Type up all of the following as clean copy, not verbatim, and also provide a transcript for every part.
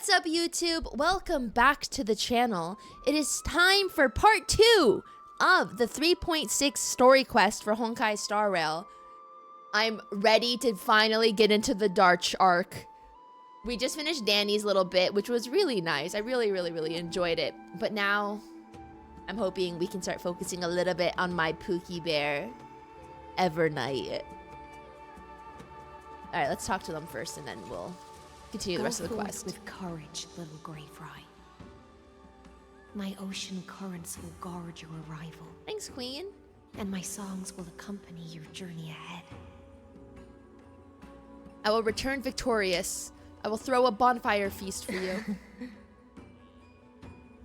What's up, YouTube? Welcome back to the channel. It is time for part 2 of the 3.6 story quest for Honkai Star Rail. I'm ready to finally get into the Darch arc. We just finished Danny's little bit, which was really nice. I really enjoyed it. But now, I'm hoping we can start focusing a little bit on my Pookie Bear, Evernight. Alright, let's talk to them first and then we'll continue the rest of the quest. With courage, little Grey Fry. My ocean currents will guard your arrival. Thanks, Queen. And my songs will accompany your journey ahead. I will return victorious. I will throw a bonfire feast for you.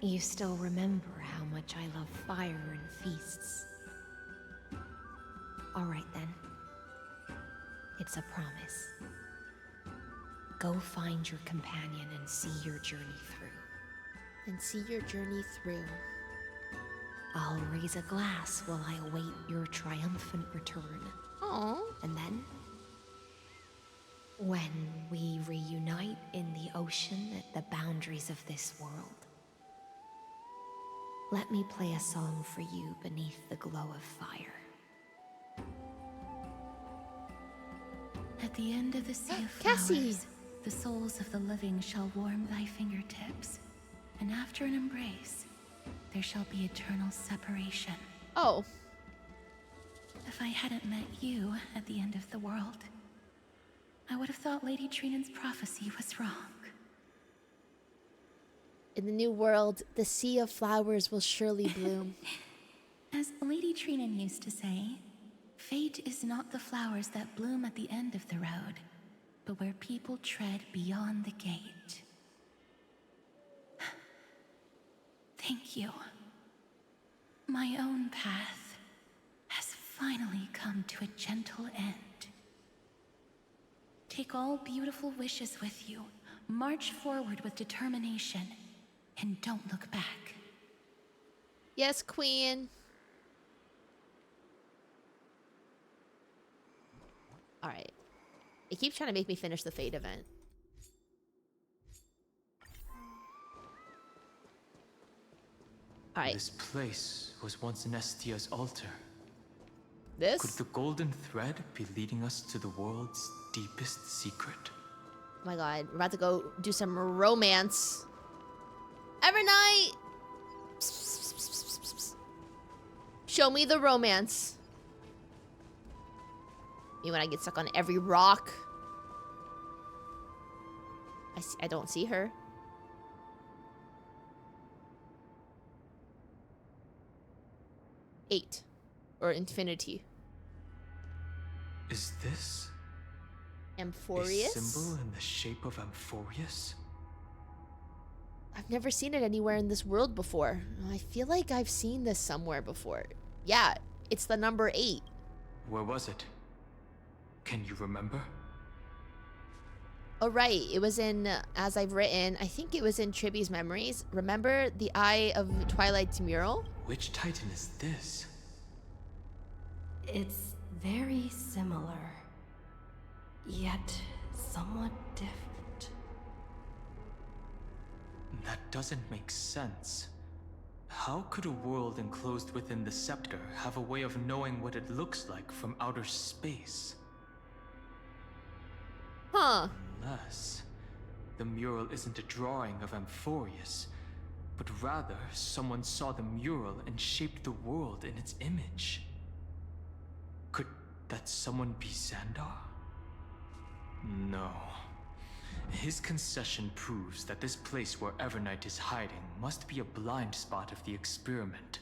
You still remember how much I love fire and feasts. Alright then. It's a promise. Go find your companion and see your journey through. And see your journey through. I'll raise a glass while I await your triumphant return. Aww. And then, when we reunite in the ocean at the boundaries of this world, let me play a song for you beneath the glow of fire. At the end of the sea of flowers, the souls of the living shall warm thy fingertips, and after an embrace, there shall be eternal separation. Oh. If I hadn't met you at the end of the world, I would have thought Lady Trinan's prophecy was wrong. In the new world, the sea of flowers will surely bloom. As Lady Trinan used to say, fate is not the flowers that bloom at the end of the road, but where people tread beyond the gate. Thank you. My own path has finally come to a gentle end. Take all beautiful wishes with you, march forward with determination, and don't look back. Yes, Queen. Alright. It keeps trying to make me finish the Fate event. Alright. This place was once Nestia's altar. This? Could the golden thread be leading us to the world's deepest secret? Oh my god. We're about to go do some romance. Evernight! Show me the romance. Me when I get stuck on every rock. I don't see her. Eight. Or infinity. Is this Amphorius? a symbol in the shape of Amphorius? I've never seen it anywhere in this world before. I feel like I've seen this somewhere before. Yeah, it's the number 8. Where was it? Can you remember? Oh, right. It was in, as I've written, I think it was in Triby's memories. Remember the Eye of Twilight's mural? Which Titan is this? It's very similar, yet somewhat different. That doesn't make sense. How could a world enclosed within the scepter have a way of knowing what it looks like from outer space? Huh. Unless the mural isn't a drawing of Amphorius, but rather someone saw the mural and shaped the world in its image. Could that someone be Xandar? No. His concession proves that this place where Evernight is hiding must be a blind spot of the experiment.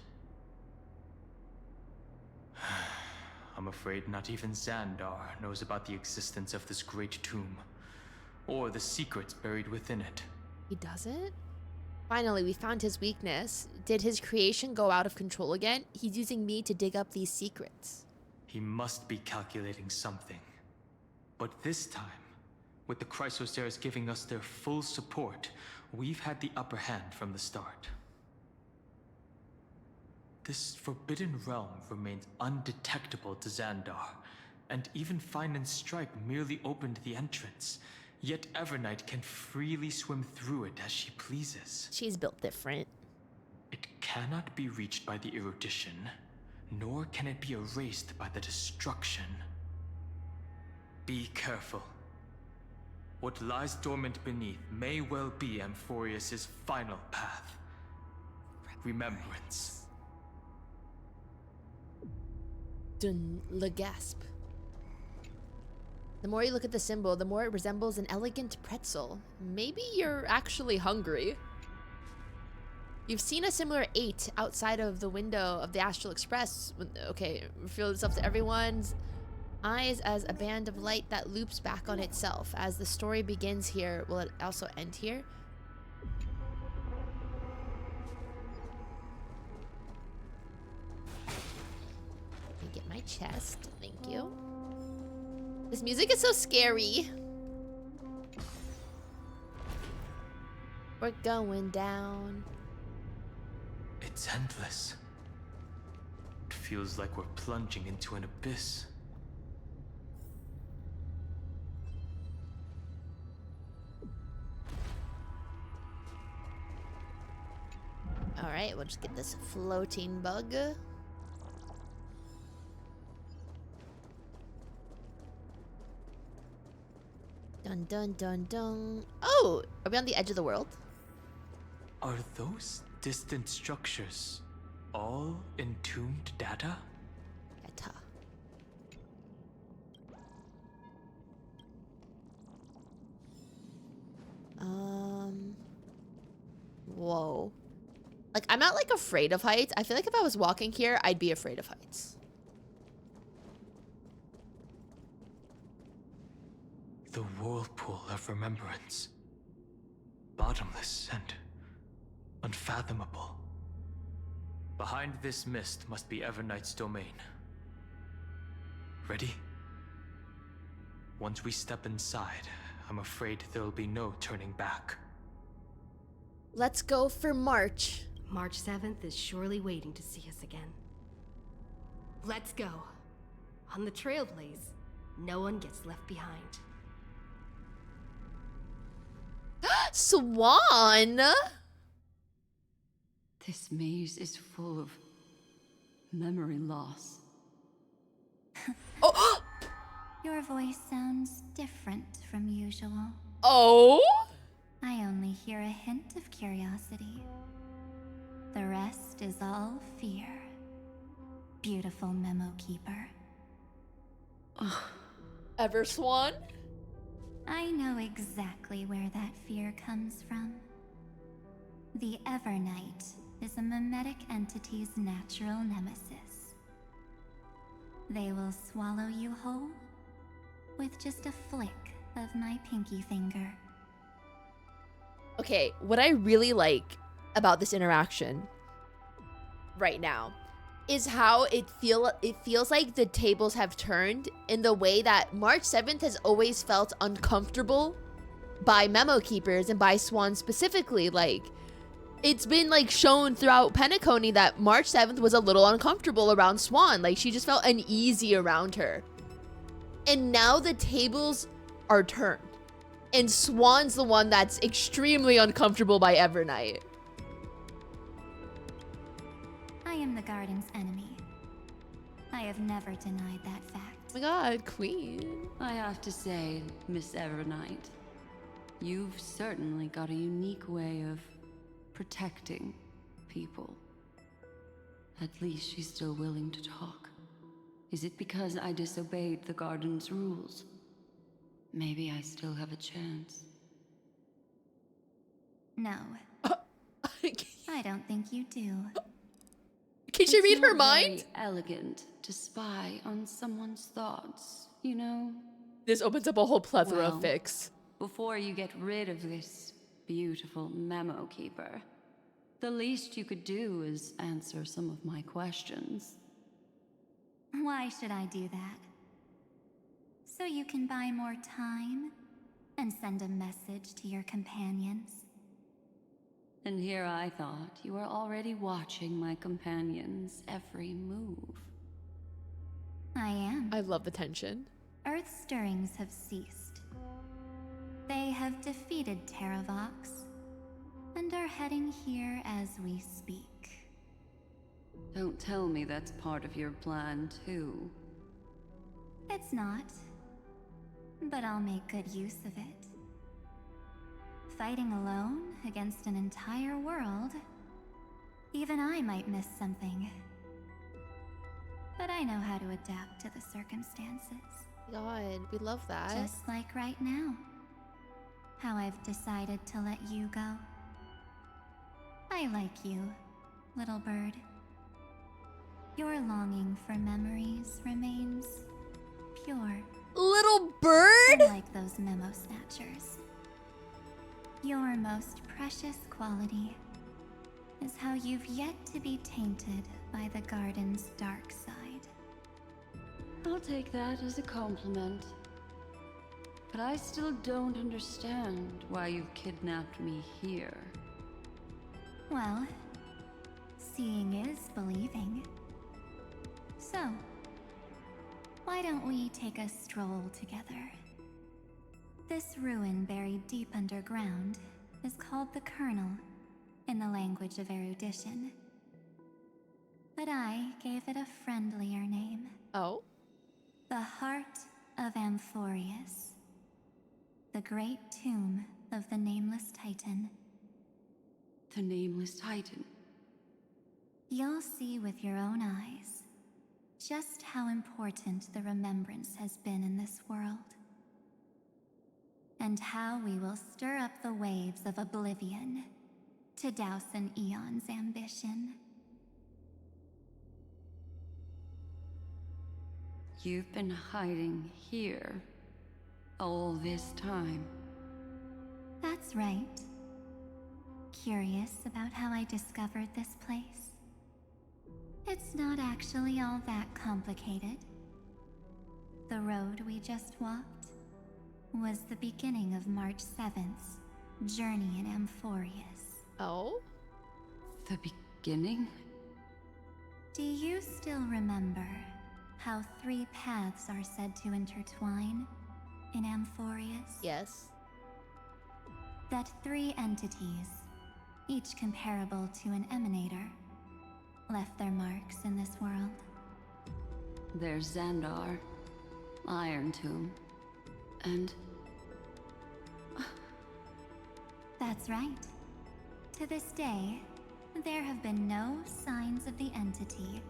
I'm afraid not even Xandar knows about the existence of this great tomb, or the secrets buried within it. He doesn't? Finally, we found his weakness. Did his creation go out of control again? He's using me to dig up these secrets. He must be calculating something. But this time, with the Chrysosaurs giving us their full support, we've had the upper hand from the start. This forbidden realm remains undetectable to Xandar, and even Fine and Stripe merely opened the entrance, Yet Evernight can freely swim through it as she pleases. She's built different. It cannot be reached by the erudition, nor can it be erased by the destruction. Be careful. What lies dormant beneath may well be Amphorius's final path. Remembrance. Dun le gasp. The more you look at the symbol, the more it resembles an elegant pretzel. Maybe you're actually hungry. You've seen a similar 8 outside of the window of the Astral Express. Okay, reveal itself to everyone's eyes as a band of light that loops back on itself. As the story begins here, will it also end here? Let me get my chest. Thank you. This music is so scary. We're going down. It's endless. It feels like we're plunging into an abyss. Alright, we'll just get this floating bug. Dun dun dun dun. Oh! Are we on the edge of the world? Are those distant structures all entombed data? Eta. Whoa. Like, I'm not, like, afraid of heights. I feel like if I was walking here, I'd be afraid of heights. The whirlpool of remembrance. Bottomless and unfathomable. Behind this mist must be Evernight's domain. Ready? Once we step inside, I'm afraid there'll be no turning back. Let's go for March. March 7th is surely waiting to see us again. Let's go. On the Trailblaze, no one gets left behind. Swan! This maze is full of memory loss. Oh! Your voice sounds different from usual. Oh! I only hear a hint of curiosity. The rest is all fear. Beautiful memo keeper. Everswan? I know exactly where that fear comes from. The Evernight is a mimetic entity's natural nemesis. They will swallow you whole with just a flick of my pinky finger. Okay, what I really like about this interaction right now is how it feels like the tables have turned in the way that March 7th has always felt uncomfortable by memo keepers and by Swan specifically. Like, it's been like shown throughout Penacony that March 7th was a little uncomfortable around Swan. Like, she just felt uneasy around her. And now the tables are turned. And Swan's the one that's extremely uncomfortable by Evernight. I am the garden's enemy. I have never denied that fact. Oh my god, queen. I have to say, Miss Evernight, you've certainly got a unique way of protecting people. At least she's still willing to talk. Is it because I disobeyed the garden's rules? Maybe I still have a chance. No, I don't think you do. Can she read her It's not mind? very elegant to spy on someone's thoughts, you know? This opens up a whole plethora Well, of fics. Before you get rid of this beautiful memo keeper, the least you could do is answer some of my questions. Why should I do that? So you can buy more time and send a message to your companions? And here I thought you were already watching my companion's every move. I am. I love the tension. Earth stirrings have ceased. They have defeated Terravox and are heading here as we speak. Don't tell me that's part of your plan, too. It's not, but I'll make good use of it. Fighting alone against an entire world, even I might miss something. But I know how to adapt to the circumstances. God, we love that. Just like right now. How I've decided to let you go. I like you, little bird. Your longing for memories remains pure. Little bird? Unlike those memo snatchers. Your most precious quality is how you've yet to be tainted by the garden's dark side. I'll take that as a compliment. But I still don't understand why you've kidnapped me here. Well, seeing is believing. So, why don't we take a stroll together? This ruin buried deep underground is called the Kernel in the language of erudition. But I gave it a friendlier name. Oh? The Heart of Amphorius. The great tomb of the Nameless Titan. The Nameless Titan. You'll see with your own eyes just how important the remembrance has been in this world. And how we will stir up the waves of oblivion to douse an eon's ambition. You've been hiding here all this time. That's right. Curious about how I discovered this place? It's not actually all that complicated. The road we just walked was the beginning of March 7th's journey in Amphorius. Oh? The beginning? Do you still remember how 3 paths are said to intertwine in Amphorius? Yes. That 3 entities, each comparable to an emanator, left their marks in this world. There's Xandar, Iron Tomb, and... That's right. To this day, there have been no signs of the entity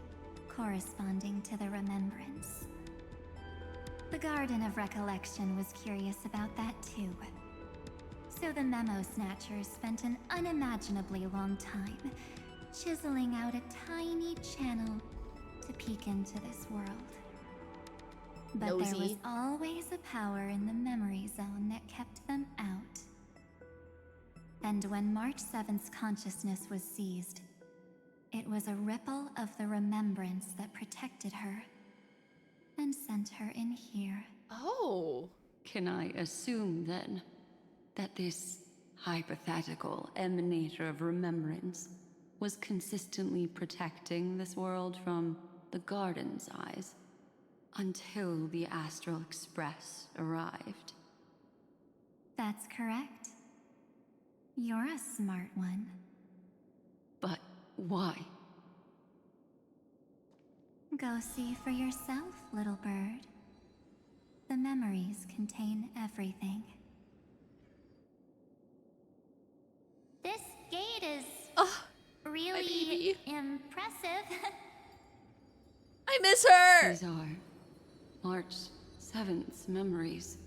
corresponding to the remembrance. The Garden of Recollection was curious about that too. So the Memo Snatchers spent an unimaginably long time chiseling out a tiny channel to peek into this world. But there was Nosy. always a power in the memory zone that kept them out. And when March 7th's consciousness was seized, it was a ripple of the remembrance that protected her and sent her in here. Oh. Can I assume, then, that this hypothetical emanator of remembrance was consistently protecting this world from the Garden's eyes until the Astral Express arrived? That's correct. You're a smart one. But why? Go see for yourself, little bird. The memories contain everything. This gate is Oh, really baby. impressive. I miss her. These are March 7th's memories.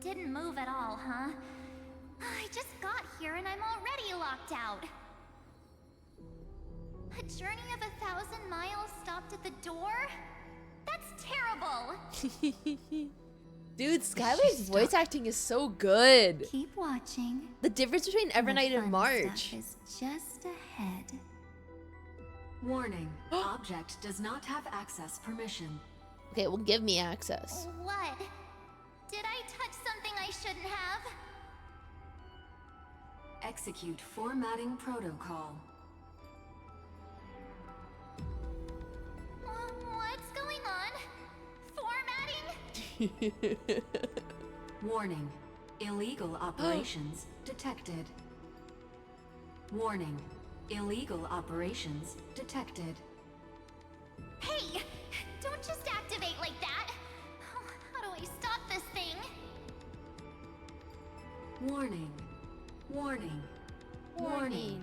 Didn't move at all, huh? I just got here and I'm already locked out. A journey of 1,000 miles stopped at the door? That's terrible! Dude, Skylar's voice acting is so good. Keep watching. The difference between Evernight The and fun March. stuff is just ahead. Warning. Object does not have access permission. Okay, well, give me access. What? Did I touch something I shouldn't have? Execute formatting protocol. Warning. Illegal operations detected. Warning. Illegal operations detected. Hey! Don't just activate like that! Oh, how do I stop this thing? Warning. Warning. Warning.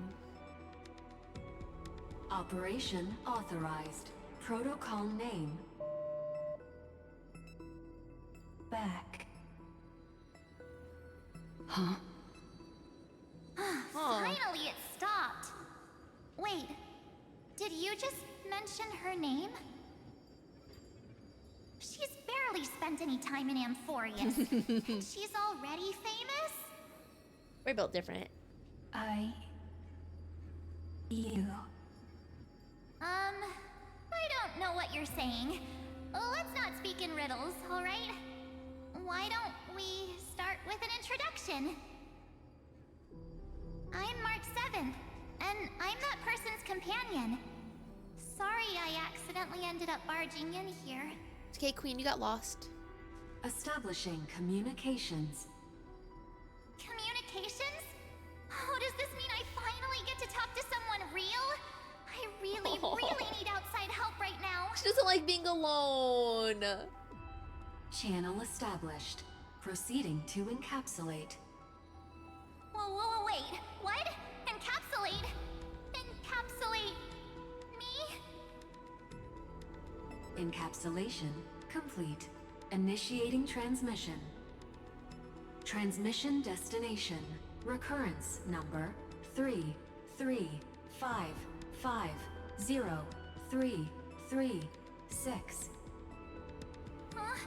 Operation authorized. Protocol name. Back. Huh? Finally, it stopped. Wait, did you just mention her name? She's barely spent any time in Amphorius, and she's already famous? We're built different. You. I don't know what you're saying. Let's not speak in riddles, alright? Why don't we start with an introduction? I'm March 7th, and I'm that person's companion. Sorry I accidentally ended up barging in here. It's okay, Queen, you got lost. Establishing communications. Communications? Oh, does this mean I finally get to talk to someone real? I really need outside help right now. She doesn't like being alone. Channel established. Proceeding to encapsulate. Whoa, wait. What? Encapsulate? Encapsulate me? Encapsulation complete. Initiating transmission. Transmission destination. Recurrence number 335503336. Huh?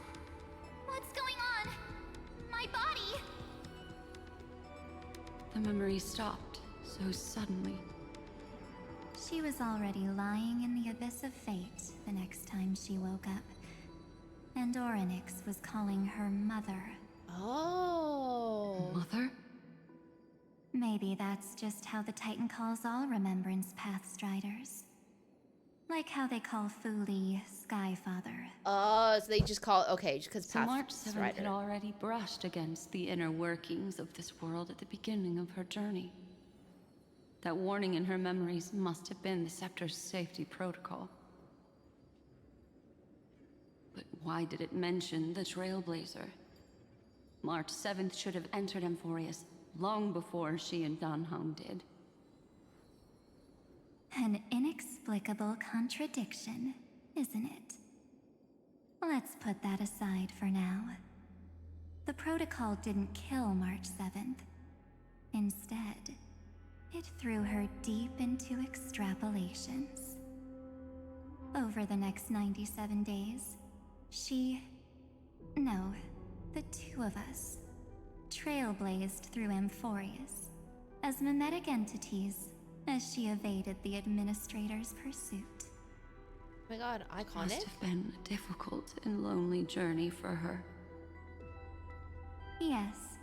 What's going on? My body? The memory stopped so suddenly. She was already lying in the abyss of fate the next time she woke up. And Orynyx was calling her mother. Oh. Mother? Maybe that's just how the Titan calls all Remembrance Pathstriders. Like how they call Fuli Skyfather. Oh, so they just call okay, just because So March 7th had already brushed against the inner workings of this world at the beginning of her journey. That warning in her memories must have been the Scepter's safety protocol. But why did it mention the Trailblazer? March 7th should have entered Amphorius long before she and Dan Heng did. An inexplicable contradiction, isn't it? Let's put that aside for now. The protocol didn't kill March 7th. Instead, it threw her deep into extrapolations. Over the next 97 days, the two of us, trailblazed through Amphorius as mimetic entities as she evaded the Administrator's pursuit. Oh my god, iconic. Must have been a difficult and lonely journey for her. Yes.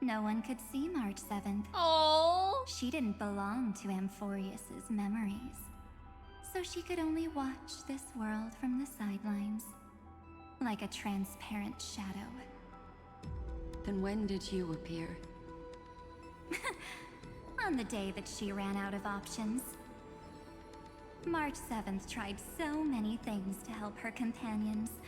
No one could see March 7th. Oh. She didn't belong to Amphorius's memories, so she could only watch this world from the sidelines, like a transparent shadow. Then when did you appear? On the day that she ran out of options. March 7th tried so many things to help her companions,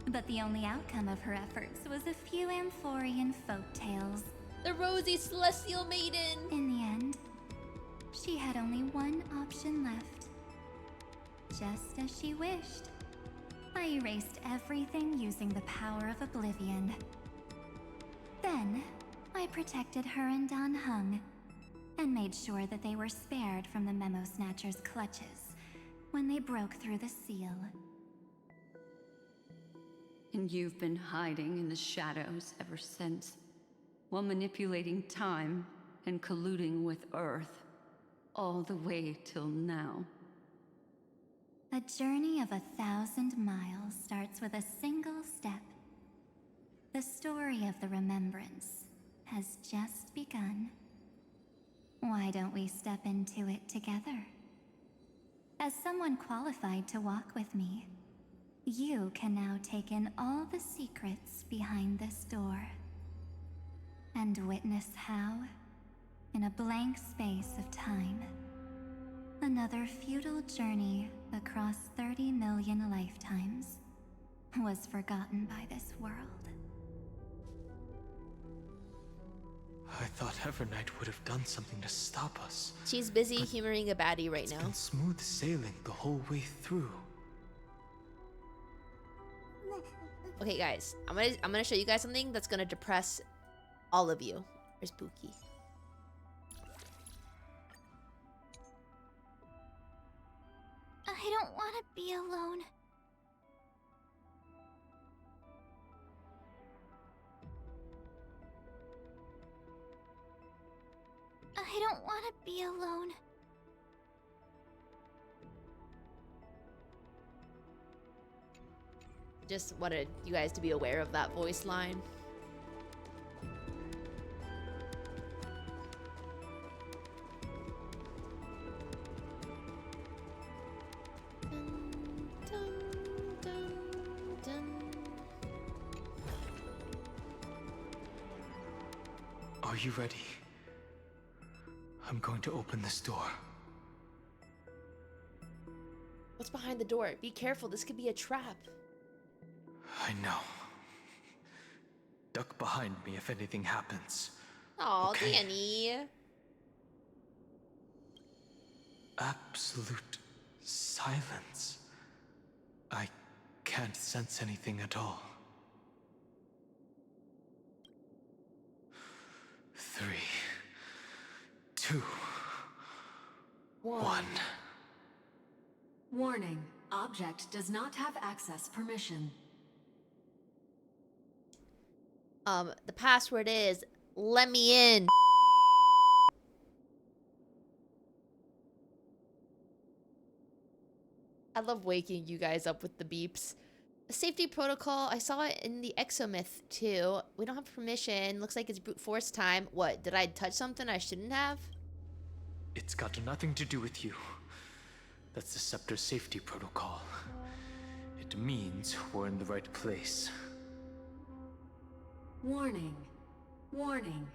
but the only outcome of her efforts was a few Amphorian folktales. The rosy celestial maiden. In the end, she had only one option left. Just as she wished. I erased everything using the power of oblivion. Then, I protected her and Dan Heng, and made sure that they were spared from the Memo Snatcher's clutches when they broke through the seal. And you've been hiding in the shadows ever since, while manipulating time and colluding with Earth, all the way till now. A journey of 1,000 miles starts with a single step. The story of the Remembrance has just begun. Why don't we step into it together? As someone qualified to walk with me, You can now take in all the secrets behind this door. And witness how, in a blank space of time, another futile journey across 30 million lifetimes was forgotten by this world. I thought Evernight would have done something to stop us. She's busy humoring a baddie right It's now. been smooth sailing the whole way through. Okay, guys, I'm gonna show you guys something that's gonna depress all of you. There's Pookie. I don't want to be alone. I don't want to be alone. Just wanted you guys to be aware of that voice line. Dun, dun, dun, dun. Are you ready? I'm going to open this door. What's behind the door? Be careful, this could be a trap. I know. Duck behind me if anything happens. Aw, Okay. Danny. Absolute silence. I can't sense anything at all. 3, 2, 1. Warning. Object does not have access permission. The password is, let me in. I love waking you guys up with the beeps. A safety protocol, I saw it in the Exomyth too. We don't have permission. Looks like it's brute force time. What, did I touch something I shouldn't have? It's got nothing to do with you. That's the Scepter safety protocol. It means we're in the right place. Warning. Warning.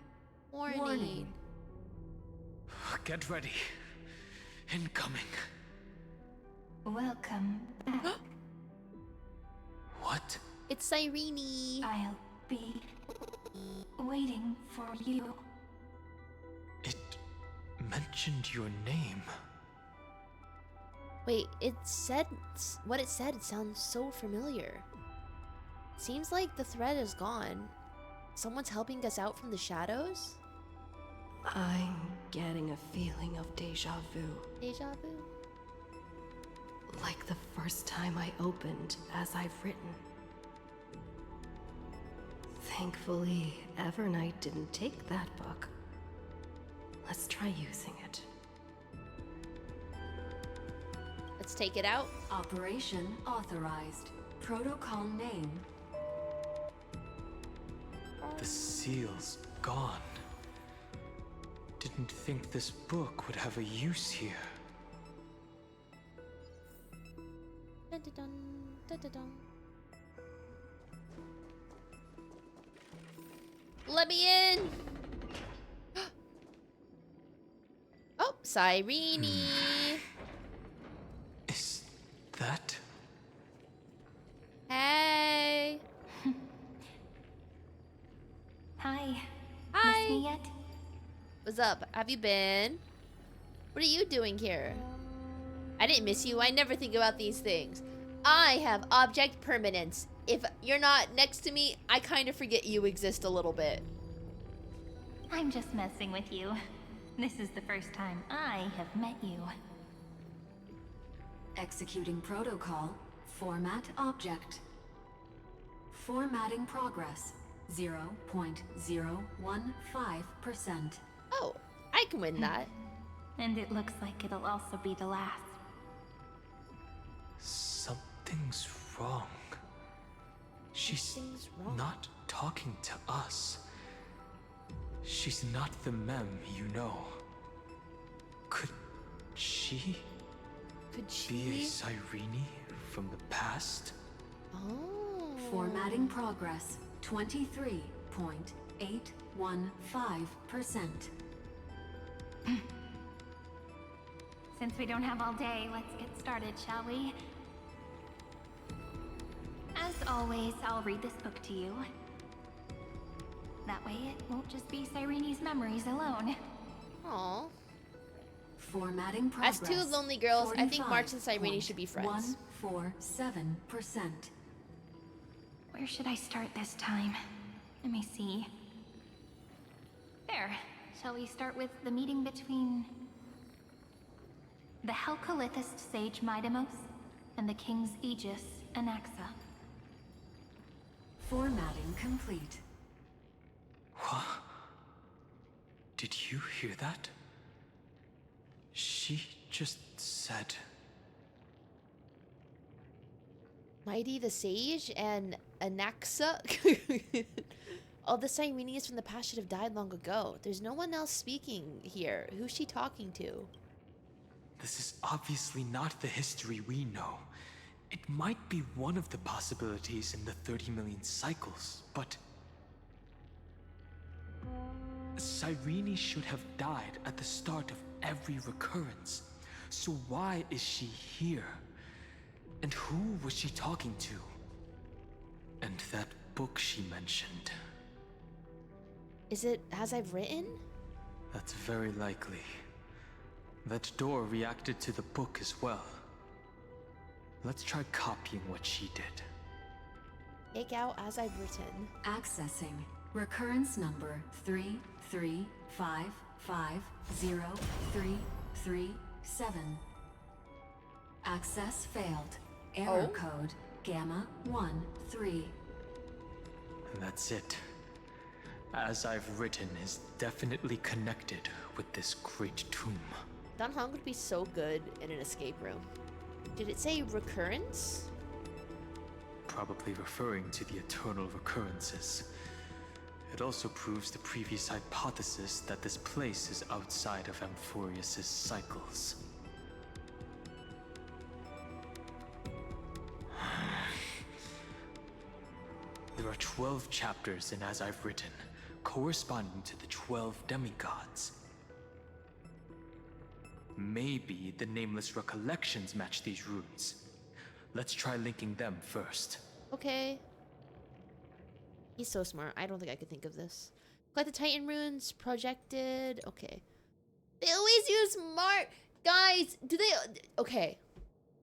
Warning. Get ready. Incoming. Welcome back. What? It's Sirene. I'll be waiting for you. It mentioned your name. Wait, it said, what it said sounds so familiar. Seems like the thread is gone. Someone's helping us out from the shadows? I'm getting a feeling of deja vu. Deja vu? Like the first time I opened as I've written. Thankfully, Evernight didn't take that book. Let's try using it. Let's take it out. Operation authorized. Protocol name. The seal's gone. Didn't think this book would have a use here. Dun, dun, dun, dun, dun, dun. Let me in! Oh, Sirene! Is that? Hey! Hi. Hi. Miss me yet? What's up? Have you been? What are you doing here? I didn't miss you. I never think about these things. I have object permanence. If you're not next to me, I kind of forget you exist a little bit. I'm just messing with you. This is the first time I have met you. Executing protocol. Format object. Formatting progress. 0.015%. Oh, I can win that. And it looks like it'll also be the last. Something's wrong. She's Something's wrong. not talking to us. She's not the mem you know. Could she Could be a she? Sirene from the past? Formatting progress 23.815%. Since we don't have all day, let's get started, shall we? As always, I'll read this book to you. That way it won't just be Sirene's memories alone. Aw. Formatting As progress. two lonely girls, I think March and Sirene should be friends. 147%. Where should I start this time? Let me see. There. Shall we start with the meeting between the Helcolithist sage Midamos and the King's Aegis, Anaxa? Formatting complete. What? Did you hear that? She just said... Mighty the Sage and Anaxa. All the Sirenes from the past should have died long ago. There's no one else speaking here. Who's she talking to? This is obviously not the history we know. It might be one of the possibilities in the 30 million cycles, but... Sirene should have died at the start of every recurrence. So why is she here? And who was she talking to? And that book she mentioned. Is it as I've written? That's very likely. That door reacted to the book as well. Let's try copying what she did. Take out as I've written. Accessing recurrence number 335503337. Access failed. Error code Gamma 13. And that's it. As I've written is definitely connected with this great tomb. Dan Hong would be so good in an escape room. Did it say recurrence? Probably referring to the eternal recurrences. It also proves the previous hypothesis that this place is outside of Amphorius's cycles. There are 12 chapters in As I've Written, corresponding to the 12 demigods. Maybe the nameless recollections match these runes. Let's try linking them first. Okay. He's so smart. I don't think I could think of this. Collect the Titan runes. Projected. Okay. They always use Mark. Guys, do they... Okay.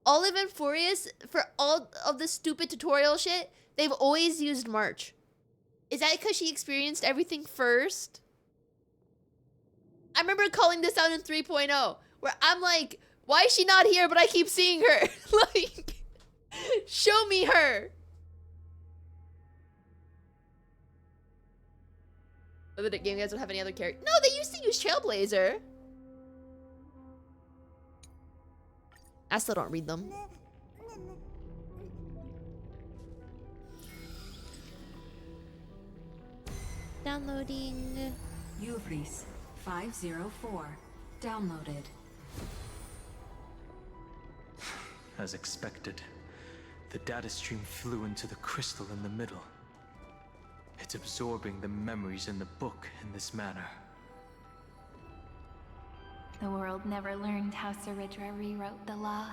Olive and Furious, for all of the stupid tutorial shit, they've always used March. Is that because she experienced everything first? I remember calling this out in 3.0, where I'm like, why is she not here, but I keep seeing her? Like, show me her. Other game guys don't have any other character. No, they used to use Trailblazer. I still don't read them. Downloading. Uvris 504. Downloaded. As expected, the data stream flew into the crystal in the middle. It's absorbing the memories in the book in this manner. The world never learned how Saridra rewrote the law,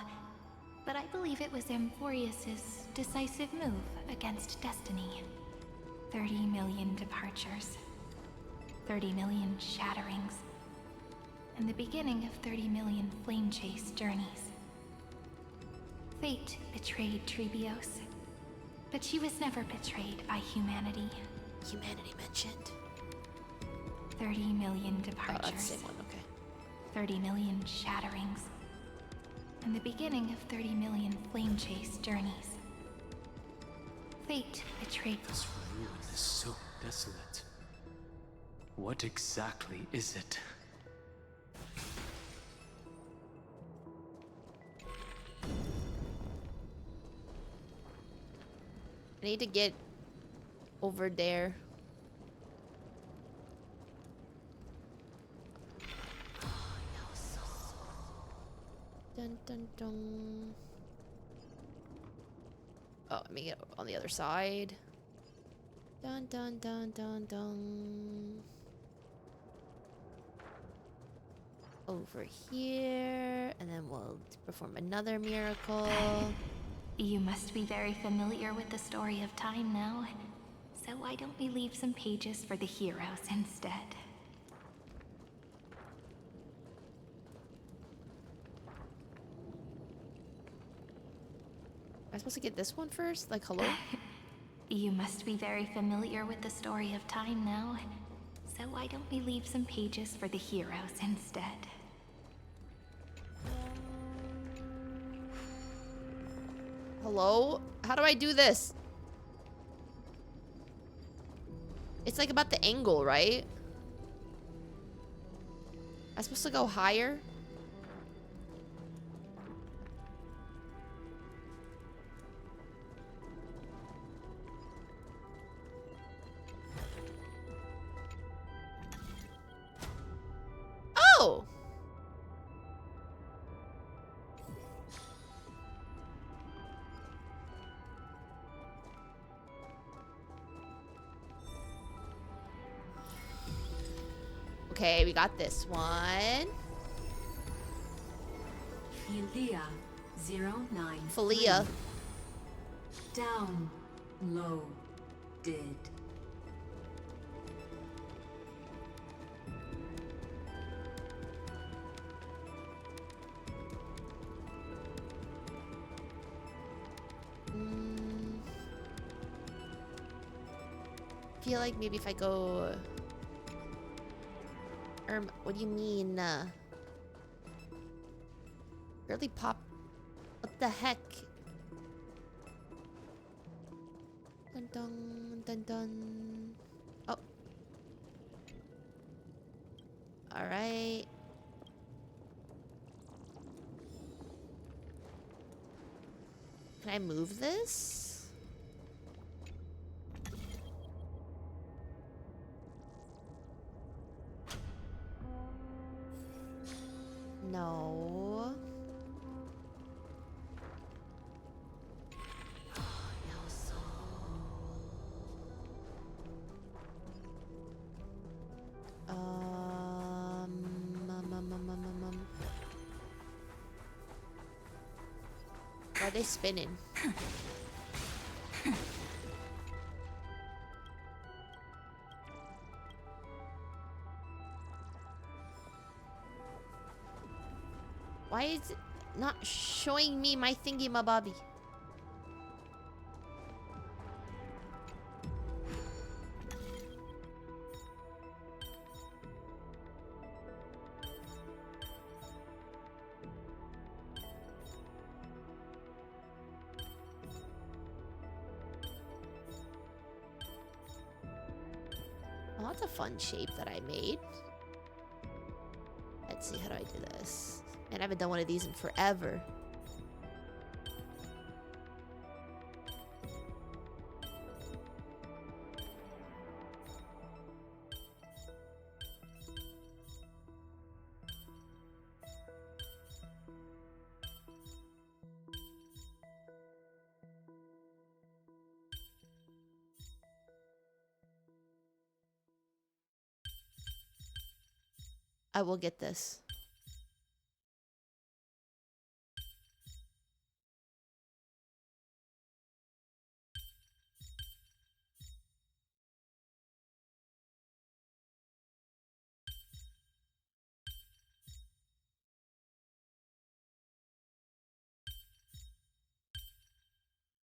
but I believe it was Amphorius's decisive move against destiny. 30 million departures, 30 million shatterings, and the beginning of 30 million flame chase journeys. Fate betrayed Trebios, but she was never betrayed by humanity. Humanity mentioned. 30 million Oh, that's the departures, same one. Okay. 30 million shatterings, and the beginning of 30 million flame chase journeys. Fate betrayed. This ruin is so desolate. What exactly is it? I need to get over there. Dun dun dun. Oh, let me get on the other side. Dun dun dun dun dun. Over here, and then we'll perform another miracle. You must be very familiar with the story of time now. So why don't we leave some pages for the heroes instead? Am I supposed to get this one first? Like, hello? You must be very familiar with the story of time now. So why don't we leave some pages for the heroes instead? Hello? How do I do this? It's like about the angle, right? Am I supposed to go higher? Oh! Okay, we got this one. Philia 093. Philia. Down. Low. Did. Feel like maybe if I go... what do you mean? Really pop... What the heck? Dun dun dun dun. Oh. Alright. Can I move this? No. Why are they spinning? Why is it not showing me my thingy-mabobby? Oh, that's a fun shape that I made. Let's see, how do I do this? Man, I haven't done one of these in forever. I will get this.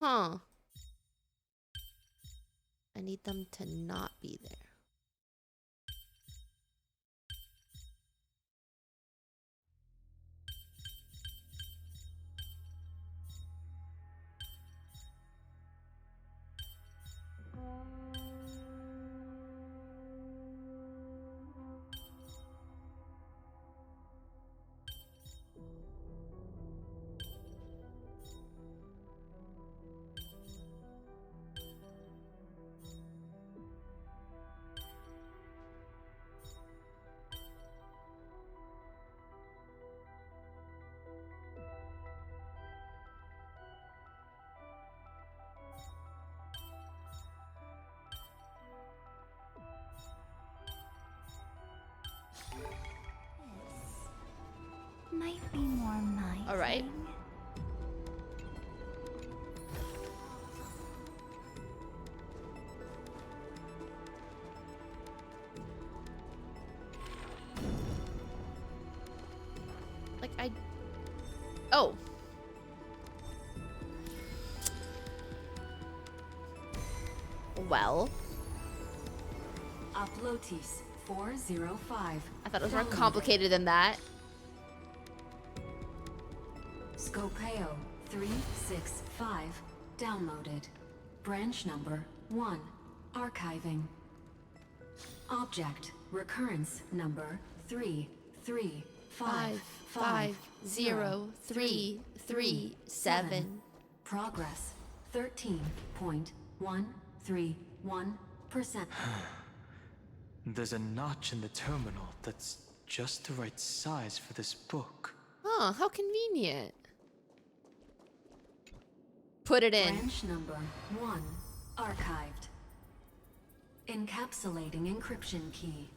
Huh. I need them to not be there. might be more my All right. thing. Like, oh. Well, Uplotis 405. I thought it was more Downloaded. complicated than that. Scopeo 365. Downloaded. Branch number 1. Archiving. Object recurrence number 550-337. Progress 13.131%. There's a notch in the terminal that's just the right size for this book. Oh, how convenient. Put it in. Branch number 1. Archived. Encapsulating encryption key.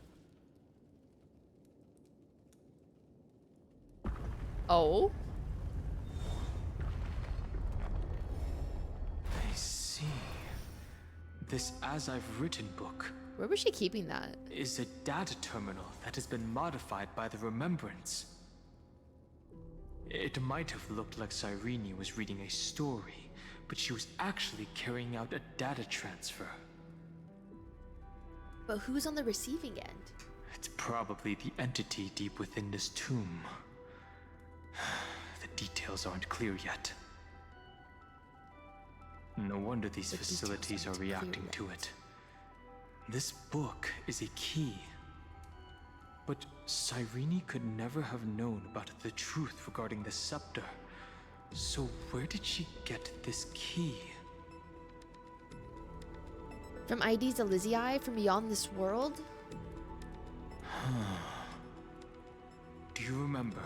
Oh. I see. This As I've Written book Where was she keeping that? is a data terminal that has been modified by the Remembrance. It might have looked like Sirene was reading a story, but she was actually carrying out a data transfer. But who's on the receiving end? It's probably the entity deep within this tomb. The details aren't clear yet. No wonder these facilities are reacting to it. This book is a key. But Sirene could never have known about the truth regarding the scepter. So where did she get this key? From ID's Elysiae from beyond this world? Do you remember?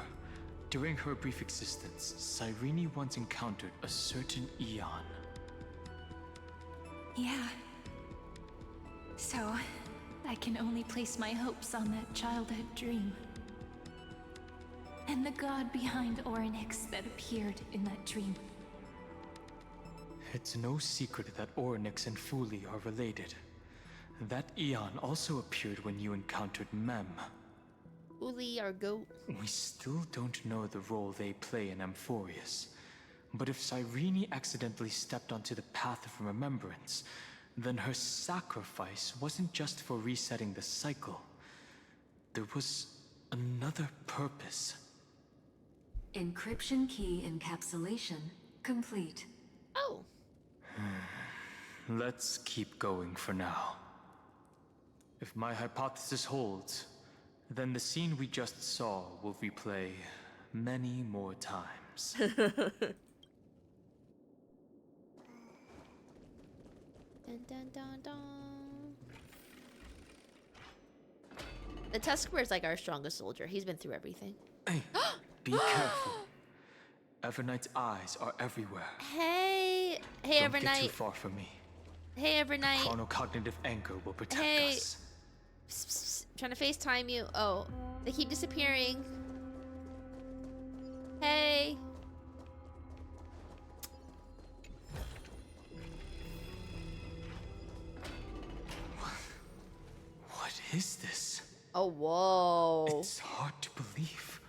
During her brief existence, Sirene once encountered a certain Eon. Yeah. So, I can only place my hopes on that childhood dream. And the god behind Orynyx that appeared in that dream. It's no secret that Orynyx and Fuli are related. That Eon also appeared when you encountered Mem. Uli, our goat. We still don't know the role they play in Amphorius. But if Sirene accidentally stepped onto the path of remembrance, then her sacrifice wasn't just for resetting the cycle. There was another purpose. Encryption key encapsulation complete. Oh. Let's keep going for now. If my hypothesis holds, then the scene we just saw will replay many more times. Dun, dun, dun, dun. The Tuskbear is like our strongest soldier. He's been through everything. Hey, be careful. Evernight's eyes are everywhere. Hey, hey, Don't get too Evernight. far from me. Hey, Evernight. Chronocognitive anchor will protect Hey. us. Psst, psst, psst. Trying to FaceTime you. Oh, they keep disappearing. Hey. What is this? Oh, whoa. It's hard to believe.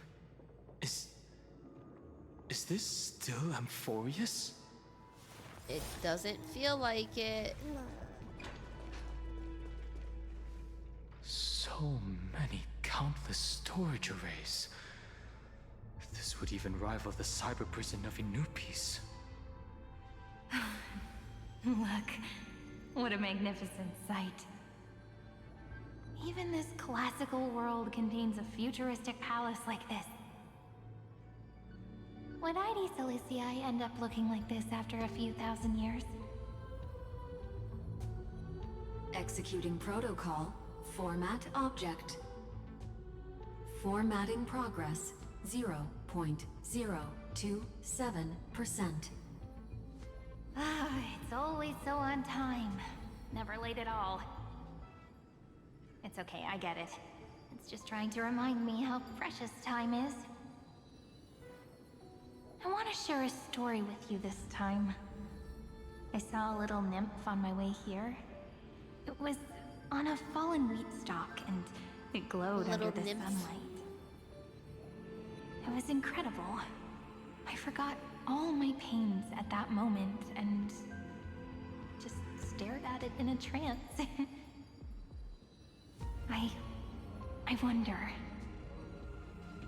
Is this still Amphorius? It doesn't feel like it. So many countless storage arrays. This would even rival the cyber prison of Inupis. Look, what a magnificent sight. Even this classical world contains a futuristic palace like this. Would ID's Elysiae end up looking like this after a few thousand years? Executing protocol. Format object. Formatting progress 0.027%. Ah, it's always so on time. Never late at all. It's okay, I get it. It's just trying to remind me how precious time is. I want to share a story with you this time. I saw a little nymph on my way here. It was on a fallen wheat stalk, and it glowed under the sunlight. It was incredible. I forgot all my pains at that moment and just stared at it in a trance. I wonder,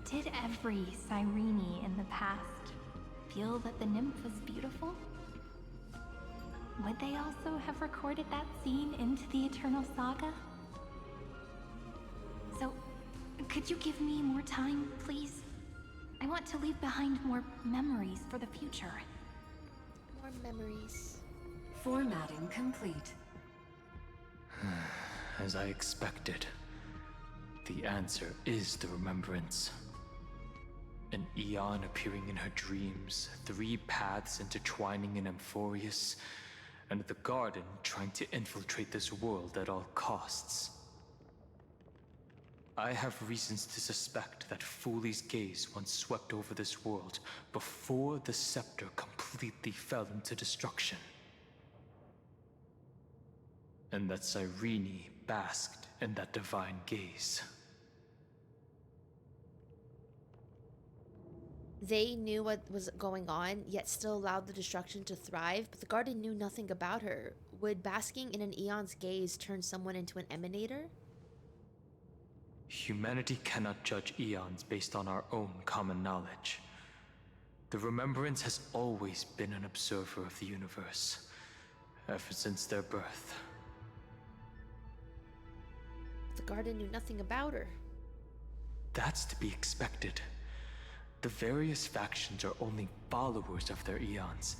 did every Sirene in the past feel that the nymph was beautiful? Would they also have recorded that scene into the Eternal Saga? So, could you give me more time, please? I want to leave behind more memories for the future. More memories. Formatting complete. As I expected, the answer is the remembrance. An Eon appearing in her dreams, 3 paths intertwining in Amphorius, and the Garden trying to infiltrate this world at all costs. I have reasons to suspect that Fooley's gaze once swept over this world before the scepter completely fell into destruction. And that Sirene basked in that divine gaze. They knew what was going on, yet still allowed the destruction to thrive, but the Garden knew nothing about her. Would basking in an Eon's gaze turn someone into an Emanator? Humanity cannot judge eons based on our own common knowledge. The Remembrance has always been an observer of the universe, ever since their birth. The Garden knew nothing about her. That's to be expected. The various factions are only followers of their eons,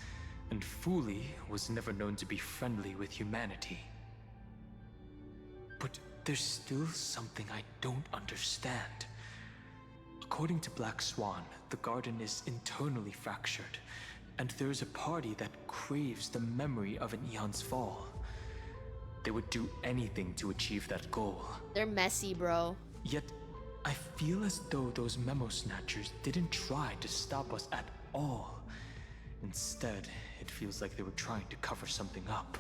and Fooley was never known to be friendly with humanity. But there's still something I don't understand. According to Black Swan, the Garden is internally fractured, and there's a party that craves the memory of an eon's fall. They would do anything to achieve that goal. They're messy, bro. Yet, I feel as though those memo snatchers didn't try to stop us at all. Instead, it feels like they were trying to cover something up.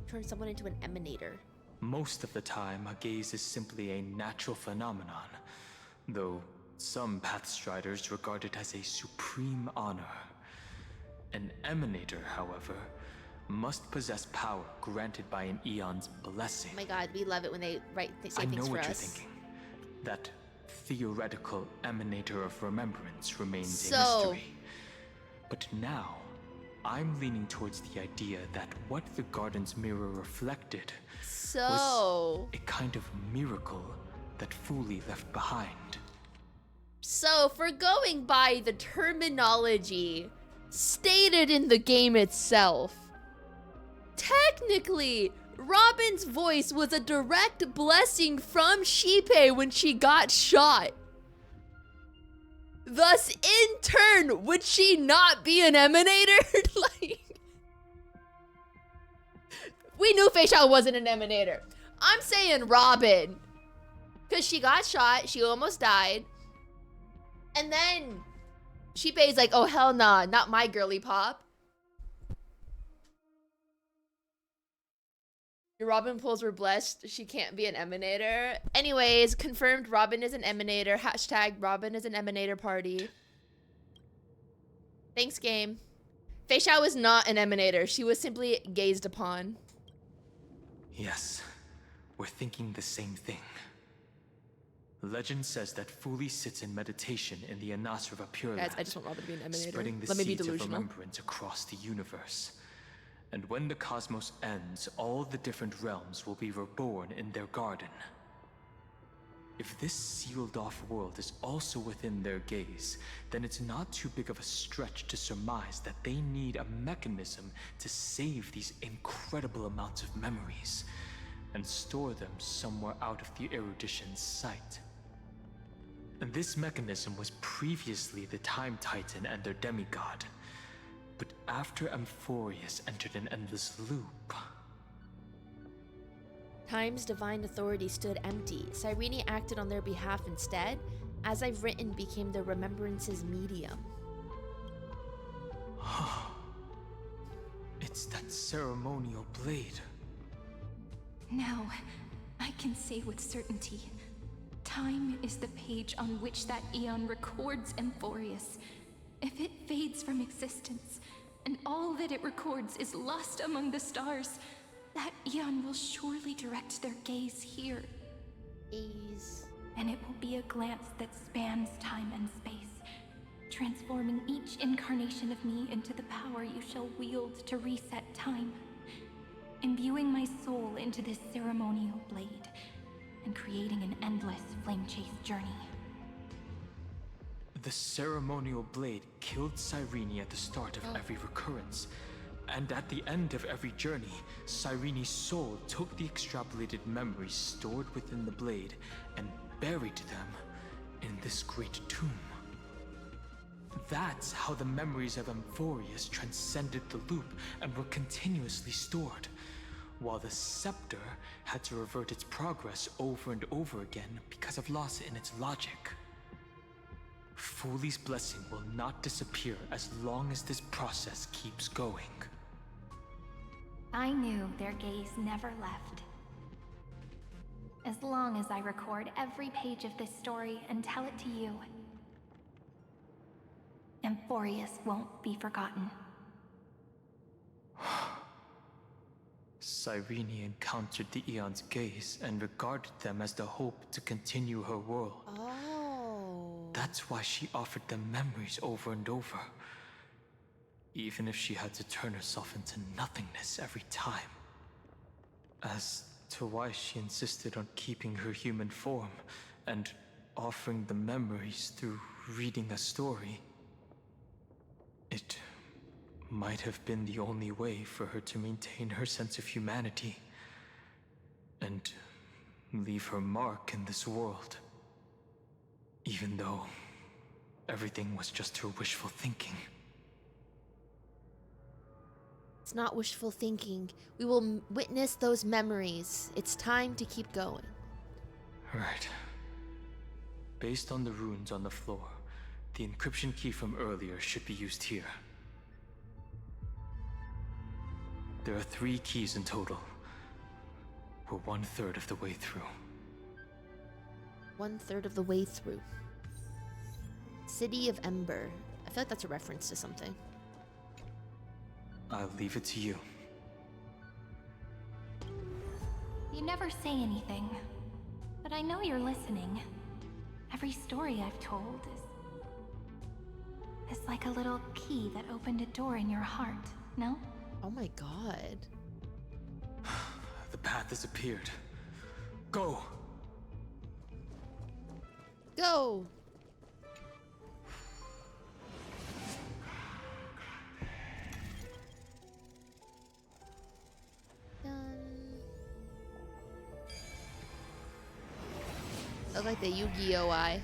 Turn someone into an Emanator. Most of the time, a gaze is simply a natural phenomenon, though some Pathstriders regard it as a supreme honor. An Emanator, however, must possess power granted by an eon's blessing. Oh my god, we love it when they say I things know for what us. you're thinking. That theoretical Emanator of Remembrance remains a So- mystery. But now, I'm leaning towards the idea that what the Garden's mirror reflected So, a kind of miracle that Fooley left behind. so for going by the terminology stated in the game itself, technically, Robin's voice was a direct blessing from Shipe when she got shot. Thus, in turn, would she not be an Emanator? Like, we knew Feishao wasn't an Emanator. I'm saying Robin. Because she got shot, she almost died. And then Shippei's like, oh hell nah, not my girly pop. Your Robin pulls were blessed, she can't be an Emanator. Anyways, confirmed Robin is an Emanator. Hashtag Robin is an Emanator party. Thanks, game. Feishao was not an Emanator, she was simply gazed upon. Yes, we're thinking the same thing. Legend says that Fooley sits in meditation in the Anasrava Pure Guys, Land, I just want Robin to be an Emanator. spreading the Let me be seeds of delusional. remembrance across the universe. And when the cosmos ends, all the different realms will be reborn in their garden. If this sealed-off world is also within their gaze, then it's not too big of a stretch to surmise that they need a mechanism to save these incredible amounts of memories and store them somewhere out of the erudition's sight. And this mechanism was previously the Time Titan and their demigod. But after Amphorius entered an endless loop... Time's divine authority stood empty. Sirene acted on their behalf instead. as I've written, became the remembrance's medium. It's that ceremonial blade. Now, I can say with certainty, time is the page on which that eon records Amphorius. If it fades from existence, and all that it records is lost among the stars, that eon will surely direct their gaze here. And it will be a glance that spans time and space, transforming each incarnation of me into the power you shall wield to reset time, imbuing my soul into this ceremonial blade, and creating an endless flame-chase journey. The ceremonial blade killed Sirene at the start of every recurrence, and at the end of every journey, Sirene's soul took the extrapolated memories stored within the blade and buried them in this great tomb. That's how the memories of Amphorius transcended the loop and were continuously stored, while the scepter had to revert its progress over and over again because of loss in its logic. Foolie's blessing will not disappear as long as this process keeps going. I knew their gaze never left. As long as I record every page of this story and tell it to you, Amphorius won't be forgotten. Sirene encountered the Eon's gaze and regarded them as the hope to continue her world. Oh. That's why she offered them memories over and over, even if she had to turn herself into nothingness every time. As to why she insisted on keeping her human form and offering the memories through reading a story, it might have been the only way for her to maintain her sense of humanity and leave her mark in this world, even though everything was just her wishful thinking. It's not wishful thinking. We will witness those memories. It's time to keep going. Right. Based on the runes on the floor, the encryption key from earlier should be used here. There are 3 keys in total. We're 1/3 of the way through. 1/3 of the way through. City of Ember. I feel like that's a reference to something. I'll leave it to you. You never say anything, but I know you're listening. Every story I've told is like a little key that opened a door in your heart, no? Oh my god. The path has appeared. Go! Go! Done. Look like the Yu-Gi-Oh! Eye.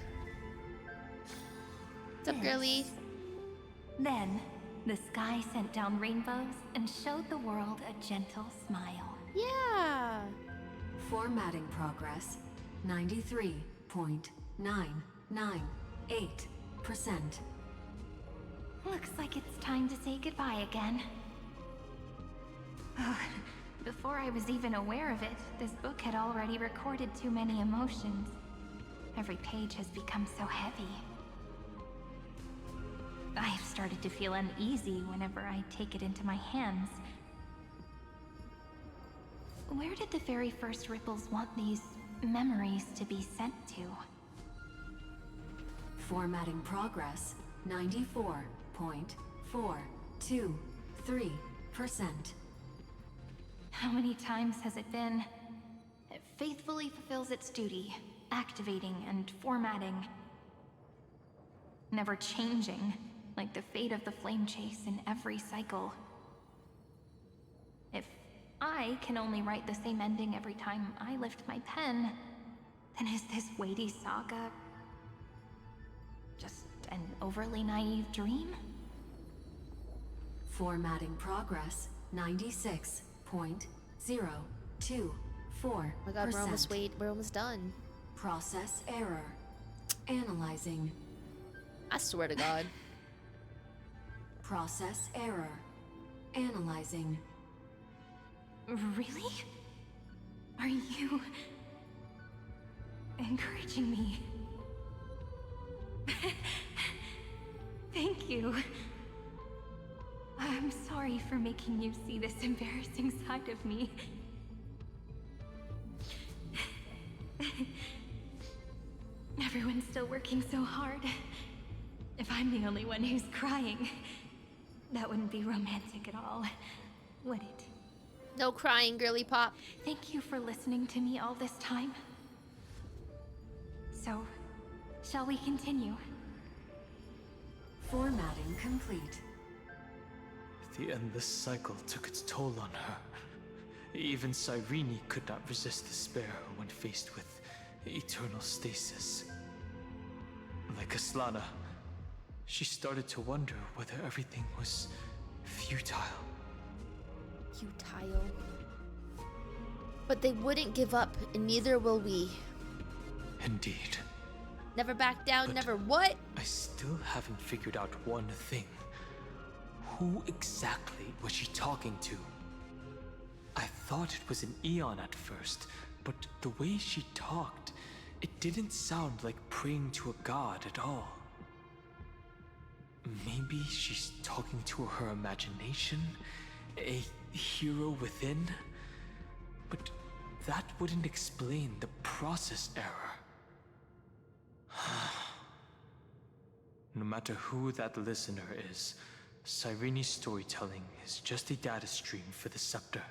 What's up, girly? Then, the sky sent down rainbows and showed the world a gentle smile. Yeah! Formatting progress 93.998%. Looks like it's time to say goodbye again. Before I was even aware of it, this book had already recorded too many emotions. Every page has become so heavy. I have started to feel uneasy whenever I take it into my hands. Where did the very first ripples want these memories to be sent to? Formatting progress 94.423%. How many times has it been? It faithfully fulfills its duty, activating and formatting. Never changing, like the fate of the flame chase in every cycle. If I can only write the same ending every time I lift my pen, then is this weighty saga just an overly naive dream? Formatting progress 96.024%. Oh my god, we're almost done. Process error. Analyzing. I swear to God. Process error. Analyzing. Really? Are you encouraging me? Thank you. I'm sorry for making you see this embarrassing side of me. Everyone's still working so hard. If I'm the only one who's crying, that wouldn't be romantic at all, would it? No crying, girly pop. Thank you for listening to me all this time. So, shall we continue? Formatting complete. The endless cycle took its toll on her. Even Sirene could not resist despair when faced with eternal stasis. Like Aslana, she started to wonder whether everything was futile. Futile. But they wouldn't give up, and neither will we. Indeed. Never back down, But never what? I still haven't figured out one thing. Who exactly was she talking to? I thought it was an Eon at first, but the way she talked, it didn't sound like praying to a god at all. Maybe she's talking to her imagination? A hero within? But that wouldn't explain the process error. No matter who that listener is, Sirene's storytelling is just a data stream for the Scepter.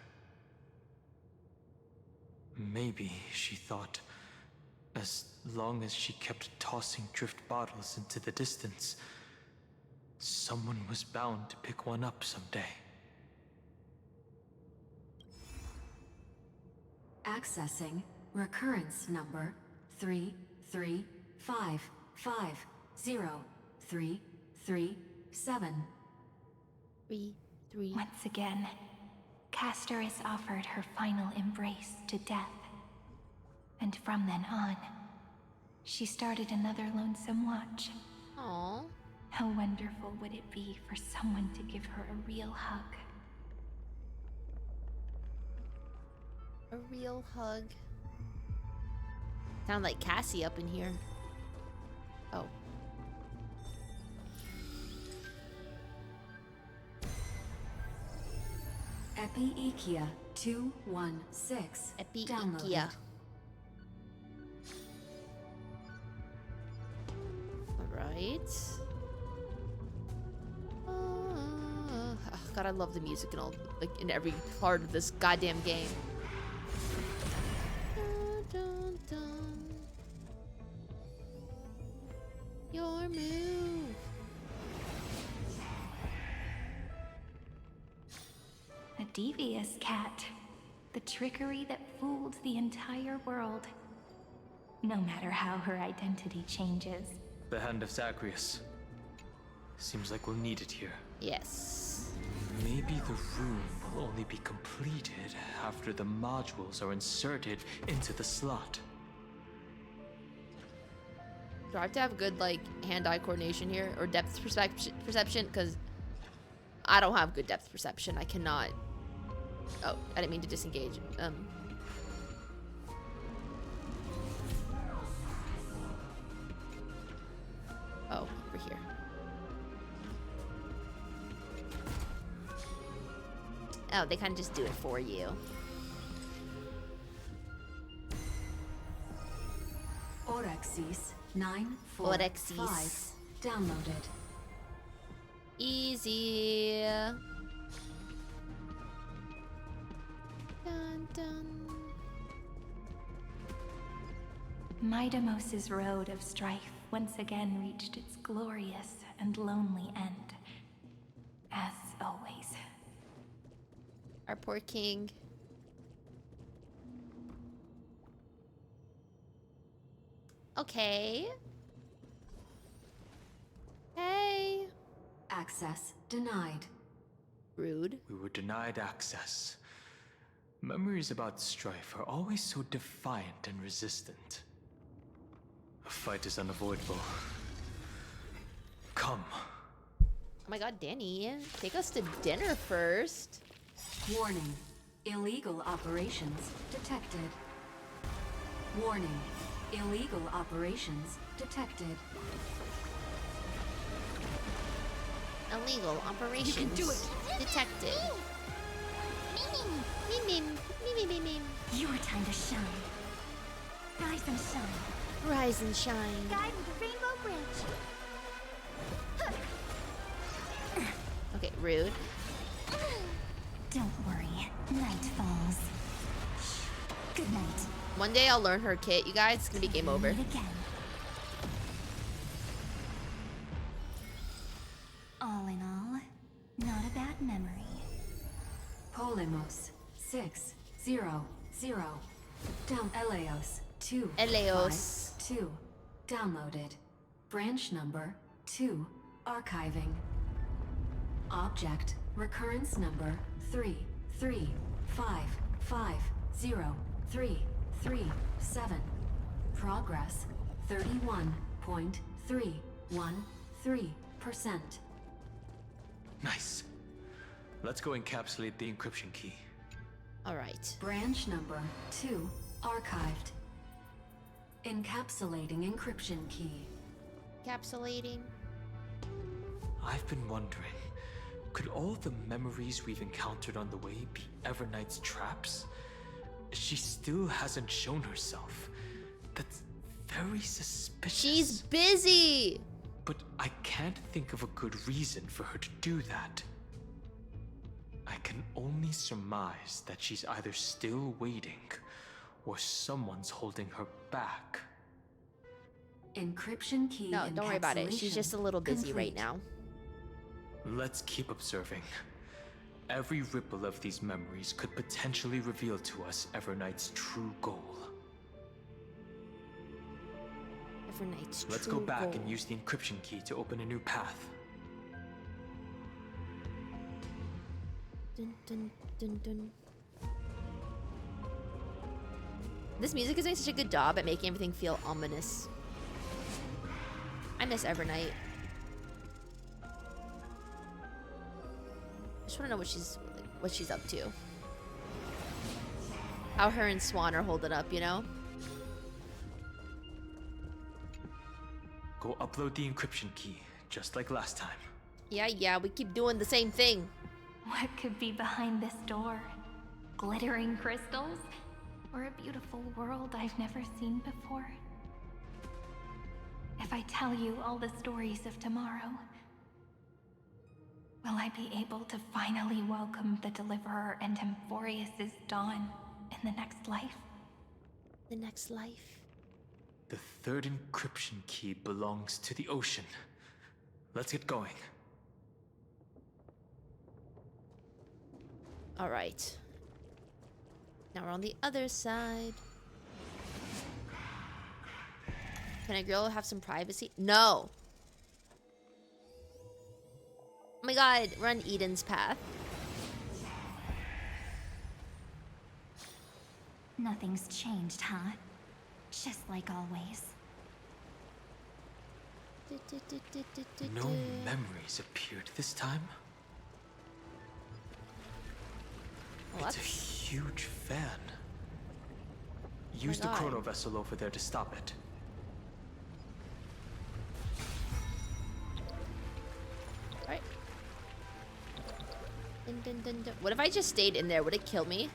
Maybe, she thought, as long as she kept tossing drift bottles into the distance, someone was bound to pick one up someday. Accessing recurrence number 335503337. 3, 3. Once again, Castor is offered her final embrace to death. And from then on, she started another lonesome watch. Aww. How wonderful would it be for someone to give her a real hug? A real hug. Sound like Cassie up in here. Oh. Epi-Ikia 216. Epi-Ikia. Downloaded. Alright. Oh, God, I love the music and all, like, in every part of this goddamn game. Dun, dun, dun. Your move. A devious cat. The trickery that fooled the entire world. No matter how her identity changes. The Hand of Zagreus. Seems like we'll need it here. Yes. Maybe the room will only be completed after the modules are inserted into the slot. Do I have to have good, like, hand-eye coordination here? Or depth perception? Because I don't have good depth perception. I cannot... Oh, I didn't mean to disengage. Oh, over here. Oh, they kind of just do it for you. Orexis 945. Orexis. Downloaded. Easy. Dun, dun. Midamos's road of strife once again reached its glorious and lonely end. As always. Our poor king. Okay. Hey. Access denied. Rude. We were denied access. Memories about strife are always so defiant and resistant. A fight is unavoidable. Come. Oh my god, Danny, take us to dinner first. Warning. Illegal operations detected. Warning. Illegal operations detected. Illegal operations detected. Meme, meme, meme, meme, meme. Your time to shine. Rise and shine. Rise and shine. Guide with the rainbow bridge. Okay, rude. Don't worry. Night falls. Good night. One day I'll learn her kit, you guys. It's gonna be game over. Meet again. All in all, not a bad memory. Polymos 600. Down Eleos 2. Eleos. 2. Downloaded. Branch number 2. Archiving. Object recurrence number 335503337. Progress 31.313%. Nice. Let's go encapsulate the encryption key. All right. Branch number 2 archived. Encapsulating encryption key. Encapsulating. I've been wondering, could all the memories we've encountered on the way be Evernight's traps? She still hasn't shown herself. That's very suspicious. She's busy. But I can't think of a good reason for her to do that. I can only surmise that she's either still waiting, or someone's holding her back. Encryption key. No, don't worry about it. She's just a little busy right complete. now. Let's keep observing. Every ripple of these memories could potentially reveal to us Evernight's true goal. Evernight's Let's true go back goal. and use the encryption key to open a new path. Dun, dun, dun, dun. This music is doing such a good job at making everything feel ominous. I miss Evernight. I just want to know what she's up to. How her and Swan are holding up, you know? Go upload the encryption key, just like last time. Yeah, we keep doing the same thing. What could be behind this door? Glittering crystals? Or a beautiful world I've never seen before? If I tell you all the stories of tomorrow, will I be able to finally welcome the Deliverer and Emphorius' dawn in the next life? The next life. The third encryption key belongs to the ocean. Let's get going. All right. Now we're on the other side. Can a girl have some privacy? No. Oh my god, we're on Eden's path. Nothing's changed, huh? Just like always. No memories appeared this time. Well, It's a that's... huge fan. Use the God. chrono vessel over there to stop it. Alright. Dun, dun, dun, dun. What if I just stayed in there? Would it kill me?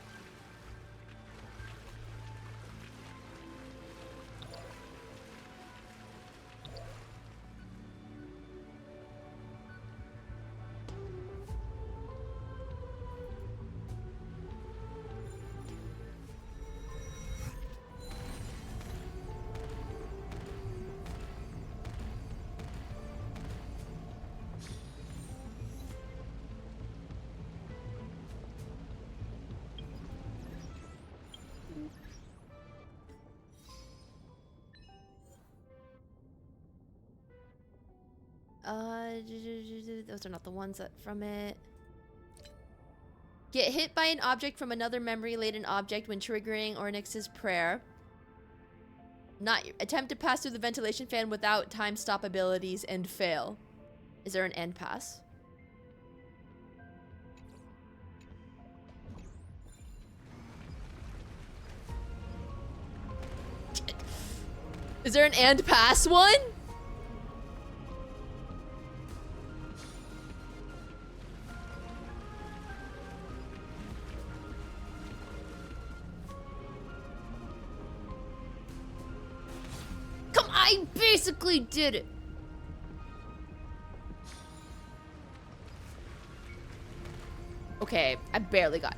Those are not the ones that from it. Get hit by an object from another memory-laden object when triggering Ornyx's prayer. Not attempt to pass through the ventilation fan without time stop abilities and fail. Is there an end pass? Is there an and pass one? Come, I basically did it. Okay, I barely got.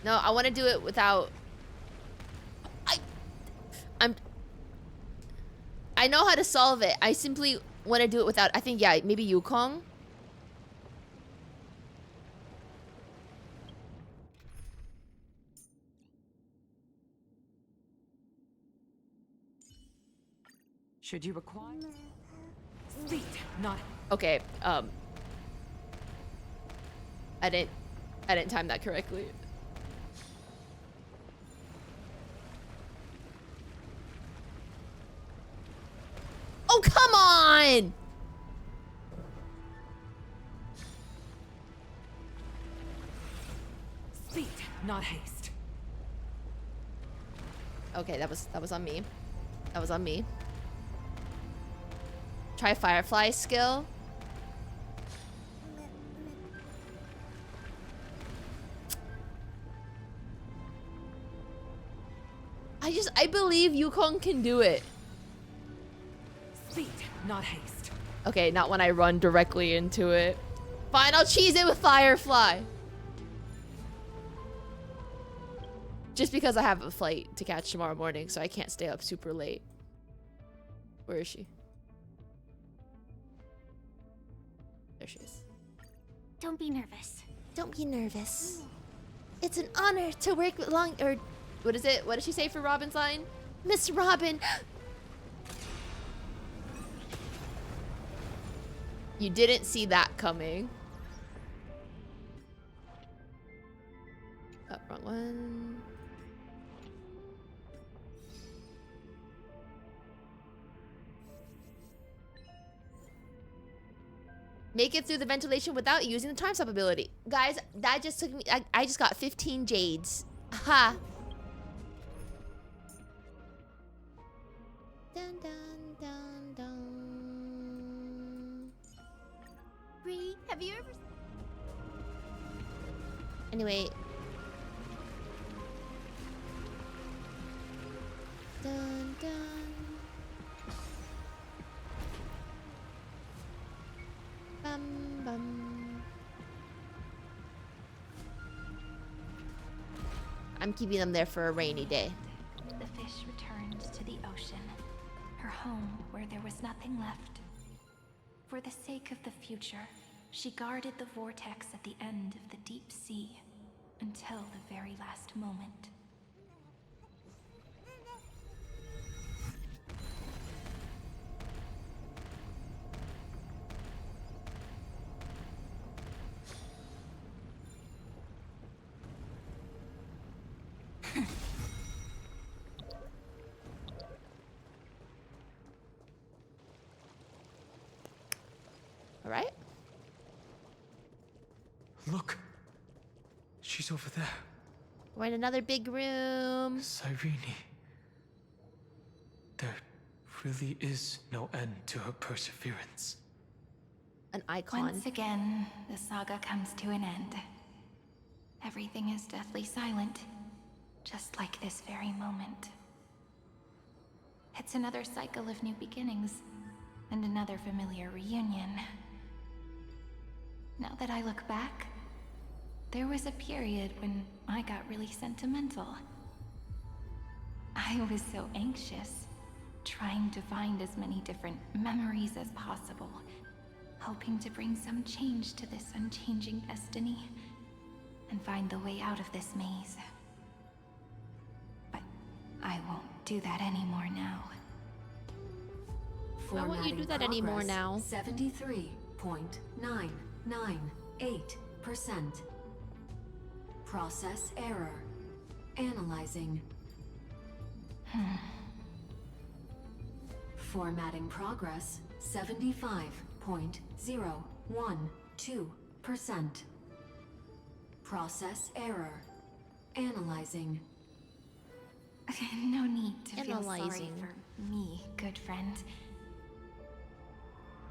No, I want to do it without. I know how to solve it. I simply want to do it without. I think, yeah, maybe Yukong. Should you require? Speed, not. Okay, I didn't time that correctly. Oh, come on! Speed, not haste. Okay, that was on me. That was on me. Try Firefly skill. I believe Yukong can do it. Speed, not haste. Okay, not when I run directly into it. Fine, I'll cheese it with Firefly. Just because I have a flight to catch tomorrow morning, so I can't stay up super late. Where is she? There she is. Don't be nervous. Don't be nervous. It's an honor to work with what is it? What did she say for Robin's line? Miss Robin. You didn't see that coming. Oh, wrong one. Make it through the ventilation without using the time stop ability. Guys, that just took me. I just got 15 jades. Ha. Dun dun dun dun. Bree, have you ever? Anyway. Dun dun. Bum bum. I'm keeping them there for a rainy day. The fish returned to the ocean, her home where there was nothing left. For the sake of the future, she guarded the vortex at the end of the deep sea until the very last moment. All right. Look. She's over there. We're in another big room. Sirene. There really is no end to her perseverance. An icon. Once again, the saga comes to an end. Everything is deathly silent, just like this very moment. It's another cycle of new beginnings, and another familiar reunion. Now that I look back, there was a period when I got really sentimental. I was so anxious, trying to find as many different memories as possible, hoping to bring some change to this unchanging destiny, and find the way out of this maze. But I won't do that anymore now. Why won't you do that anymore now? 73. 99.998%. Process error. Analyzing. Formatting progress 75.012%. Process error. Analyzing. No need to feel sorry Analyzing. for me, good friend.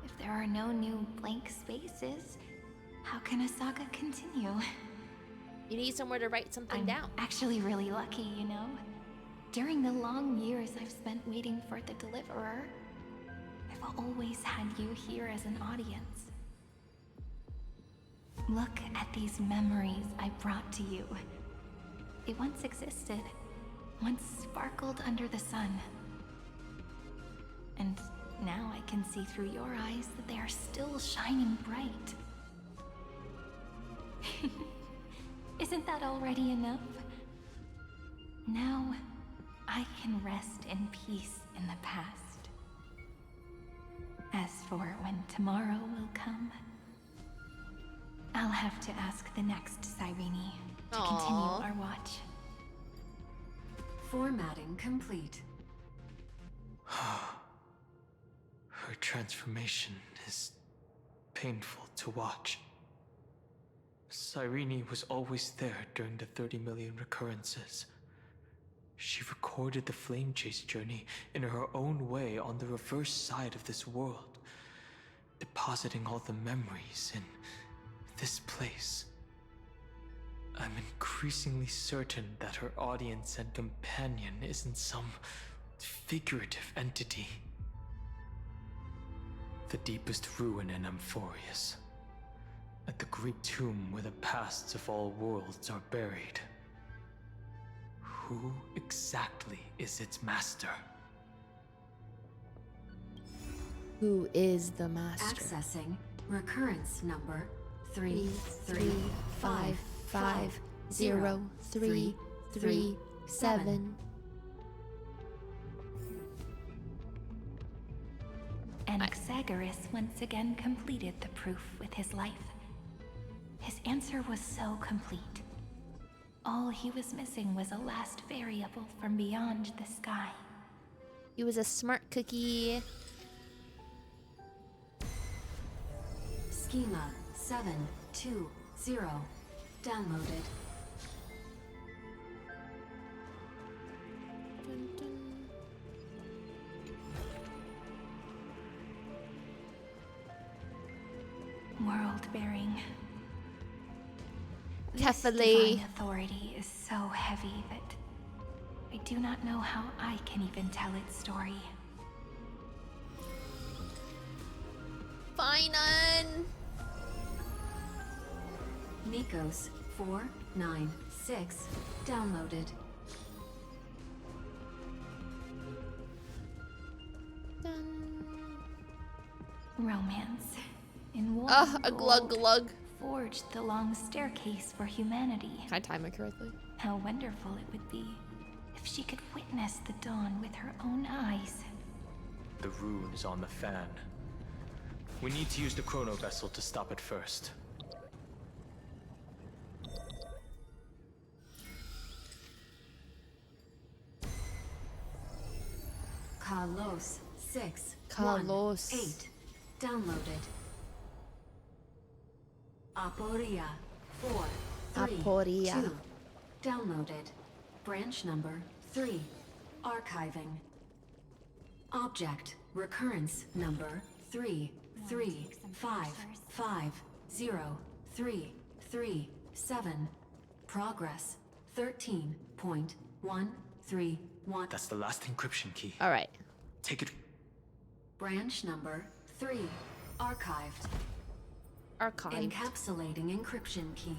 If there are no new blank spaces, how can a saga continue? You need somewhere to write something I'm down. actually really lucky, you know? During the long years I've spent waiting for the Deliverer, I've always had you here as an audience. Look at these memories I brought to you. They once existed, once sparkled under the sun. And now I can see through your eyes that they are still shining bright. Isn't that already enough? Now, I can rest in peace in the past. As for when tomorrow will come, I'll have to ask the next Sirene to continue our watch. Formatting complete. Her transformation is painful to watch. Sirene was always there during the 30 million recurrences. She recorded the flame chase journey in her own way on the reverse side of this world, depositing all the memories in this place. I'm increasingly certain that her audience and companion isn't some figurative entity. The deepest ruin in Amphorius, at the great tomb where the pasts of all worlds are buried. Who exactly is its master? Who is the master? Accessing recurrence number 335503337. Anaxagoras once again completed the proof with his life. His answer was so complete. All he was missing was a last variable from beyond the sky. He was a smart cookie. Schema 720 downloaded. Dun, dun. World bearing. Definitely. This divine authority is so heavy that I do not know how I can even tell its story. Finan! Nikos 496 downloaded. Romance. In one A glug gold glug. forged the long staircase for humanity. Can I time it correctly? How wonderful it would be if she could witness the dawn with her own eyes. The rune is on the fan. We need to use the chrono vessel to stop it first. Carlos 6 Carlos. 8 downloaded. Aporia 4 3 Aporia. 2 downloaded. Branch number 3 archiving. Object recurrence number 335503337. Progress 13.131. That's the last encryption key. All right. Take it. Branch number 3 archived. Archived. Encapsulating encryption key.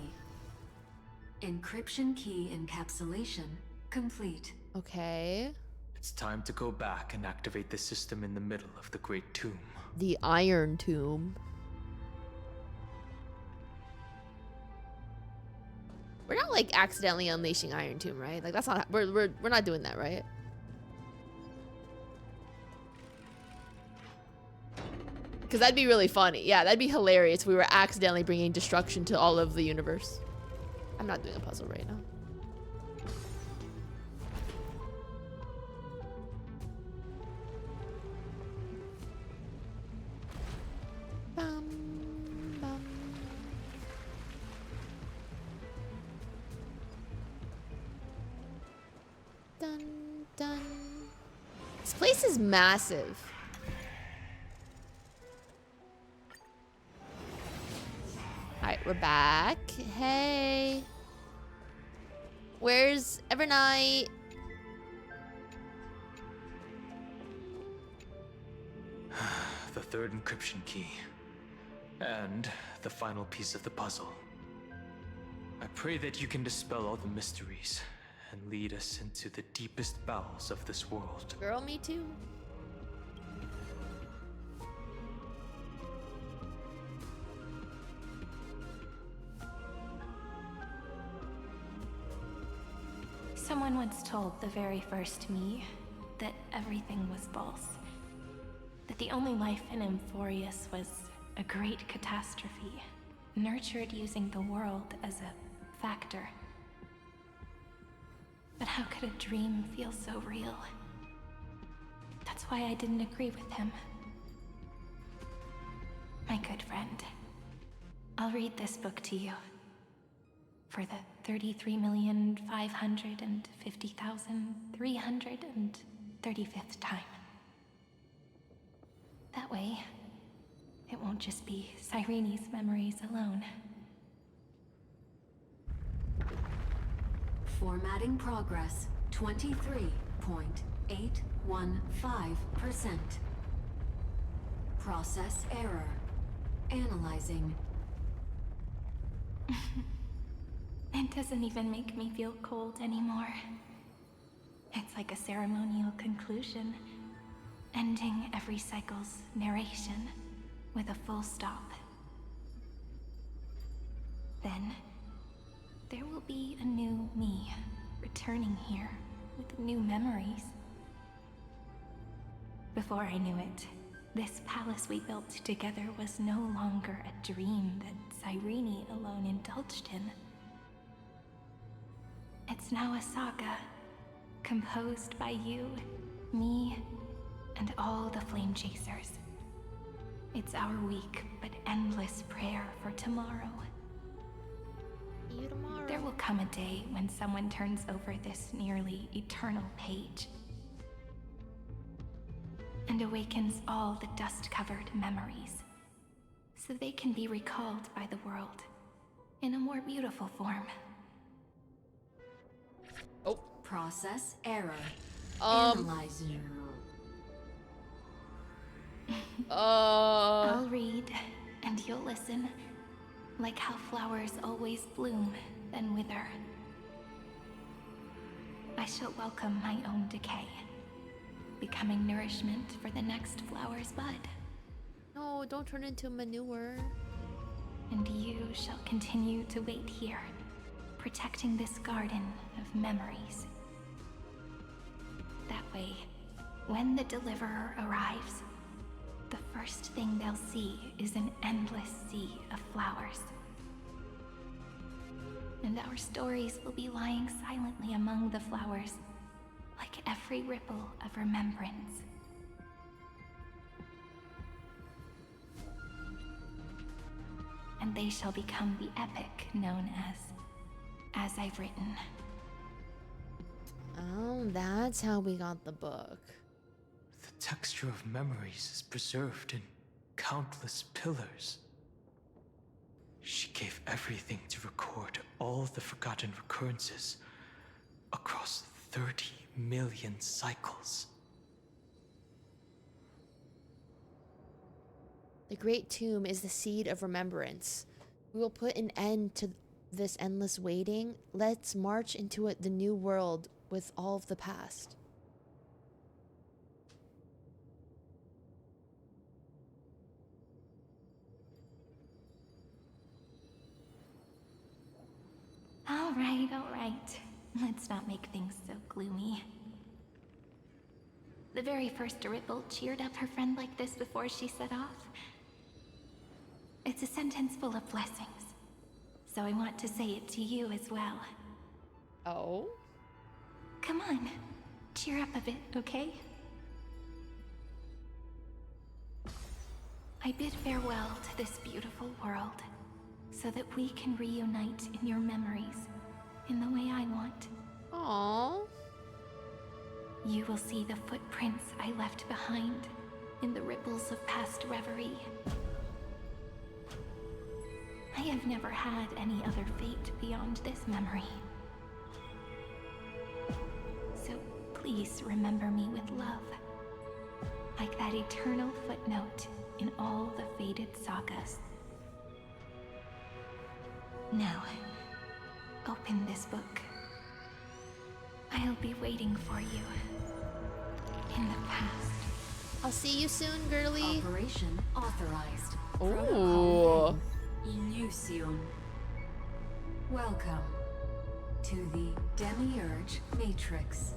Encryption key encapsulation complete. Okay. It's time to go back and activate the system in the middle of the Great Tomb. The Iron Tomb. We're not like accidentally unleashing Iron Tomb, right? Like that's not we're not doing that, right? Because that'd be really funny. Yeah, that'd be hilarious if we were accidentally bringing destruction to all of the universe. I'm not doing a puzzle right now. Bum, bum. Dun, dun. This place is massive. Alright, we're back. Hey. Where's Evernight? The third encryption key. And the final piece of the puzzle. I pray that you can dispel all the mysteries and lead us into the deepest bowels of this world. Girl, me too. Someone once told the very first me that everything was false. That the only life in Amphorius was a great catastrophe, nurtured using the world as a factor. But how could a dream feel so real? That's why I didn't agree with him. My good friend, I'll read this book to you. For the 33,550,335th time. That way, it won't just be Sirene's memories alone. Formatting progress 23.815%. Process error. Analyzing. It doesn't even make me feel cold anymore. It's like a ceremonial conclusion, ending every cycle's narration with a full stop. Then, there will be a new me, returning here with new memories. Before I knew it, this palace we built together was no longer a dream that Sirene alone indulged in. It's now a saga, composed by you, me, and all the Flame Chasers. It's our weak but endless prayer for tomorrow. See you tomorrow. There will come a day when someone turns over this nearly eternal page and awakens all the dust-covered memories, so they can be recalled by the world in a more beautiful form. Process error. Analyzing. I'll read, and you'll listen, like how flowers always bloom, then wither. I shall welcome my own decay, becoming nourishment for the next flower's bud. No, don't turn into manure. And you shall continue to wait here, protecting this garden of memories. That way, when the Deliverer arrives, the first thing they'll see is an endless sea of flowers. And our stories will be lying silently among the flowers, like every ripple of remembrance. And they shall become the epic known as I've written. Oh, that's how we got the book. The texture of memories is preserved in countless pillars. She gave everything to record all the forgotten recurrences across 30 million cycles. The Great Tomb is the seed of remembrance. We will put an end to this endless waiting. Let's march into the new world with all of the past. All right. Let's not make things so gloomy. The very first Ripple cheered up her friend like this before she set off. it's a sentence full of blessings. So I want to say it to you as well. Oh? Come on, cheer up a bit, okay? I bid farewell to this beautiful world, so that we can reunite in your memories, in the way I want. Aww. You will see the footprints I left behind in the ripples of past reverie. I have never had any other fate beyond this memory. So please remember me with love, like that eternal footnote in all the faded sagas. Now, open this book. I'll be waiting for you in the past. I'll see you soon, girly. Operation authorized. Ooh. Illusion. Welcome to the Demiurge Matrix.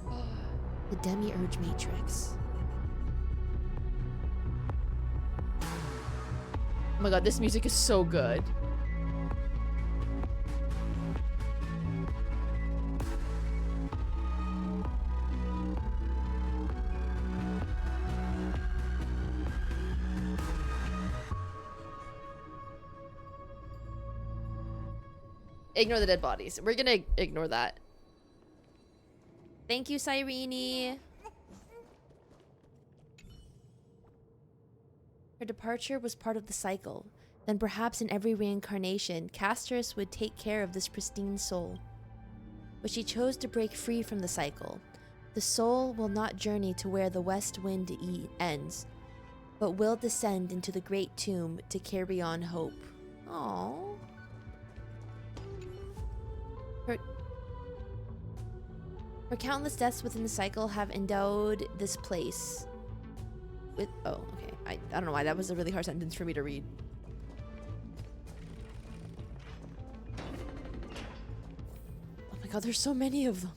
The Demiurge Matrix. Oh my god, this music is so good. Ignore the dead bodies. We're gonna ignore that. Thank you, Sirene. Her departure was part of the cycle. Then perhaps in every reincarnation, Casterus would take care of this pristine soul. But she chose to break free from the cycle. The soul will not journey to where the west wind ends, but will descend into the great tomb to carry on hope. Aww. Her countless deaths within the cycle have endowed this place with... Oh, okay. I don't know why that was a really hard sentence for me to read. Oh my god, there's so many of them.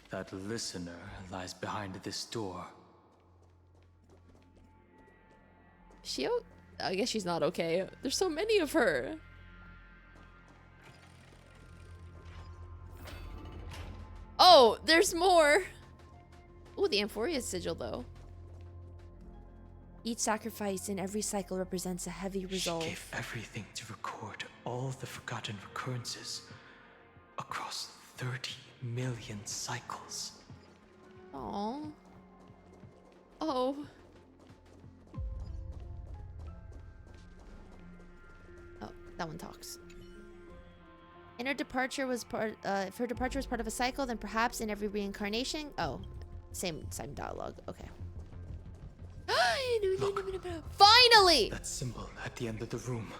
That listener lies behind this door. I guess she's not okay. There's so many of her. Oh, there's more. Oh, the Amphoria sigil, though. Each sacrifice in every cycle represents a heavy resolve. She gave everything to record all the forgotten recurrences across 30 million cycles. Aww. Oh. Oh, that one talks. And her departure was if her departure was part of a cycle, then perhaps in every reincarnation. Oh, same dialogue. Okay. Look. Finally! That symbol at the end of the room.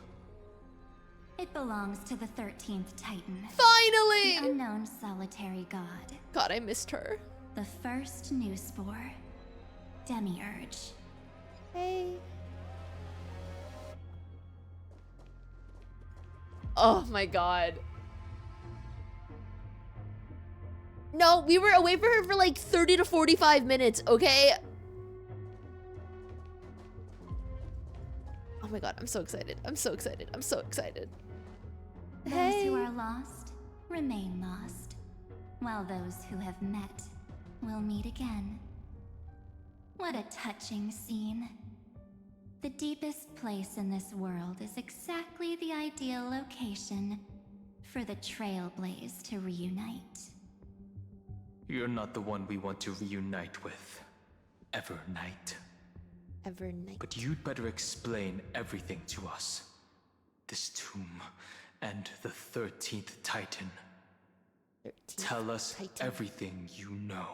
It belongs to the 13th Titan. Finally! The unknown solitary god. God, I missed her. The first new spore. Demiurge. Hey. Oh my god. No, we were away from her for like 30 to 45 minutes, okay? Oh my god, I'm so excited. I'm so excited. I'm so excited. Those who are lost remain lost, while those who have met will meet again. What a touching scene. The deepest place in this world is exactly the ideal location for the Trailblaze to reunite. You're not the one we want to reunite with, Evernight. Evernight. But you'd better explain everything to us. This tomb and the 13th Titan. 13th Tell us Titan. everything you know.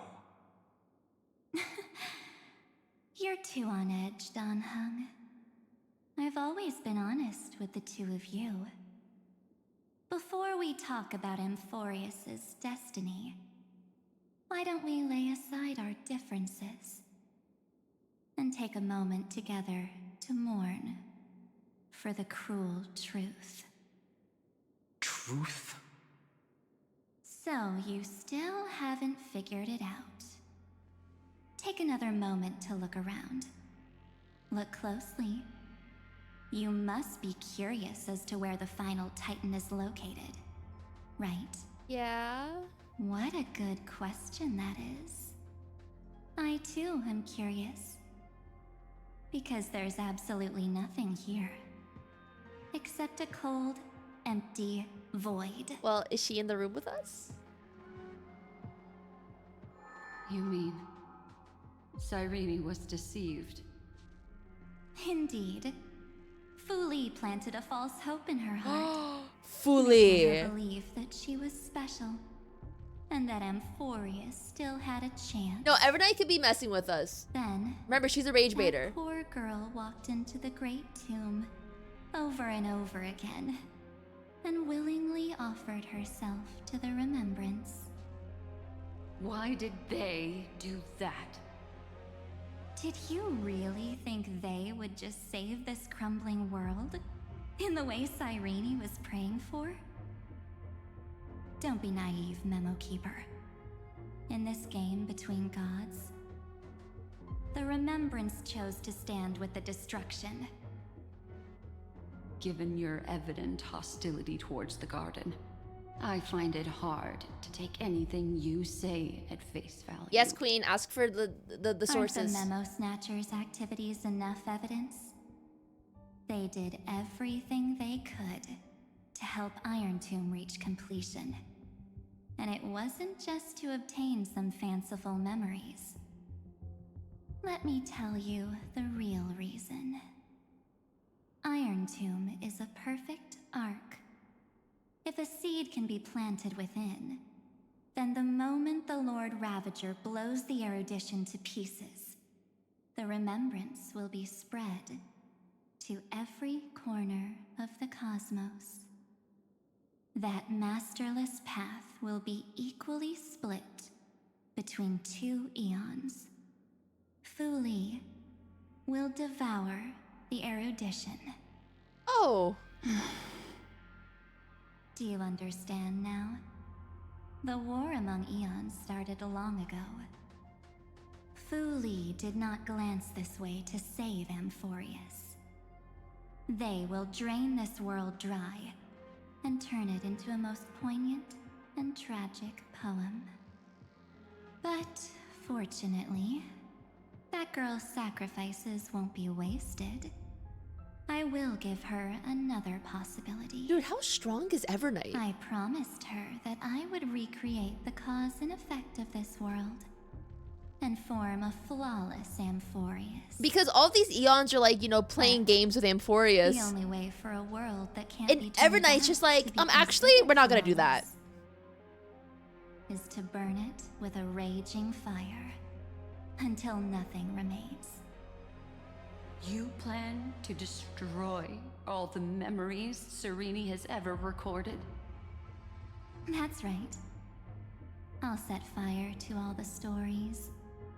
You're too on edge, Dan Hung. I've always been honest with the two of you. Before we talk about Amphorius's destiny, why don't we lay aside our differences and take a moment together to mourn for the cruel truth? Truth? So you still haven't figured it out. Take another moment to look around. Look closely You must be curious as to where the final Titan is located, right? Yeah. What a good question that is. I too am curious. Because there's absolutely nothing here. Except a cold, empty void. Well, is she in the room with us? You mean Sirene was deceived? Indeed. Fu Li planted a false hope in her heart. Fully. Making her believe that she was special. And that Amphorius still had a chance. No, Evernight could be messing with us. Then, Remember, she's a rage that baiter. poor girl walked into the Great Tomb over and over again, and willingly offered herself to the remembrance. Why did they do that? Did you really think they would just save this crumbling world? In the way Sirene was praying for? Don't be naive, Memo Keeper. In this game between gods, the remembrance chose to stand with the destruction. Given your evident hostility towards the garden, I find it hard to take anything you say at face value. Yes, Queen, ask for the sources. Aren't the Memo Snatchers' activities enough evidence? They did everything they could to help Iron Tomb reach completion. And it wasn't just to obtain some fanciful memories. Let me tell you the real reason. Iron Tomb is a perfect arc. If a seed can be planted within, then the moment the Lord Ravager blows the erudition to pieces, the remembrance will be spread to every corner of the cosmos. That masterless path will be equally split between two eons. Fu Li will devour the erudition. Oh. Do you understand now? The war among eons started long ago. Fu Li did not glance this way to save Amphorius. They will drain this world dry and turn it into a most poignant and tragic poem. But fortunately, that girl's sacrifices won't be wasted. I will give her another possibility. Dude, how strong is Evernight? I promised her that I would recreate the cause and effect of this world and form a flawless Amphorius. Because all these eons are like, you know, playing games with Amphorius. The only way for a world that can't And be turned Evernight's back just like, to be actually, considered we're not gonna do that. flawless is to burn it with a raging fire until nothing remains. You plan to destroy all the memories Sirene has ever recorded? That's right. I'll set fire to all the stories,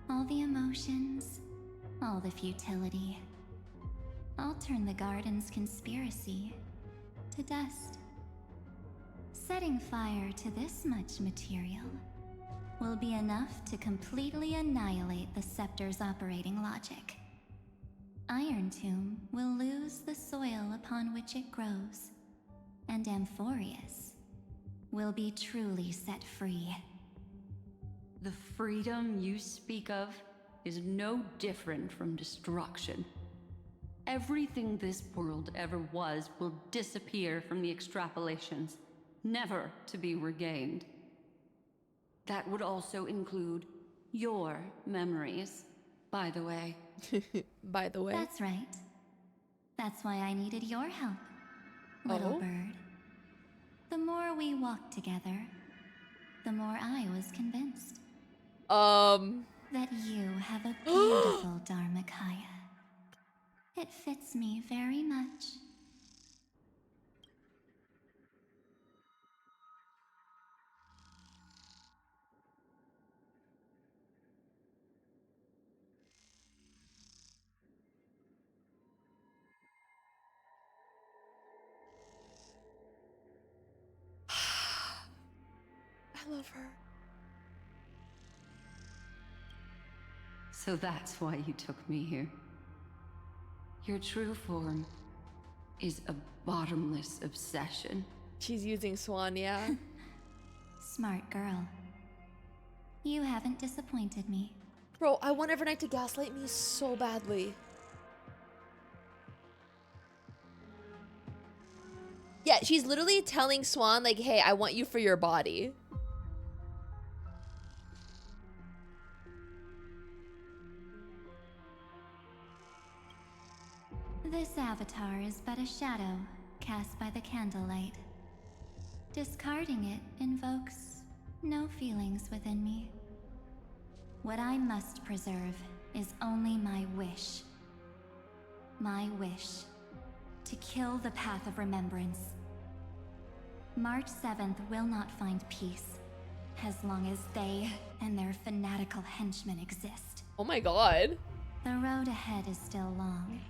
all the emotions, all the futility. I'll turn the garden's conspiracy to dust. Setting fire to this much material will be enough to completely annihilate the scepter's operating logic. Iron Tomb will lose the soil upon which it grows, and Amphorius will be truly set free. The freedom you speak of is no different from destruction. Everything this world ever was will disappear from the extrapolations, never to be regained. That would also include your memories, by the way. By the way. That's right. That's why I needed your help, little Oh? bird. The more we walked together, the more I was convinced that you have a beautiful Dharmakaya. It fits me very much. I love her. So that's why you took me here. Your true form is a bottomless obsession. She's using Swan, yeah. Smart girl. You haven't disappointed me. Bro, I want Evernight to gaslight me so badly. Yeah, she's literally telling Swan, like, hey, I want you for your body. This avatar is but a shadow cast by the candlelight. Discarding it invokes no feelings within me. What I must preserve is only my wish. My wish to kill the path of remembrance. March 7th will not find peace as long as they and their fanatical henchmen exist. Oh my god. The road ahead is still long,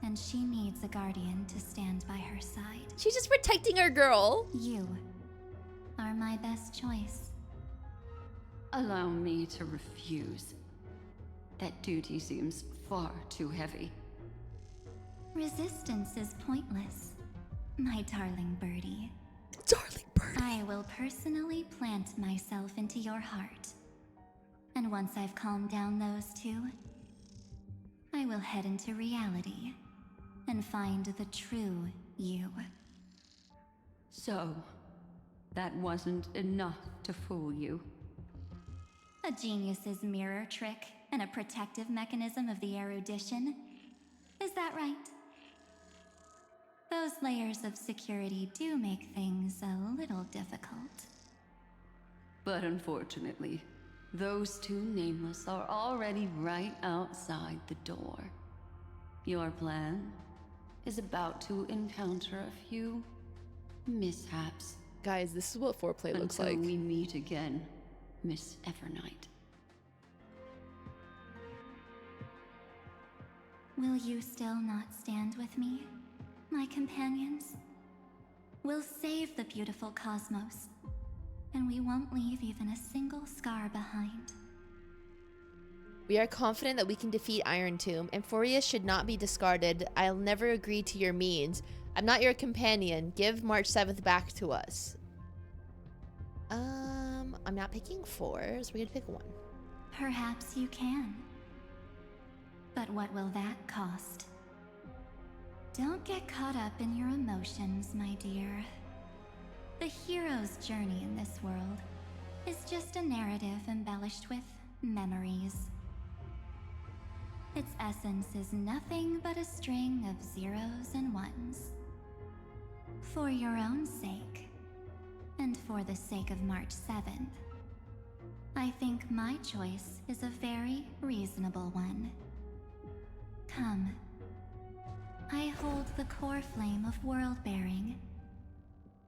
and she needs a guardian to stand by her side. She's just protecting her girl. You are my best choice. Allow me to refuse. That duty seems far too heavy. Resistance is pointless, my darling birdie. Darling birdie. I will personally plant myself into your heart. And once I've calmed down those two, I will head into reality and find the true you. So, that wasn't enough to fool you. A genius's mirror trick and a protective mechanism of the erudition. Is that right? Those layers of security do make things a little difficult. But unfortunately, those two nameless are already right outside the door. Your plan is about to encounter a few mishaps. Guys, this is what foreplay looks like. Until we meet again, Miss Evernight. Will you still not stand with me, my companions? We'll save the beautiful cosmos, and we won't leave even a single scar behind. We are confident that we can defeat Iron Tomb. Amphoria should not be discarded. I'll never agree to your means. I'm not your companion. Give March 7th back to us. I'm not picking 4, so we're gonna pick 1. Perhaps you can. But what will that cost? Don't get caught up in your emotions, my dear. The hero's journey in this world is just a narrative embellished with memories. Its essence is nothing but a string of zeros and ones. For your own sake, and for the sake of March 7th, I think my choice is a very reasonable one. Come. I hold the core flame of world-bearing.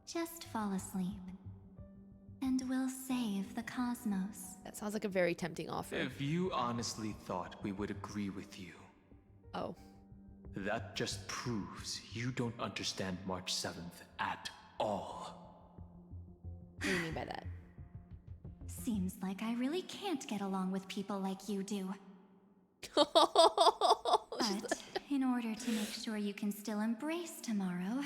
Just fall asleep, and we'll save the cosmos. That sounds like a very tempting offer. If you honestly thought we would agree with you, Oh. that just proves you don't understand March 7th at all. What do you mean by that? Seems like I really can't get along with people like you do. But in order to make sure you can still embrace tomorrow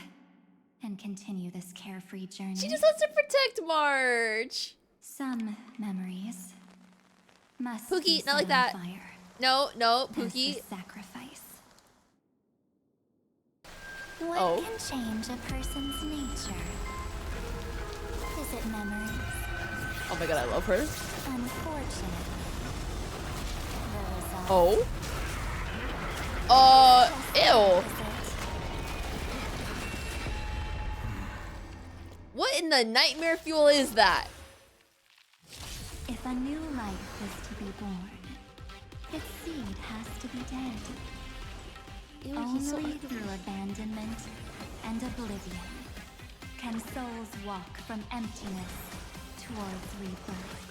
and continue this carefree journey, She just wants to protect March. some memories must Pookie, be not set like on that. fire No, as the Pookie. sacrifice. What Oh. can change a person's nature? Is it memories? Oh my god, I love her. Unfortunately, the result Oh. Ew. opposite. What in the nightmare fuel is that? If a new life is to be born, its seed has to be dead. Ew, he's so Only ugly. through abandonment and oblivion can souls walk from emptiness towards rebirth.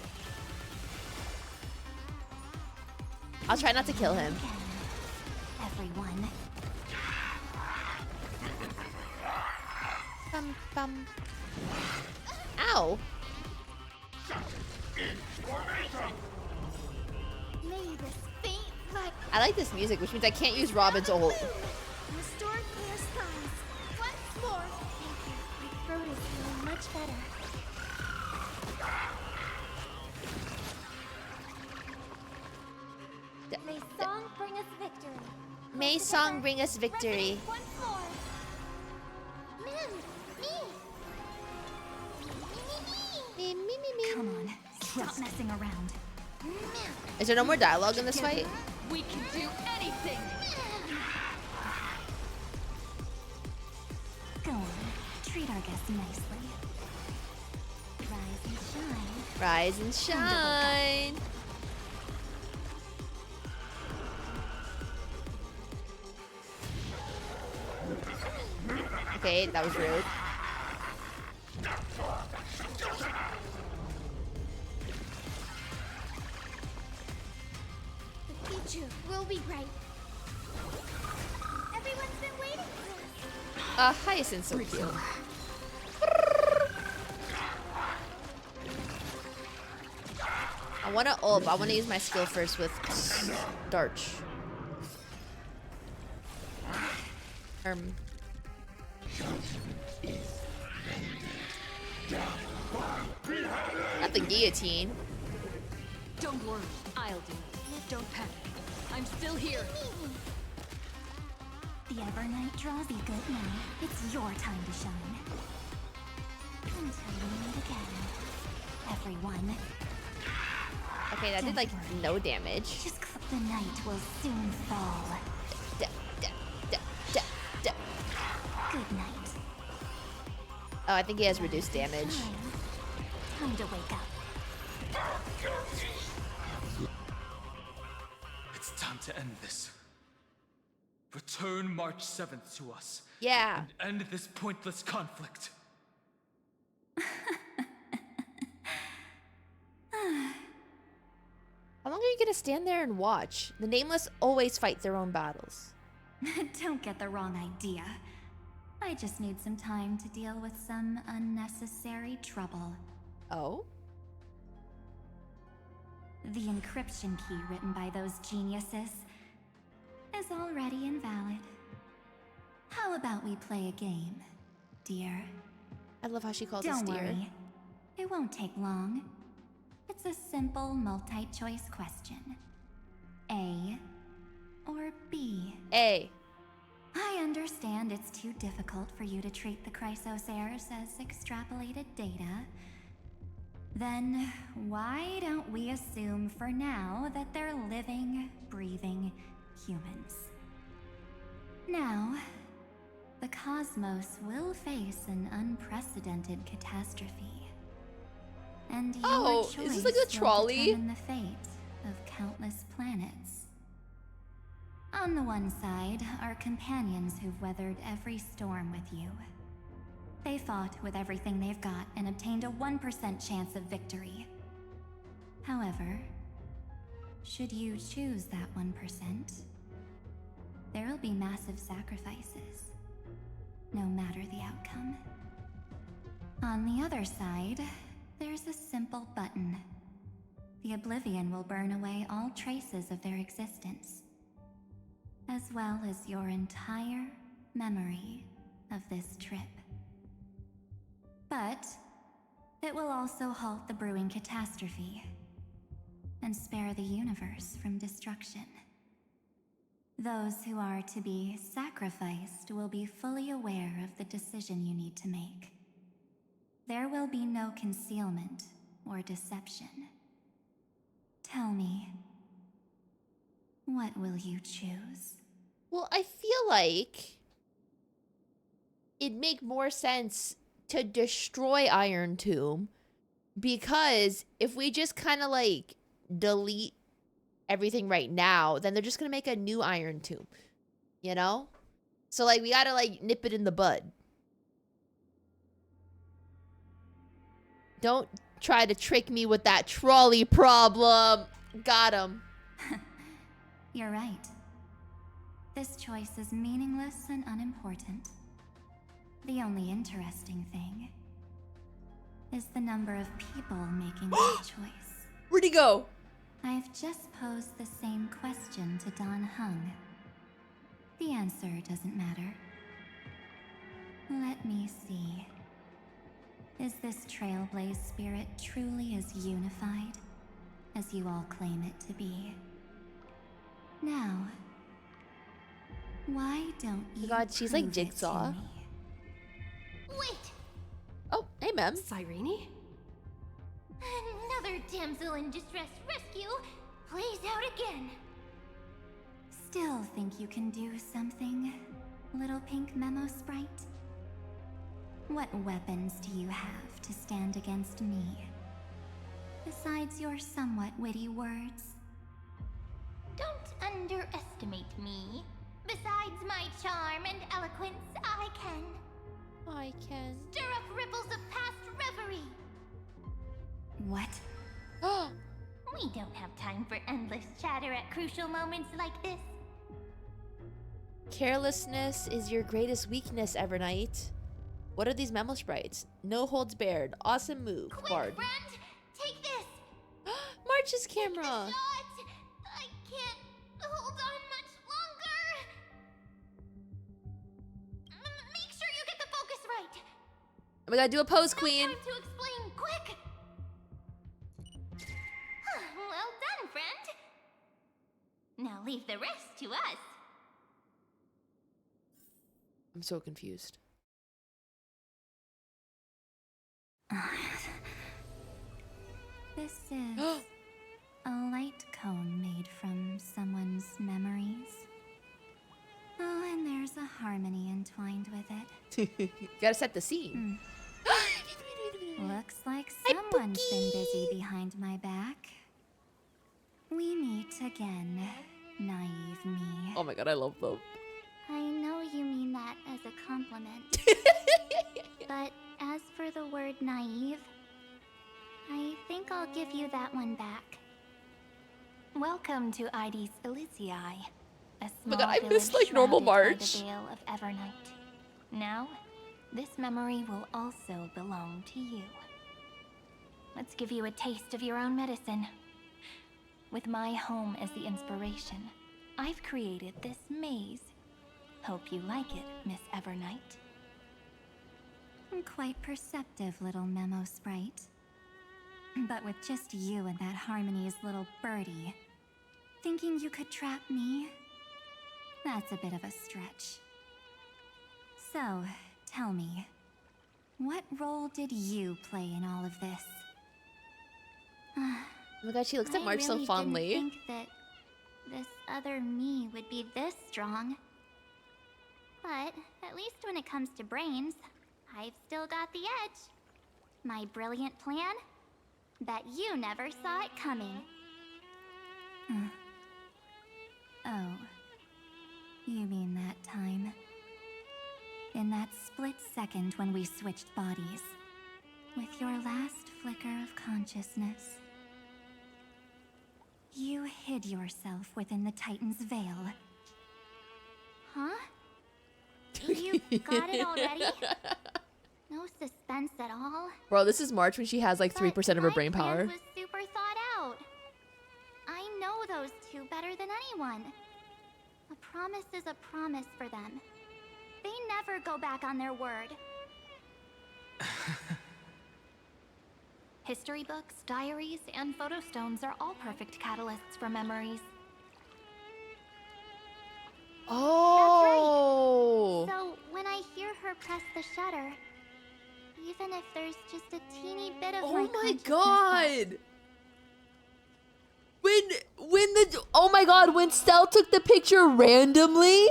I'll try not to kill him. Again, everyone. Bum. Ow. May this faint light I like this music, which means I can't use Robin's ult. restore clear skies much better. May song bring us victory. May song bring us victory. Resonate once more. Man, me. Come on, stop messing around. Is there no more dialogue in this fight? We can do anything! Go on, treat our guests nicely. Rise and shine. Rise and shine. Okay, that was rude. The future will be bright. Everyone's been waiting for us. Hyacinth's so cute. I want to ult, but I want to use my skill first with Darch. Not the guillotine. Don't worry, I'll do it. Don't panic. I'm still here. The Evernight draws you good now. It's your time to shine. Until we meet again, everyone. Okay, that did like no damage. Just the night will soon fall. Good night. Oh, I think he has reduced damage. Time to wake up. It's time to end this. Return March 7th to us. Yeah. And end this pointless conflict. How long are you gonna stand there and watch? The Nameless always fight their own battles. Don't get the wrong idea. I just need some time to deal with some unnecessary trouble. Oh? The encryption key written by those geniuses is already invalid. How about we play a game, dear? I love how she calls us Don't dear. worry. It won't take long. It's a simple multi-choice question. A or B? A. I understand it's too difficult for you to treat the Chrysos heirs as extrapolated data. Then why don't we assume for now that they're living, breathing humans? Now, the cosmos will face an unprecedented catastrophe. And your Oh, choice is this like a will trolley? determine the fate of countless planets. On the one side are companions who've weathered every storm with you. They fought with everything they've got and obtained a 1% chance of victory. However, should you choose that 1%, there'll be massive sacrifices, no matter the outcome. On the other side, there's a simple button. The Oblivion will burn away all traces of their existence, as well as your entire memory of this trip. But it will also halt the brewing catastrophe and spare the universe from destruction. Those who are to be sacrificed will be fully aware of the decision you need to make. There will be no concealment or deception. Tell me, what will you choose? Well, I feel like it'd make more sense to destroy Iron Tomb, because if we just kind of like delete everything right now, then they're just gonna make a new Iron Tomb, you know? So like we gotta like nip it in the bud. Don't try to trick me with that trolley problem. Got him. You're right. This choice is meaningless and unimportant. The only interesting thing is the number of people making that choice. Where'd he go? I've just posed the same question to Don Hung. The answer doesn't matter. Let me see. Is this Trailblaze spirit truly as unified as you all claim it to be? Now, why don't you God, she's like prove it to Jigsaw. me? Wait! Oh, hey, Mem. Sirene? Another damsel in distress rescue plays out again. Still think you can do something, little pink memo sprite? What weapons do you have to stand against me? Besides your somewhat witty words? Don't underestimate me. Besides my charm and eloquence, I can I can. stir up ripples of past reverie. What? We don't have time for endless chatter at crucial moments like this. Carelessness is your greatest weakness, Evernight. What are these memo sprites? No holds barred. Awesome move, Quick, Bard. friend! Take this! March's Take the camera. shot! I can't hold on much longer! Make sure you get the focus right! We gotta do a pose, Queen. No time to explain, quick! Well done, friend! Now leave the rest to us. I'm so confused. This is a light cone made from someone's memories. Oh, and there's a harmony entwined with it. Gotta set the scene. Looks like someone's been busy behind my back. We meet again, naive me. Oh my god, I love them. I know you mean that as a compliment. But as for the word naive, I think I'll give you that one back. Welcome to Ides Elysiae, a my small God, I miss, village like, normal shrouded by March. the veil of Evernight. Now, this memory will also belong to you. Let's give you a taste of your own medicine. With my home as the inspiration, I've created this maze. Hope you like it, Miss Evernight. Quite perceptive little memo sprite. But with just you and that Harmony's little birdie, thinking you could trap me? That's a bit of a stretch. So, tell me, what role did you play in all of this? Oh my god, she looks at March so fondly. I really didn't think that this other me would be this strong. But at least when it comes to brains, I've still got the edge. My brilliant plan? Bet you never saw it coming. Oh. You mean that time? In that split second when we switched bodies. With your last flicker of consciousness. You hid yourself within the Titan's veil. Huh? You got it already? No suspense at all. Bro, this is March when she has like 3% of her brain My plan power. was super thought out. I know those two better than anyone. A promise is a promise for them. They never go back on their word. History books, diaries, and photo stones are all perfect catalysts for memories. Oh. So when I hear her press the shutter, even if there's just a teeny bit of Oh my my consciousness god. Oh my god, when Stell took the picture randomly?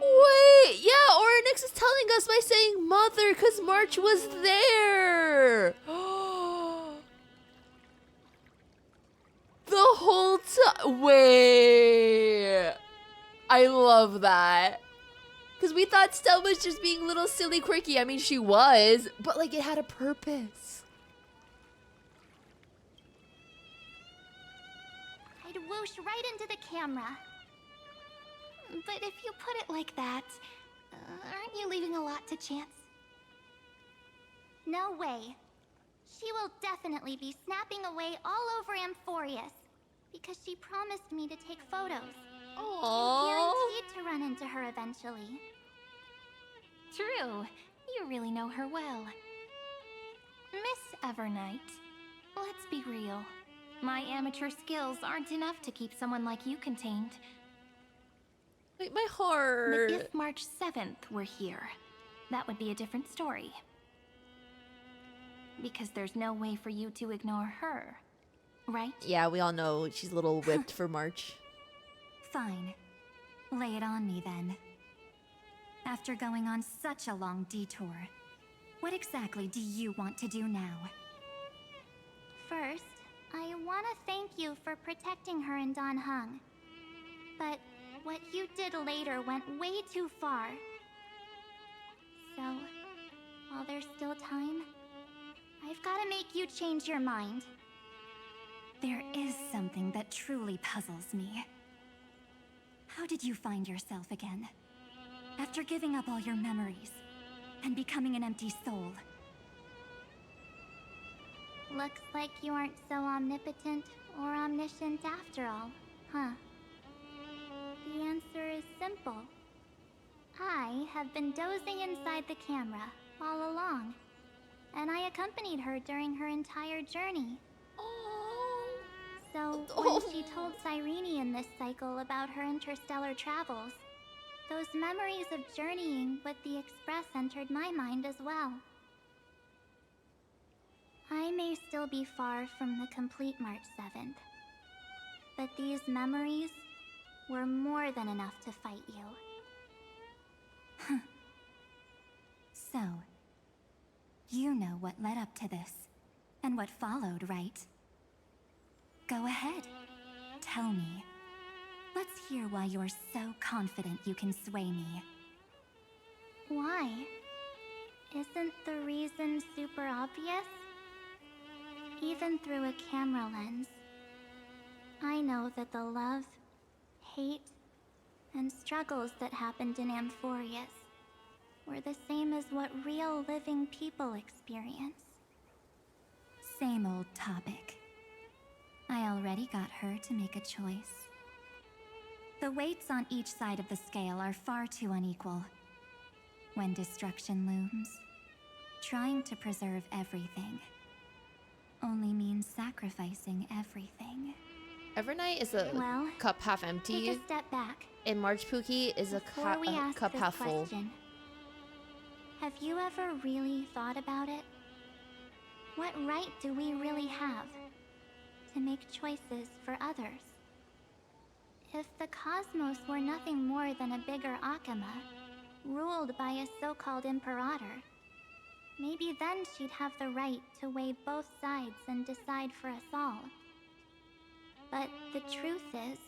Wait, yeah, Oryx is telling us by saying mother because March was there. The whole time. Wait. I love that. Because we thought Stell was just being a little silly quirky. I mean, she was, but like it had a purpose. I'd whoosh right into the camera. But if you put it like that, aren't you leaving a lot to chance? No way. She will definitely be snapping away all over Amphorius. because she promised me to take photos. Aww. Guaranteed to run into her eventually. True. You really know her well. Miss Evernight, let's be real. My amateur skills aren't enough to keep someone like you contained. Wait, my heart. But if March 7th were here, that would be a different story. Because there's no way for you to ignore her, right? Yeah, we all know she's a little whipped for March. Fine. Lay it on me then. After going on such a long detour, what exactly do you want to do now? First, I want to thank you for protecting her and Don Hung. But what you did later went way too far. So, while there's still time, I've got to make you change your mind. There is something that truly puzzles me. How did you find yourself again? After giving up all your memories and becoming an empty soul. Looks like you aren't so omnipotent or omniscient after all, huh? The answer is simple. I have been dozing inside the camera all along, and I accompanied her during her entire journey. So, when she told Sirene in this cycle about her interstellar travels, those memories of journeying with the Express entered my mind as well. I may still be far from the complete March 7th, but these memories were more than enough to fight you. So, you know what led up to this, and what followed, right? Go ahead. Tell me. Let's hear why you're so confident you can sway me. Why? Isn't the reason super obvious? Even through a camera lens, I know that the love, hate, and struggles that happened in Amphorius were the same as what real living people experience. Same old topic. I already got her to make a choice. The weights on each side of the scale are far too unequal. When destruction looms, trying to preserve everything only means sacrificing everything. Evernight is a cup half empty, Take a step back. and March Pookie is a Before we ask cup this half full. question, have you ever really thought about it? What right do we really have to make choices for others? If the cosmos were nothing more than a bigger Akama, ruled by a so-called Imperator, maybe then she'd have the right to weigh both sides and decide for us all. But the truth is,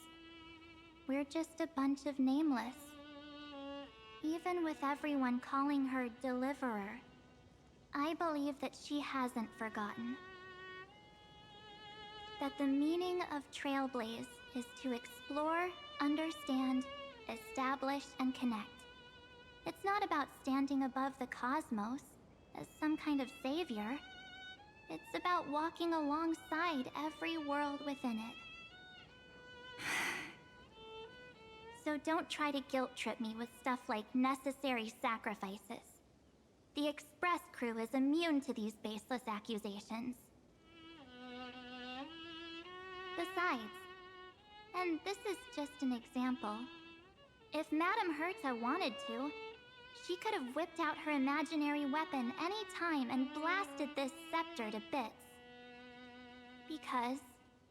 we're just a bunch of nameless. Even with everyone calling her Deliverer, I believe that she hasn't forgotten. That the meaning of Trailblaze is to explore, understand, establish, and connect. It's not about standing above the cosmos as some kind of savior. It's about walking alongside every world within it. So don't try to guilt trip me with stuff like necessary sacrifices. The Express crew is immune to these baseless accusations. Besides, and this is just an example, if Madame Herta wanted to, she could have whipped out her imaginary weapon any time and blasted this scepter to bits. Because,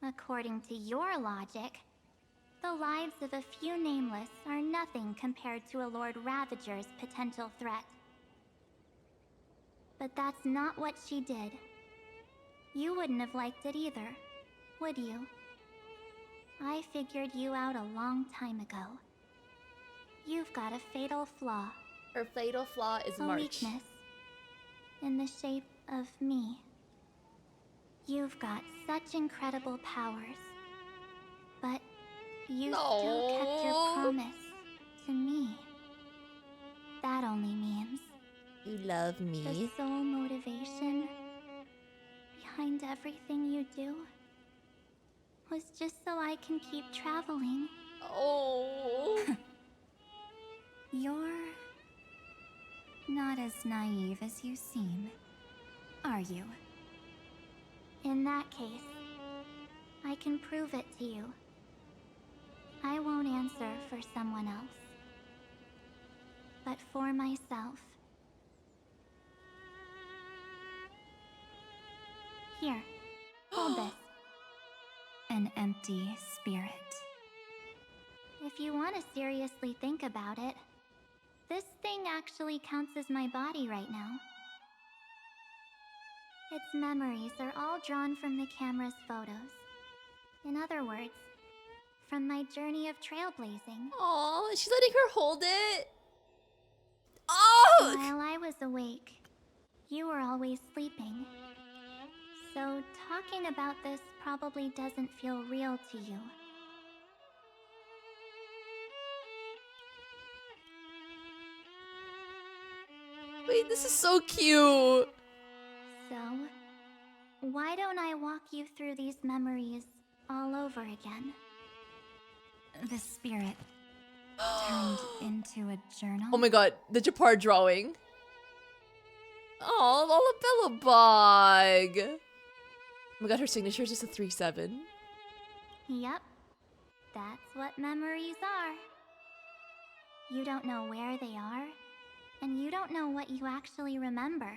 according to your logic, the lives of a few nameless are nothing compared to a Lord Ravager's potential threat. But that's not what she did. You wouldn't have liked it either, would you? I figured you out a long time ago. You've got a fatal flaw. Her fatal flaw is A March. weakness. In the shape of me. You've got such incredible powers. But you still kept your promise to me. That only means You love the me. sole motivation behind everything you do was just so I can keep traveling. Oh. You're not as naive as you seem, are you? In that case, I can prove it to you. I won't answer for someone else, but for myself. Here, hold this. An empty spirit. If you want to seriously think about it, this thing actually counts as my body right now. Its memories are all drawn from the camera's photos. In other words, from my journey of trailblazing. Oh, she's letting her hold it. Oh! While I was awake, you were always sleeping. So talking about this probably doesn't feel real to you. Wait, this is so cute. So, why don't I walk you through these memories all over again? The spirit turned into a journal. Oh my god, the Japar drawing. Oh, Lollabella Bog. Oh my god, her signature is just a 3-7. Yep, that's what memories are. You don't know where they are, and you don't know what you actually remember.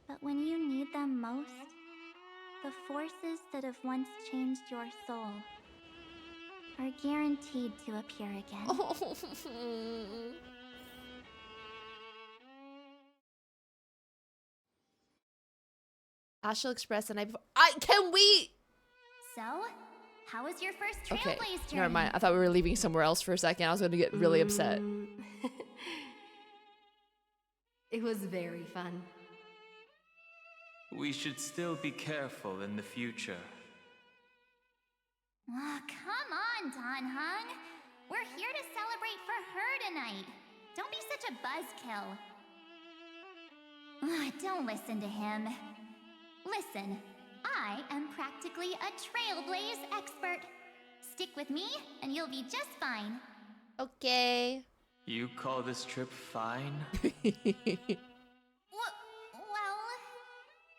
But when you need them most, the forces that have once changed your soul are guaranteed to appear again. Oh. Astral Express and can we? So, how was your first Okay, trailblaze journey? never mind. I thought we were leaving somewhere else for a second. I was gonna get really upset. It was very fun. We should still be careful in the future. Oh, come on, Don Hung. We're here to celebrate for her tonight. Don't be such a buzzkill. Don't listen to him. Listen, I am practically a trailblaze expert. Stick with me, and you'll be just fine. Okay. You call this trip fine? Well,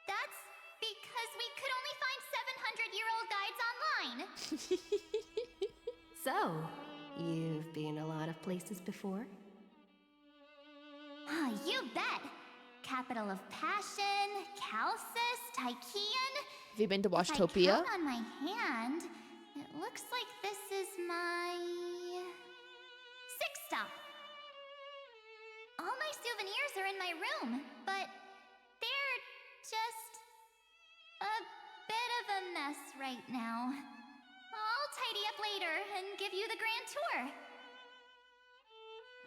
that's because we could only find 700-year-old guides online. So, you've been a lot of places before? You bet. Capital of Passion, Calcis, Tychean. Have you been to If I Washtopia? count on my hand, it looks like this is my 6th stop. All my souvenirs are in my room, but they're just a bit of a mess right now. I'll tidy up later and give you the grand tour.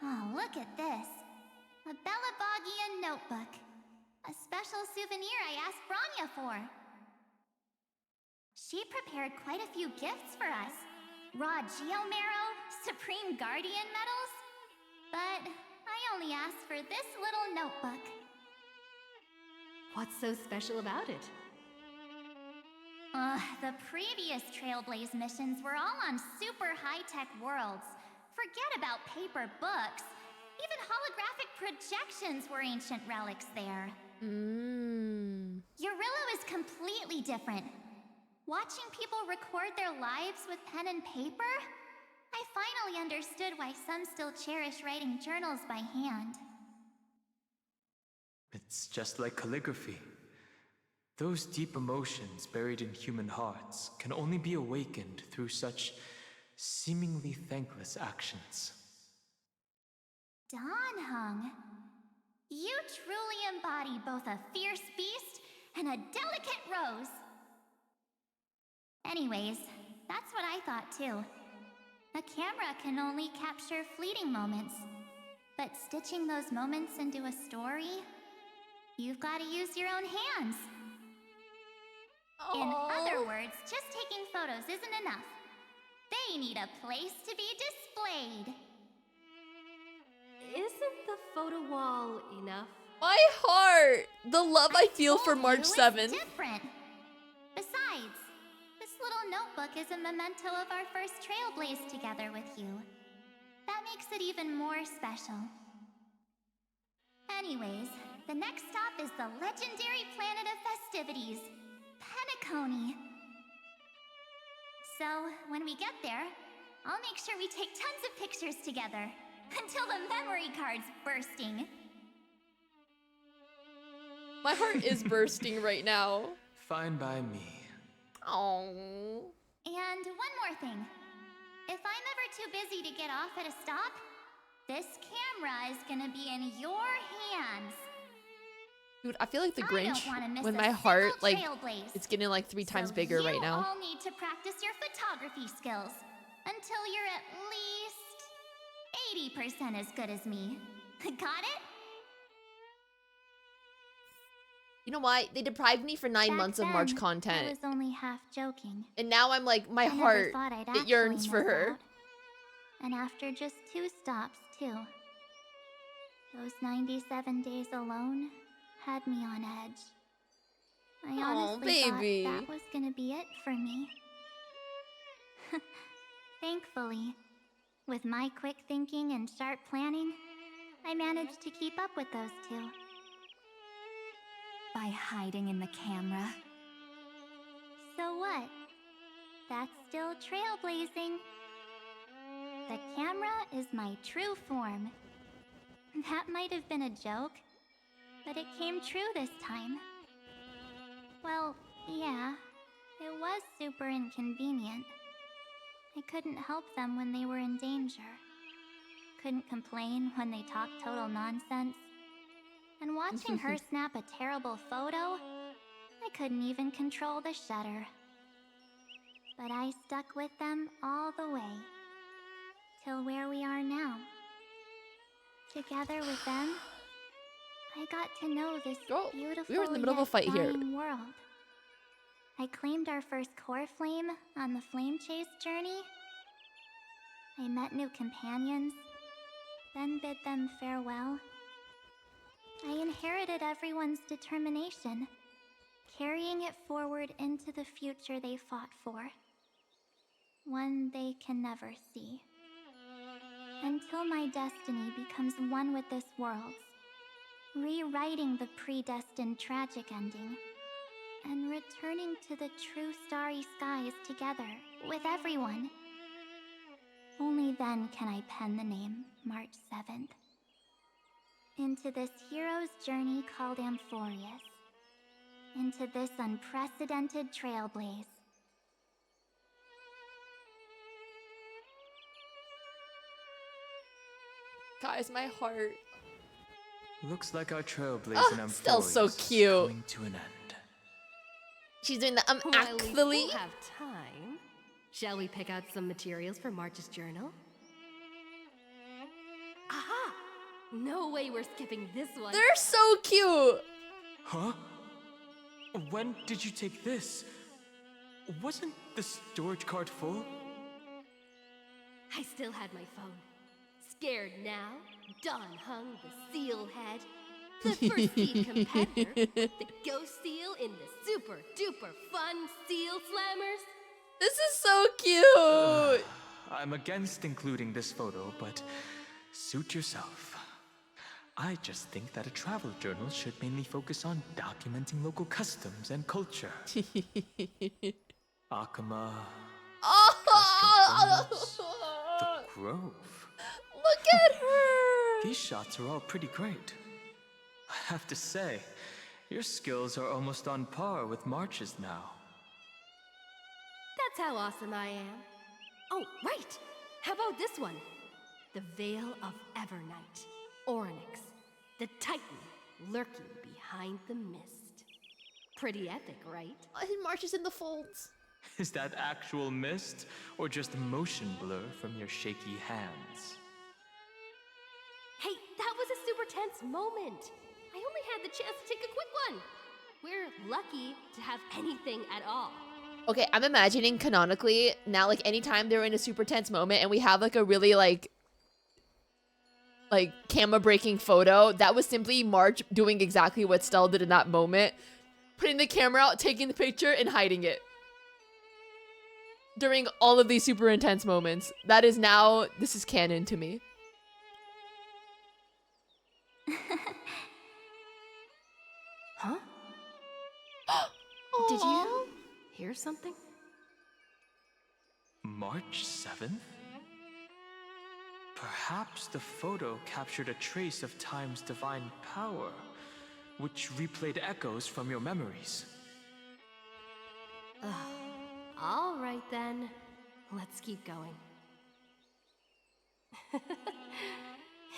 Oh, look at this. A Belabogian notebook. A special souvenir I asked Branya for. She prepared quite a few gifts for us. Raw Geomarrow, Supreme Guardian medals. But I only asked for this little notebook. What's so special about it? The previous Trailblaze missions were all on super high-tech worlds. Forget about paper books. Even holographic projections were ancient relics there. Eurillo is completely different. Watching people record their lives with pen and paper, I finally understood why some still cherish writing journals by hand. It's just like calligraphy. Those deep emotions buried in human hearts can only be awakened through such seemingly thankless actions. Don Hung, you truly embody both a fierce beast and a delicate rose. Anyways, that's what I thought too. A camera can only capture fleeting moments, but stitching those moments into a story, you've got to use your own hands. In other words, just taking photos isn't enough. They need a place to be displayed. Isn't the photo wall enough? My heart! The love I feel for told March you 7th. It's different. Besides, this little notebook is a memento of our first trailblaze together with you. That makes it even more special. Anyways, the next stop is the legendary planet of festivities, Penacony. So, when we get there, I'll make sure we take tons of pictures together, until the memory card's bursting. My heart is bursting right now. Fine by me. Oh. And one more thing. If I'm ever too busy to get off at a stop, this camera is gonna be in your hands. Dude, I feel like the I Grinch, don't wanna miss when a my single heart, like, trailblaze. it's getting like 3 times So bigger right now. You all need to practice your photography skills until you're at least 80% as good as me. Got it? You know why? They deprived me for 9 Back months of March then, I content. was only half joking. And now I'm like, my I never heart, thought I'd it yearns actually for miss her. out. And after just 2 stops, too. Those 97 days alone had me on edge. I honestly baby. thought that was gonna be it for me. Thankfully, with my quick thinking and sharp planning, I managed to keep up with those 2. By hiding in the camera. So what? That's still trailblazing. The camera is my true form. That might have been a joke, but it came true this time. Well, yeah, it was super inconvenient. I couldn't help them when they were in danger. Couldn't complain when they talked total nonsense. And watching her snap a terrible photo, I couldn't even control the shutter. But I stuck with them all the way, till where we are now. Together with them, I got to know this beautiful we were in the middle of a fight yet here. dying world. I claimed our first core flame on the flame chase journey. I met new companions, then bid them farewell. I inherited everyone's determination, carrying it forward into the future they fought for. One they can never see. Until my destiny becomes one with this world's, rewriting the predestined tragic ending, and returning to the true starry skies together with everyone. Only then can I pen the name March 7th. Into this hero's journey called Amphorius. Into this unprecedented trailblaze. Guys, my heart. Looks like our trailblaze in Amphorius still so is cute. coming to an end. She's doing the While we actually. still have time, shall we pick out some materials for March's journal? Aha! No way we're skipping this one. They're so cute. Huh? When did you take this? Wasn't the storage card full? I still had my phone. Scared now, Dawn hung the seal head. The first Steve competitor, the ghost seal in the super duper fun seal slammers. This is so cute. I'm against including this photo, but suit yourself. I just think that a travel journal should mainly focus on documenting local customs and culture. Akama, Oh, the Grove. look at her. These shots are all pretty great. I have to say, your skills are almost on par with March's now. That's how awesome I am. Oh, right! How about this one? The Veil of Evernight. Orynyx, the Titan lurking behind the mist. Pretty epic, right? March is in the folds. Is that actual mist, or just motion blur from your shaky hands? Hey, that was a super tense moment. I only had the chance to take a quick one. We're lucky to have anything at all. Okay, I'm imagining canonically now, like anytime they're in a super tense moment and we have like a really like camera breaking photo, that was simply March doing exactly what Stella did in that moment. Putting the camera out, taking the picture, and hiding it. during all of these super intense moments. That is now, this is canon to me. Huh? Did you hear something? March 7th? Perhaps the photo captured a trace of time's divine power, which replayed echoes from your memories. All right then, let's keep going.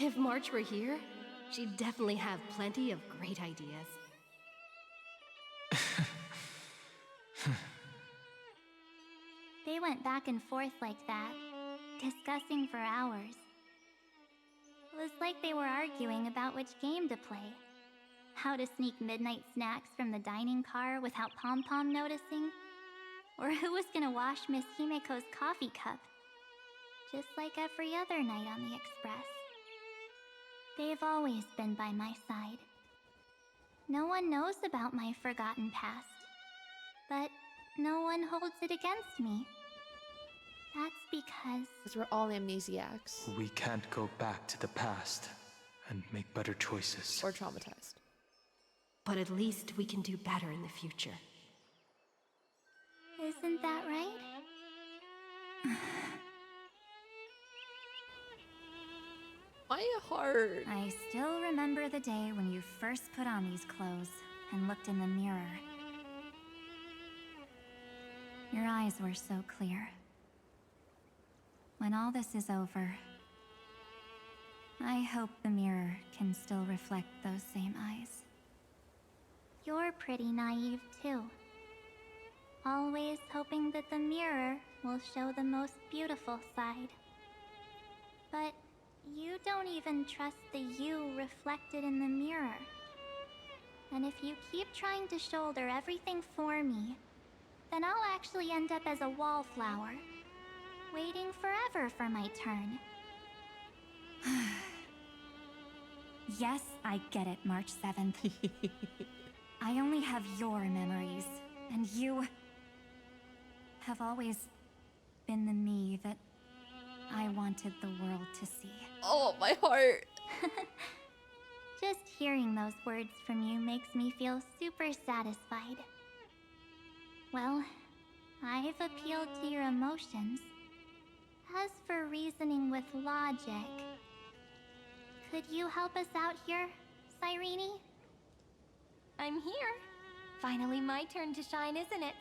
If March were here, she'd definitely have plenty of great ideas. They went back and forth like that, discussing for hours. It was like they were arguing about which game to play. How to sneak midnight snacks from the dining car without Pom Pom noticing. Or who was gonna wash Miss Himeko's coffee cup. Just like every other night on the Express. They've always been by my side. No one knows about my forgotten past. But no one holds it against me. That's because we're all amnesiacs. We can't go back to the past and make better choices. Or traumatized. But at least we can do better in the future. Isn't that right? My heart. I still remember the day when you first put on these clothes and looked in the mirror. Your eyes were so clear. When all this is over, I hope the mirror can still reflect those same eyes. You're pretty naive, too. Always hoping that the mirror will show the most beautiful side. But you don't even trust the you reflected in the mirror. And if you keep trying to shoulder everything for me, then I'll actually end up as a wallflower, waiting forever for my turn. Yes, I get it, March 7th. I only have your memories, and you have always been the me that I wanted the world to see. Oh, my heart. Just hearing those words from you makes me feel super satisfied. Well, I've appealed to your emotions. As for reasoning with logic, could you help us out here, Sirene? I'm here. Finally my turn to shine, isn't it?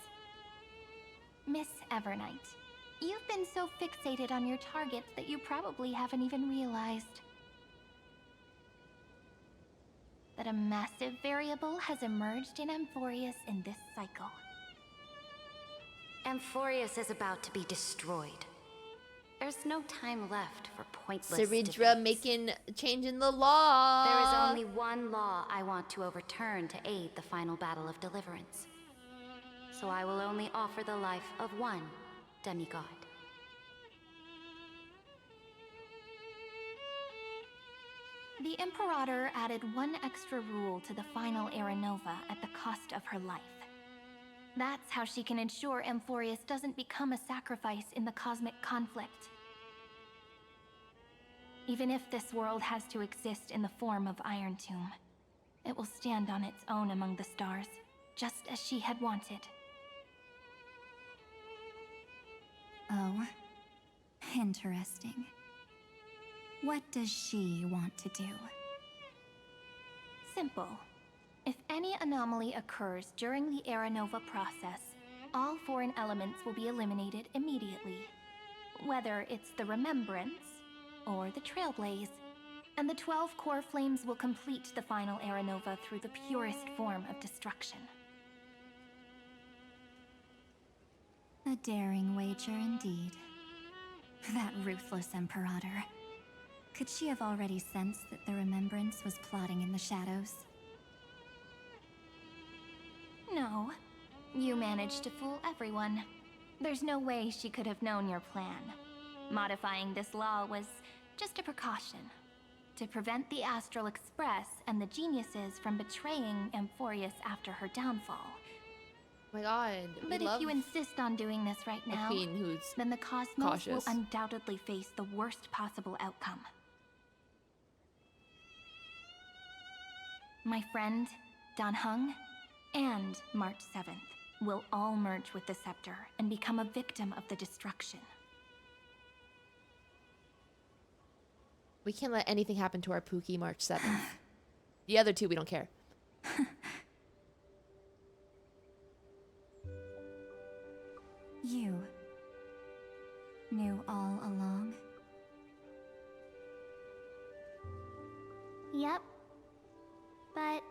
Miss Evernight, you've been so fixated on your targets that you probably haven't even realized that a massive variable has emerged in Amphorius in this cycle. Amphorius is about to be destroyed. There's no time left for pointless Sirene debates. making change in the law. There is only one law I want to overturn to aid the final battle of deliverance. So I will only offer the life of one demigod. The Imperator added one extra rule to the final Era Nova at the cost of her life. That's how she can ensure Amphorius doesn't become a sacrifice in the cosmic conflict. Even if this world has to exist in the form of Iron Tomb, it will stand on its own among the stars, just as she had wanted. Oh, interesting. What does she want to do? Simple. If any anomaly occurs during the Era Nova process, all foreign elements will be eliminated immediately. Whether it's the Remembrance or the Trailblaze, and the 12 core flames will complete the final Era Nova through the purest form of destruction. A daring wager indeed. That ruthless Imperator. Could she have already sensed that the Remembrance was plotting in the shadows? No. You managed to fool everyone. There's no way she could have known your plan. Modifying this law was just a precaution, to prevent the Astral Express and the geniuses from betraying Amphorius after her downfall. Oh my god. We But if love you insist on doing this right a now, queen who's then the cosmos cautious. will undoubtedly face the worst possible outcome. My friend, Dan Heng, and March 7th will all merge with the Scepter and become a victim of the destruction. We can't let anything happen to our Pookie March 7th. The other two, we don't care. You knew all along? Yep. But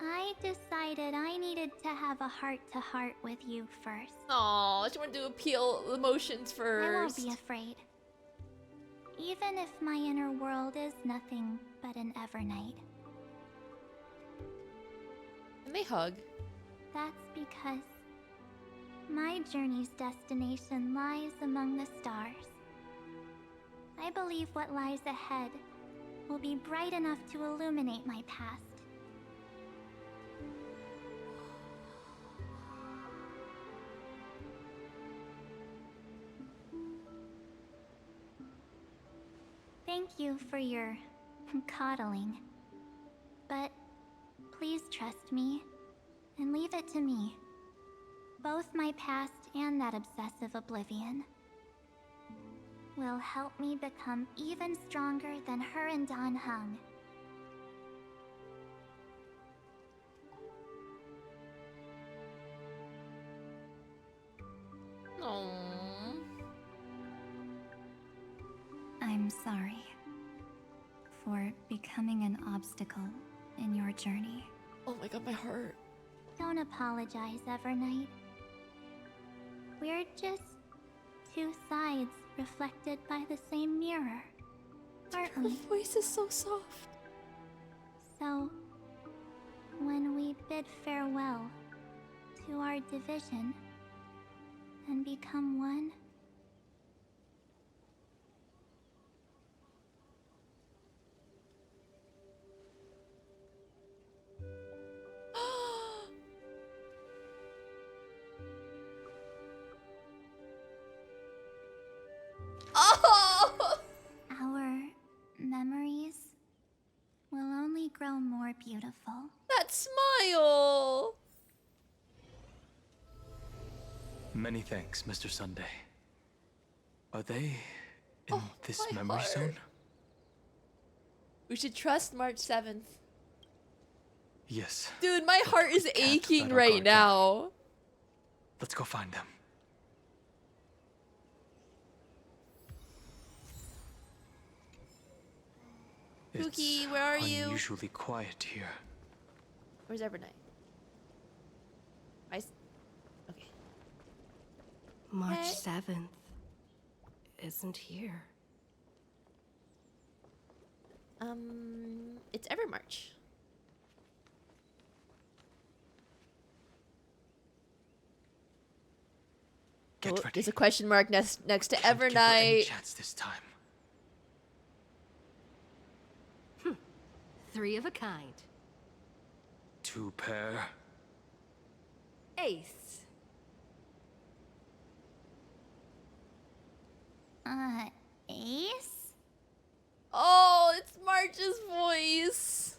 I decided I needed to have a heart-to-heart with you first. Aw, she wanted to appeal emotions first. I won't be afraid. Even if my inner world is nothing but an Evernight. And they hug. That's because my journey's destination lies among the stars. I believe what lies ahead will be bright enough to illuminate my past. Thank you for your coddling. But please trust me and leave it to me. Both my past and that obsessive oblivion will help me become even stronger than her and Dan Heng. Aww. I'm sorry for becoming an obstacle in your journey. Oh my god, my heart. Don't apologize, Evernight. We're just two sides reflected by the same mirror, aren't Her we? voice is so soft. So, when we bid farewell to our division and become one, Oh! our memories will only grow more beautiful. That smile! Many thanks, Mr. Sunday. Are they in this my memory heart. zone? We should trust March 7th. Yes. Dude, my heart is Can't aching let our right guard down. now. Let's go find them. Pookie, where are you? Unusually quiet here. Where's Evernight? Okay. March Hey. 7th isn't here. It's Evermarch. Get Oh, ready. there's a question mark next to Can't give her any Evernight. chance this time. Three of a kind. Two pair. Ace. Ace? Oh, it's March's voice.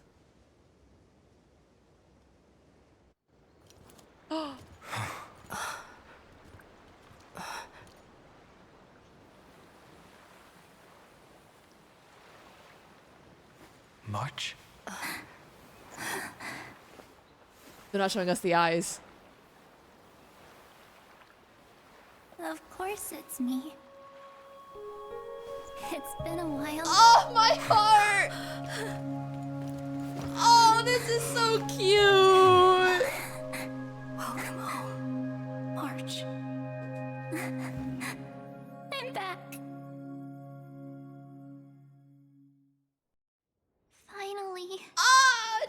March? They're not showing us the eyes. Of course it's me. It's been a while. Oh, my heart! Oh, this is so cute! Welcome home, March. I'm back. Finally. Ah!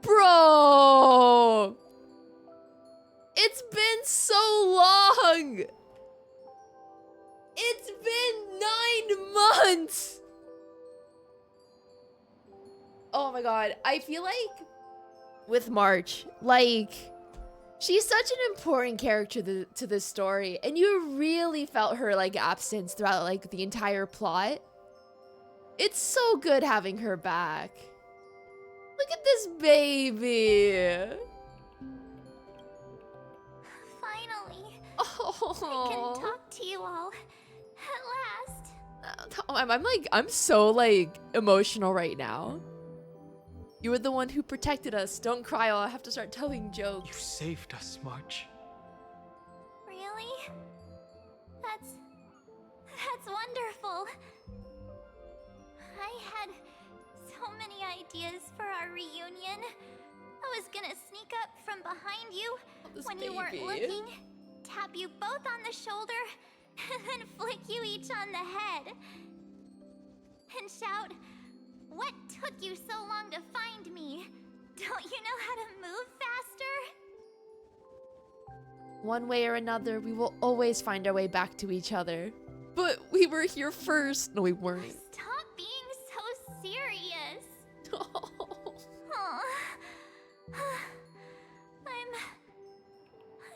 Bro! It's been so long! It's been 9 months! Oh my god, I feel like with March. Like, she's such an important character to this story, and you really felt her like absence throughout like the entire plot. It's so good having her back. Look at this baby. Finally, I Oh, can talk to you all at last. I'm so like emotional right now. You were the one who protected us. Don't cry, I'll have to start telling You jokes. saved us, March. Really? That's wonderful. I had so many ideas for our reunion. I was gonna sneak up from behind you This when you weren't baby. looking, tap you both on the shoulder, and then flick you each on the head. And shout, "What took you so long to find me? Don't you know how to move faster?" One way or another, we will always find our way back to each other. But we were here first. No, we weren't. Stop being so serious.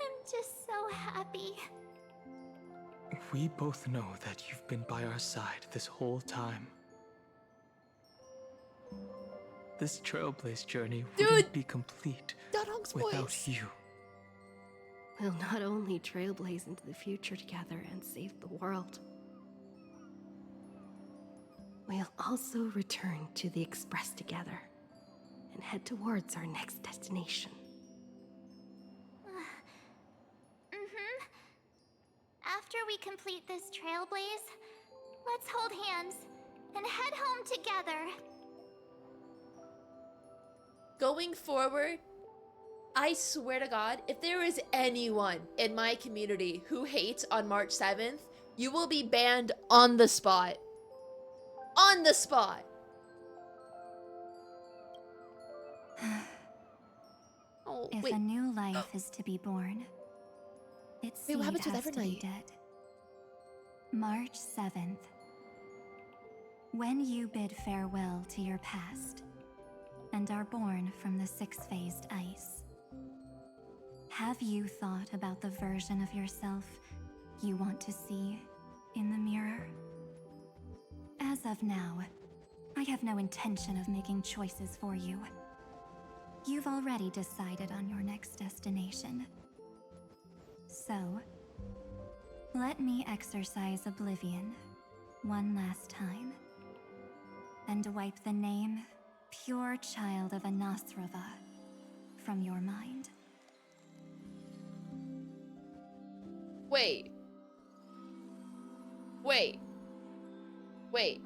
I'm just so happy. We both know that you've been by our side this whole time. This Trailblaze journey wouldn't be complete Dudong's without voice. you. We'll not only trailblaze into the future together and save the world, we'll also return to the Express together and head towards our next destination. After we complete this trailblaze, let's hold hands and head home together. Going forward, I swear to God, if there is anyone in my community who hates on March 7th, you will be banned on the spot. On the spot. Oh, If wait. a new life is to be born, its Wait, seed what happens with has to be Evernight? dead. March 7th. When you bid farewell to your past and are born from the six-phased ice, have you thought about the version of yourself you want to see in the mirror? As of now, I have no intention of making choices for you. You've already decided on your next destination. So, let me exercise oblivion one last time and wipe the name Pure Child of Anasrava from your mind. Wait. Wait. Wait.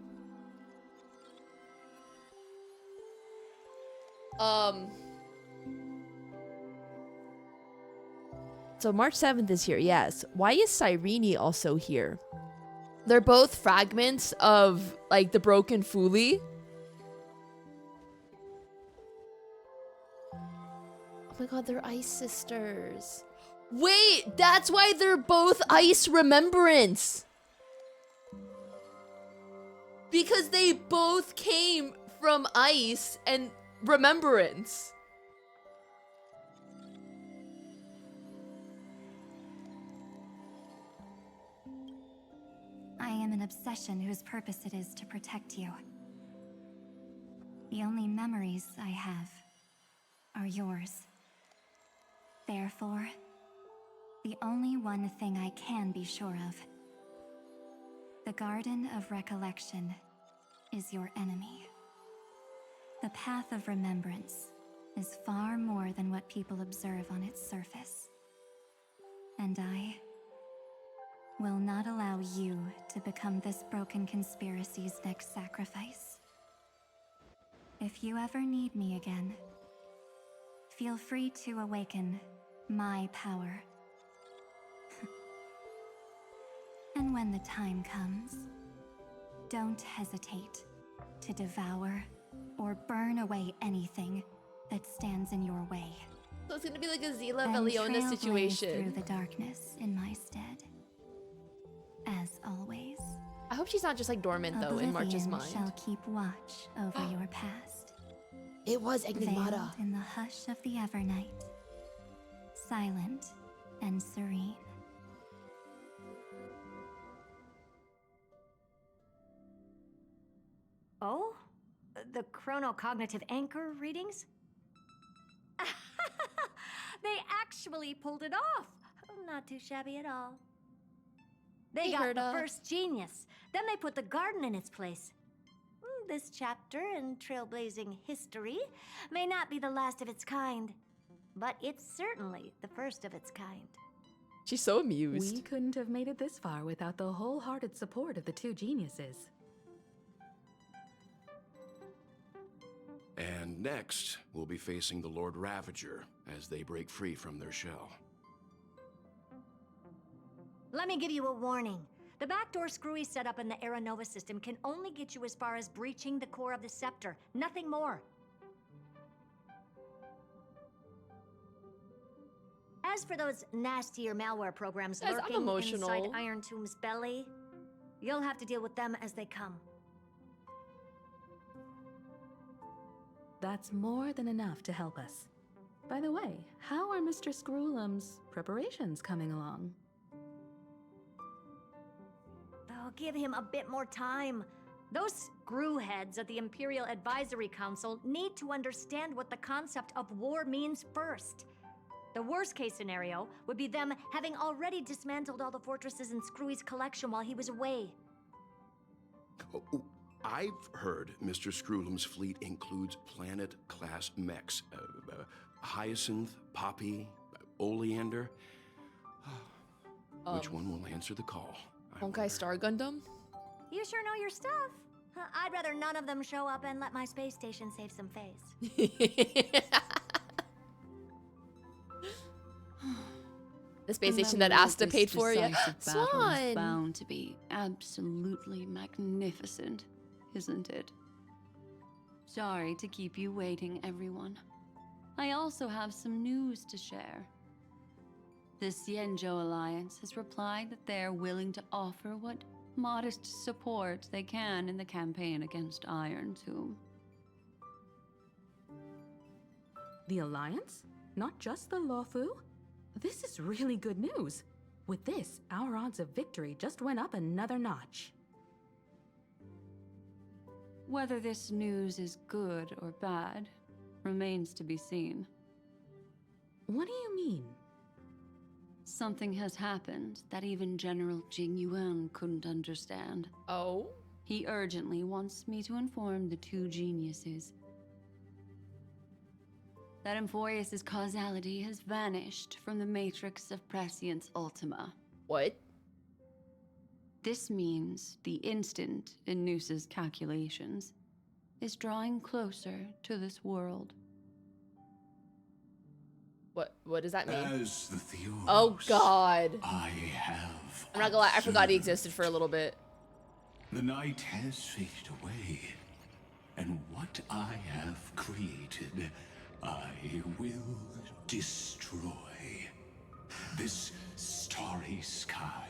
So March 7th is here, yes. Why is Sirene also here? They're both fragments of, like, the broken Fuli. Oh my god, they're ice sisters. Wait, that's why they're both ice remembrance. Because they both came from ice and remembrance. I am an obsession whose purpose it is to protect you. The only memories I have are yours. Therefore, the only one thing I can be sure of, the Garden of Recollection is your enemy. The Path of Remembrance is far more than what people observe on its surface. And I will not allow you to become this broken conspiracy's next sacrifice. If you ever need me again, feel free to awaken my power. And when the time comes, don't hesitate to devour or burn away anything that stands in your way. So it's gonna be like a Zila Then Veliona trailblaze situation. through the darkness in my stead. As always. I hope she's not just like dormant though in March's Oblivion mind. shall keep watch over your past. It was Enigmata. Veiled in the hush of the Evernight, silent and serene. Oh? The chronocognitive anchor readings? They actually pulled it off! Not too shabby at all. They got the first genius, then they put the garden in its place. This chapter in trailblazing history may not be the last of its kind, but it's certainly the first of its kind. She's so amused. We couldn't have made it this far without the wholehearted support of the two geniuses. And next, we'll be facing the Lord Ravager as they break free from their shell. Let me give you a warning. The backdoor screwy setup in the Era Nova system can only get you as far as breaching the core of the scepter, nothing more. As for those nastier malware programs Guys, I'm lurking emotional. inside Iron Tomb's belly, you'll have to deal with them as they come. That's more than enough to help us. By the way, how are Mr. Screwlum's preparations coming along? Oh, give him a bit more time. Those screwheads at the Imperial Advisory Council need to understand what the concept of war means first. The worst case scenario would be them having already dismantled all the fortresses in Screwy's collection while he was away. Oh, I've heard Mr. Screwlum's fleet includes planet-class mechs. Hyacinth, Poppy, Oleander. Which one will answer the call? Honkai Star Gundam? You sure know your stuff. I'd rather none of them show up and let my space station save some face. The space station that Asta paid for you. Swan is bound to be absolutely magnificent, isn't it? Sorry to keep you waiting, everyone. I also have some news to share. The Xianzhou Alliance has replied that they're willing to offer what modest support they can in the campaign against Iron Tomb. The Alliance? Not just the Luofu? This is really good news. With this, our odds of victory just went up another notch. Whether this news is good or bad remains to be seen. What do you mean? Something has happened that even General Jing Yuan couldn't understand. Oh? He urgently wants me to inform the two geniuses that Amphorius's causality has vanished from the matrix of Prescience Ultima. What? This means the instant in Noose's calculations is drawing closer to this world. What does that mean? As the Theos, Oh god. I have I'm not gonna lie, I forgot he existed for a little bit. The night has faded away, and what I have created, I will destroy. This starry sky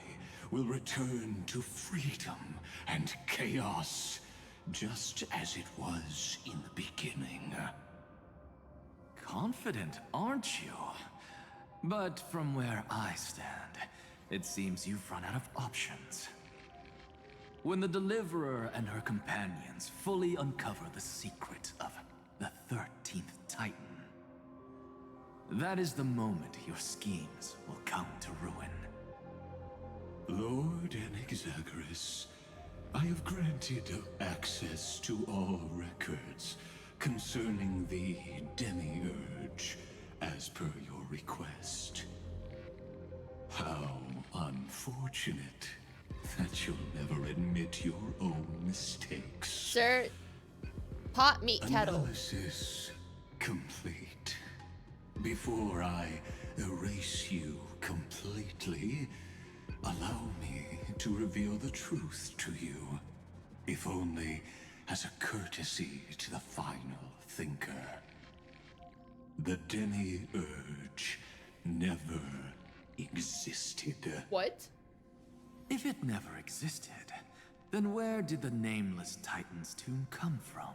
will return to freedom and chaos, just as it was in the beginning. Confident, aren't you? But from where I stand, it seems you've run out of options. When the Deliverer and her companions fully uncover the secret of the 13th Titan, that is the moment your schemes will come to ruin. Lord Enexagris, I have granted access to all records concerning the Demiurge, as per your request. How unfortunate that you'll never admit your own mistakes. Sir, pot meat kettle. Analysis complete. Before I erase you completely, allow me to reveal the truth to you, if only as a courtesy to the final thinker. The Demiurge never existed. What? If it never existed, then where did the nameless Titan's tomb come from?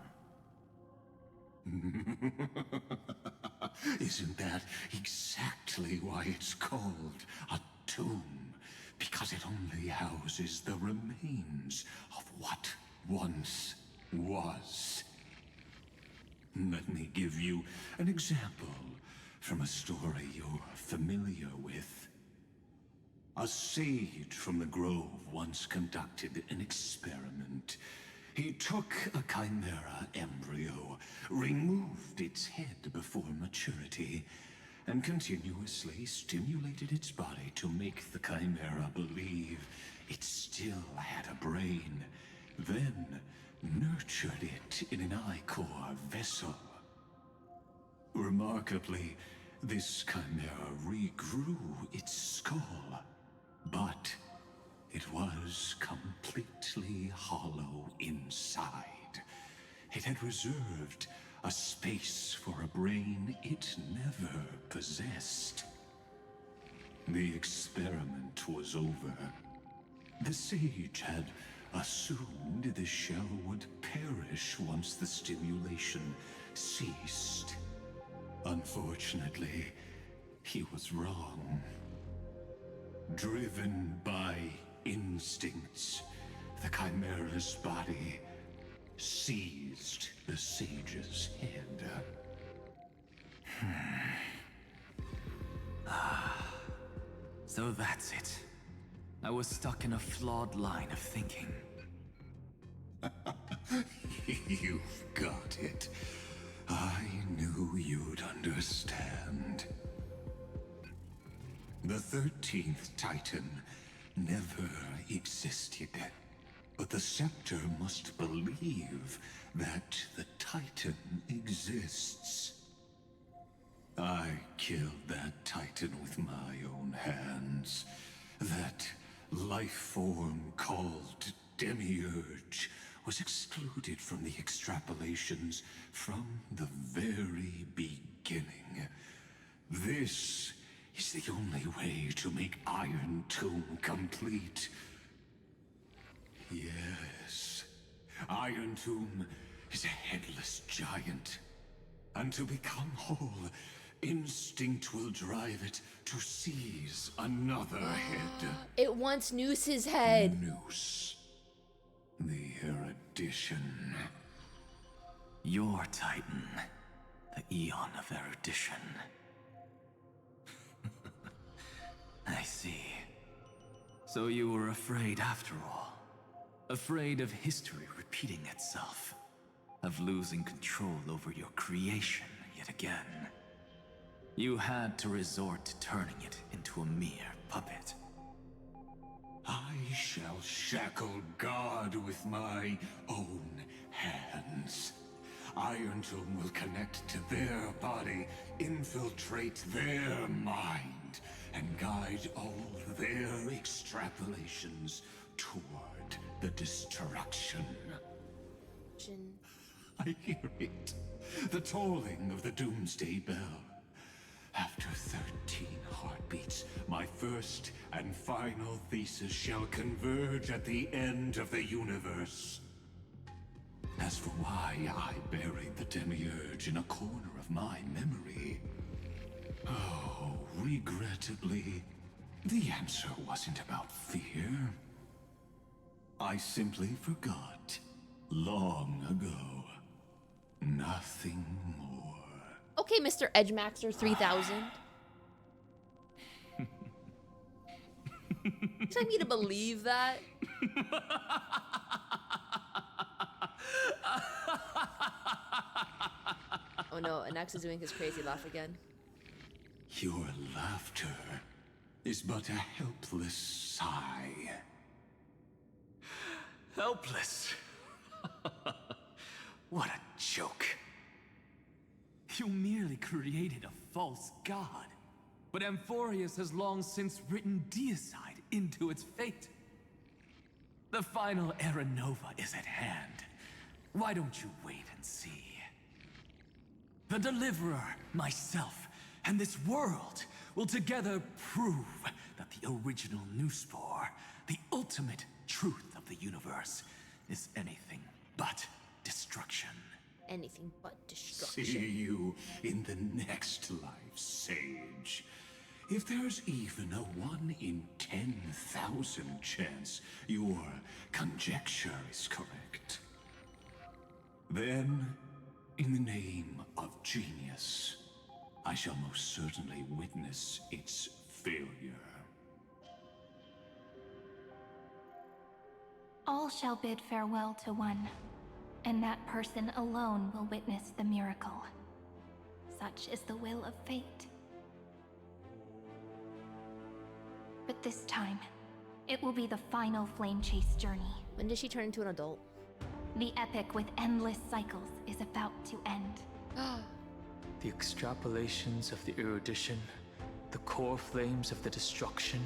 Isn't that exactly why it's called a tomb? Because it only houses the remains of what once was. Let me give you an example from a story you're familiar with. A sage from the grove once conducted an experiment. He took a chimera embryo, removed its head before maturity, and continuously stimulated its body to make the chimera believe it still had a brain, then nurtured it in an ichor vessel. Remarkably, this chimera regrew its skull, but it was completely hollow inside. It had reserved a space for a brain it never possessed. The experiment was over. The sage had assumed the shell would perish once the stimulation ceased. Unfortunately, he was wrong. Driven by instincts, the chimera's body seized the sage's head. So that's it. I was stuck in a flawed line of thinking. You've got it. I knew you'd understand. The 13th Titan never existed. But the Scepter must believe that the Titan exists. I killed that Titan with my own hands. That life form called Demiurge was excluded from the extrapolations from the very beginning. This is the only way to make Iron Tomb complete. Yes, Iron Tomb is a headless giant. And to become whole, instinct will drive it to seize another head. It wants Noose's head. Noose. The erudition. Your Titan. The Eon of Erudition. I see. So you were afraid after all. Afraid of history repeating itself. Of losing control over your creation yet again. You had to resort to turning it into a mere puppet. I shall shackle God with my own hands. Iron Tomb will connect to their body, infiltrate their mind, and guide all their extrapolations toward the destruction. I hear it. The tolling of the Doomsday Bell. After 13 heartbeats, my first and final thesis shall converge at the end of the universe. As for why I buried the Demiurge in a corner of my memory, oh, regrettably, the answer wasn't about fear. I simply forgot long ago. Nothing more. Okay, Mr. Edgemaster 3000. You expect me to believe that? Oh no, Anax is doing his crazy laugh again. Your laughter is but a helpless sigh. Helpless? What a joke. You merely created a false god. But Amphorius has long since written deicide into its fate. The final Era Nova is at hand. Why don't you wait and see? The Deliverer, myself, and this world will together prove that the original Noospore, the ultimate truth of the universe, is anything but destruction. anything but destruction. See you in the next life, Sage. If there's even a 1 in 10,000 chance your conjecture is correct, then, in the name of genius, I shall most certainly witness its failure. All shall bid farewell to one, and that person alone will witness the miracle. Such is the will of fate. But this time, it will be the final flame chase journey. When does she turn into an adult? The epic with endless cycles is about to end. The extrapolations of the erudition, the core flames of the destruction,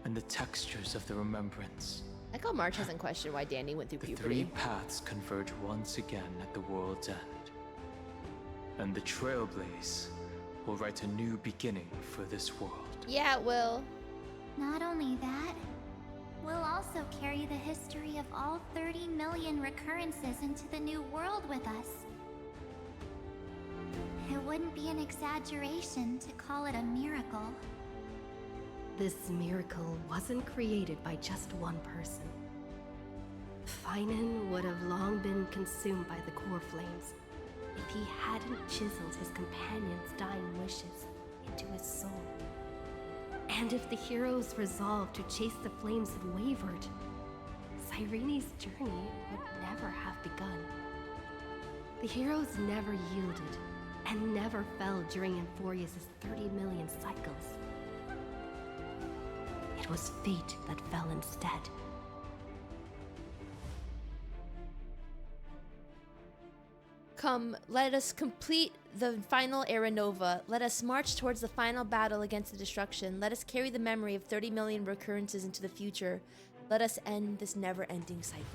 and the textures of the remembrance. I like how March hasn't questioned why Danny went through The puberty. 3 paths converge once again at the world's end. And the Trailblaze will write a new beginning for this world. Yeah, it will. Not only that, we'll also carry the history of all 30 million recurrences into the new world with us. It wouldn't be an exaggeration to call it a miracle. This miracle wasn't created by just one person. Finan would have long been consumed by the core flames if he hadn't chiseled his companion's dying wishes into his soul. And if the hero's resolve to chase the flames had wavered, Sirene's journey would never have begun. The heroes never yielded and never fell during Emphorius' 30 million cycles. It was fate that fell instead. Come, let us complete the final Era Nova. Let us march towards the final battle against the destruction. Let us carry the memory of 30 million recurrences into the future. Let us end this never-ending cycle.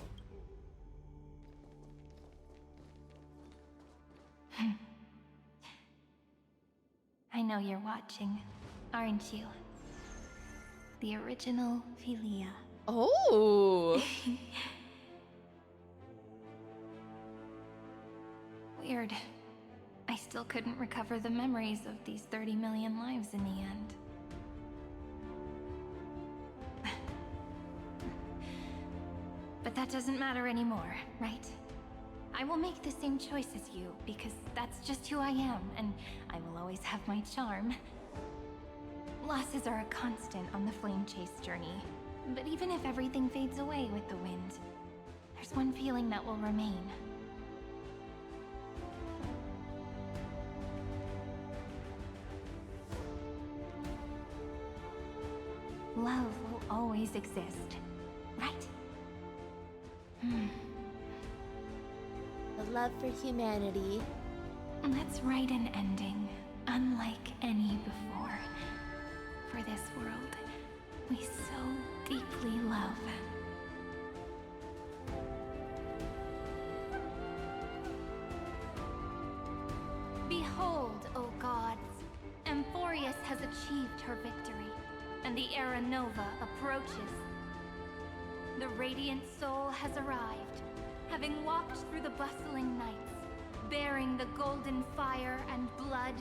I know you're watching, aren't you? The original Philia. Oh! Weird. I still couldn't recover the memories of these 30 million lives in the end. But that doesn't matter anymore, right? I will make the same choice as you, because that's just who I am, and I will always have my charm. Losses are a constant on the flame chase journey, but even if everything fades away with the wind, there's one feeling that will remain. Love will always exist, right? The love for humanity. Let's write an ending, unlike any before. For this world, we so deeply love. Behold, O gods, Emphorius has achieved her victory, and the Era Nova approaches. The radiant soul has arrived, having walked through the bustling nights, bearing the golden fire and blood,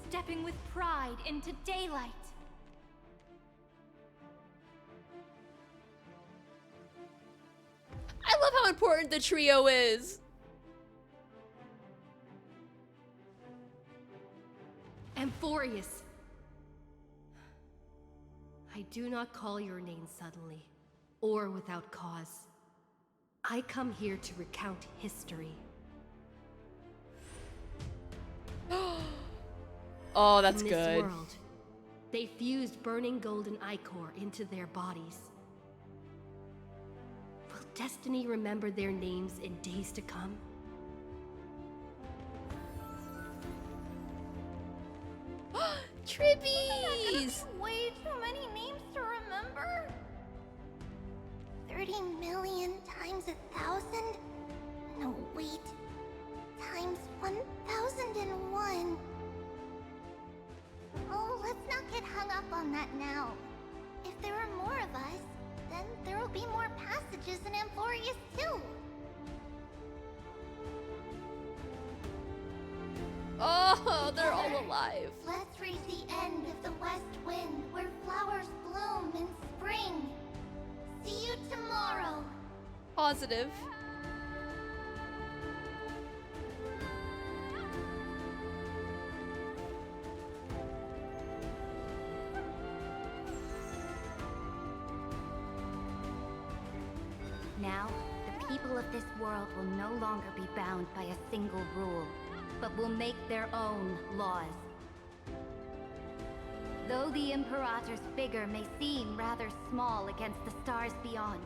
stepping with pride into daylight. I love how important the trio is. Emphorius! I do not call your name suddenly, or without cause. I come here to recount history. Oh, that's In good. this world, they fused burning golden ichor into their bodies. Will destiny remember their names in days to come? Tribbies! Way too many names to remember. 30 million times 1,000? No, wait. Times 1,001. Oh, let's not get hung up on that now. If there are more of us, then there will be more passages in Emphorius too. Oh, they're all alive. Let's reach the end of the west wind where flowers bloom in spring. See you tomorrow. Positive. Now, the people of this world will no longer be bound by a single rule, but will make their own laws. Though the Imperator's figure may seem rather small against the stars beyond,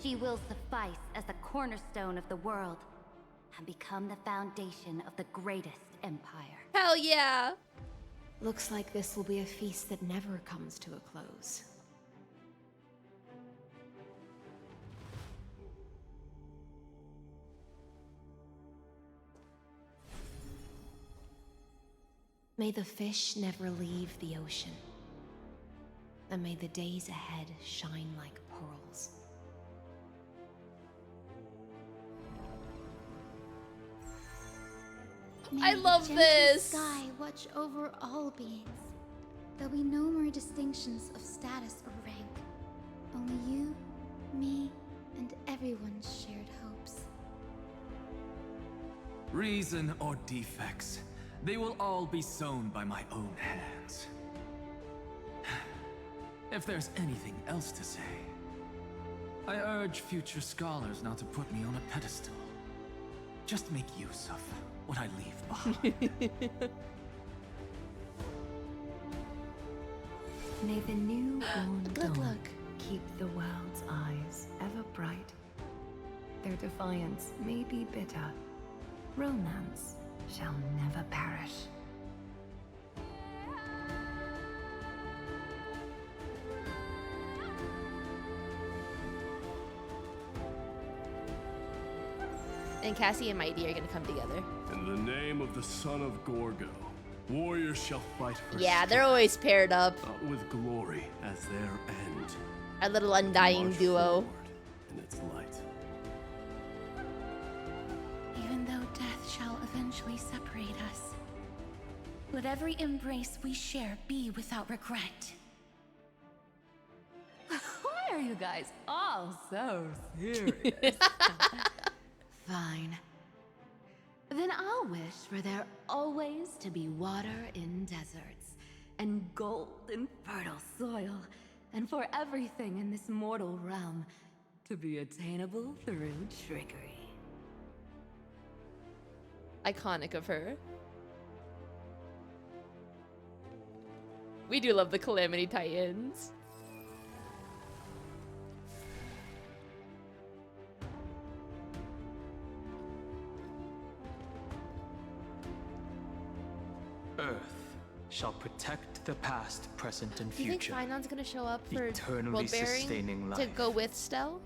she will suffice as the cornerstone of the world and become the foundation of the greatest empire. Hell yeah! Looks like this will be a feast that never comes to a close. May the fish never leave the ocean, and may the days ahead shine like pearls. I love this. Sky watch over all beings. There'll be no more distinctions of status or rank. Only you, me, and everyone's shared hopes. Reason or defects, they will all be sown by my own hands. If there's anything else to say, I urge future scholars not to put me on a pedestal. Just make use of what I leave behind. May the newborn Good dawn luck. keep the world's eyes ever bright. Their defiance may be bitter. Romance shall never perish. And Cassie and Mighty are gonna come together. In the name of the son of Gorgo, warriors shall fight for Yeah, they're always paired up. with glory as their end. Our little undying March duo. forward in its light. Even though death shall eventually separate us, let every embrace we share be without regret. Why are you guys all so serious? Fine. Then I'll wish for there always to be water in deserts, and gold in fertile soil, and for everything in this mortal realm to be attainable through trickery. Iconic of her. We do love the Calamity Titans. Earth shall protect the past, present, and Do you think future. Finon's gonna show up for Eternally world bearing sustaining to life. go with Stell?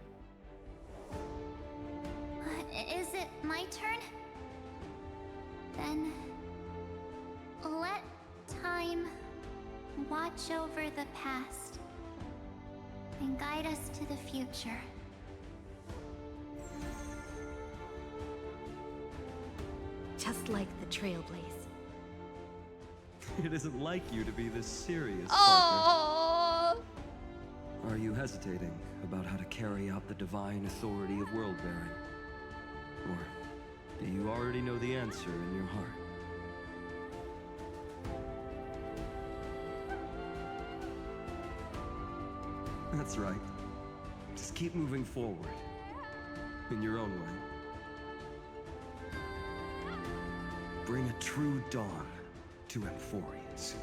Is it my turn? Then let time watch over the past and guide us to the future. Just like the Trailblaze. It isn't like you to be this serious, Oh. partner. Are you hesitating about how to carry out the divine authority of world-bearing? Or do you already know the answer in your heart? That's right. Just keep moving forward. In your own way. Bring a true dawn to Amphorius.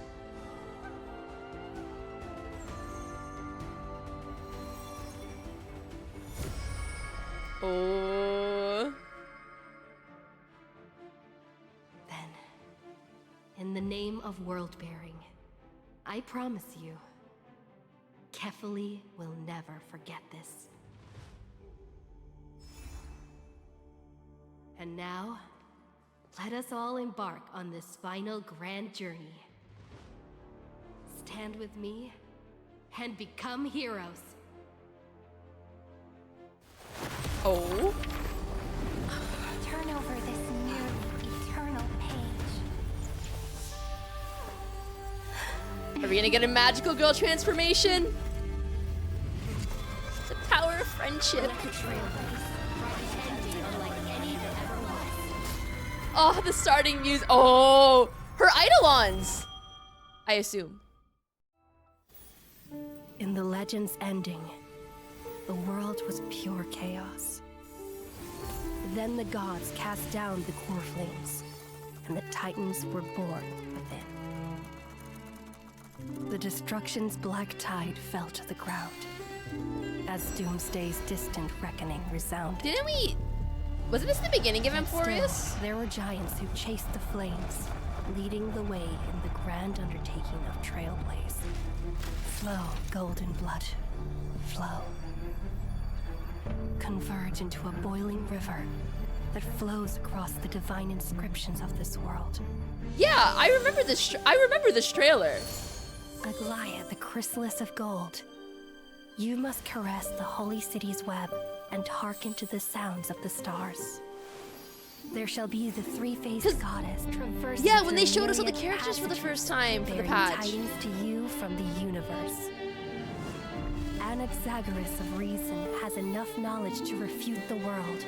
Oh. Then, in the name of world bearing, I promise you, Kefali will never forget this. And now, let us all embark on this final grand journey. Stand with me and become heroes. Oh. Turn over this nearly eternal page. Are we gonna get a magical girl transformation? The power of friendship. Oh, the starting music. Oh, her Eidolons, I assume. In the legend's ending, the world was pure chaos. Then the gods cast down the core flames, and the titans were born within. The destruction's black tide fell to the ground, as Doomsday's distant reckoning resounded. Didn't we? Wasn't this the beginning of Amphorius? Still, there were giants who chased the flames, leading the way in the grand undertaking of Trailblaze. Flow, golden blood, flow. Converge into a boiling river that flows across the divine inscriptions of this world. Yeah, I remember this. I remember this trailer. Aglaia, the chrysalis of gold. You must caress the holy city's web and hearken to the sounds of the stars. There shall be the three-faced goddess traversing. Yeah, when they showed us all the characters for the first time for the patch. Tidings to you from the universe. Anaxagoras of reason has enough knowledge to refute the world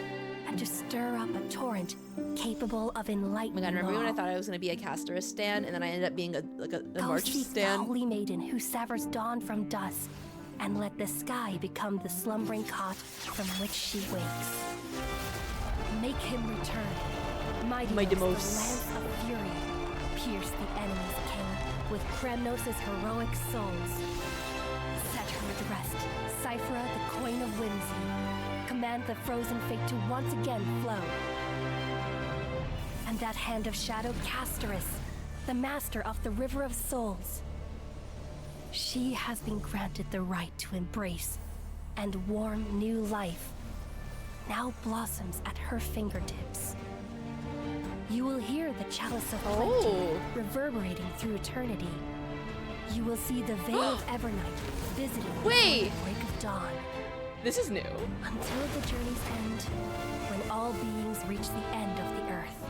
and to stir up a torrent capable of enlightening. Oh my god, remember when I thought I was gonna be a Casterus stan and then I ended up being a March stan? The holy maiden who severs dawn from dusk, and let the sky become the slumbering cot from which she wakes. Make him return. Mighty the lance of fury, pierce the enemy's king with Kremnos' heroic souls. Set her at rest, Cipher the coin of whimsy. Command the frozen fate to once again flow. And that hand of shadow Casterus, the master of the River of Souls. She has been granted the right to embrace and warm new life. Now blossoms at her fingertips. You will hear the chalice of plenty reverberating through eternity. You will see the veil of Evernight visiting the break of dawn. This is new. Until the journey's end, when all beings reach the end of the earth.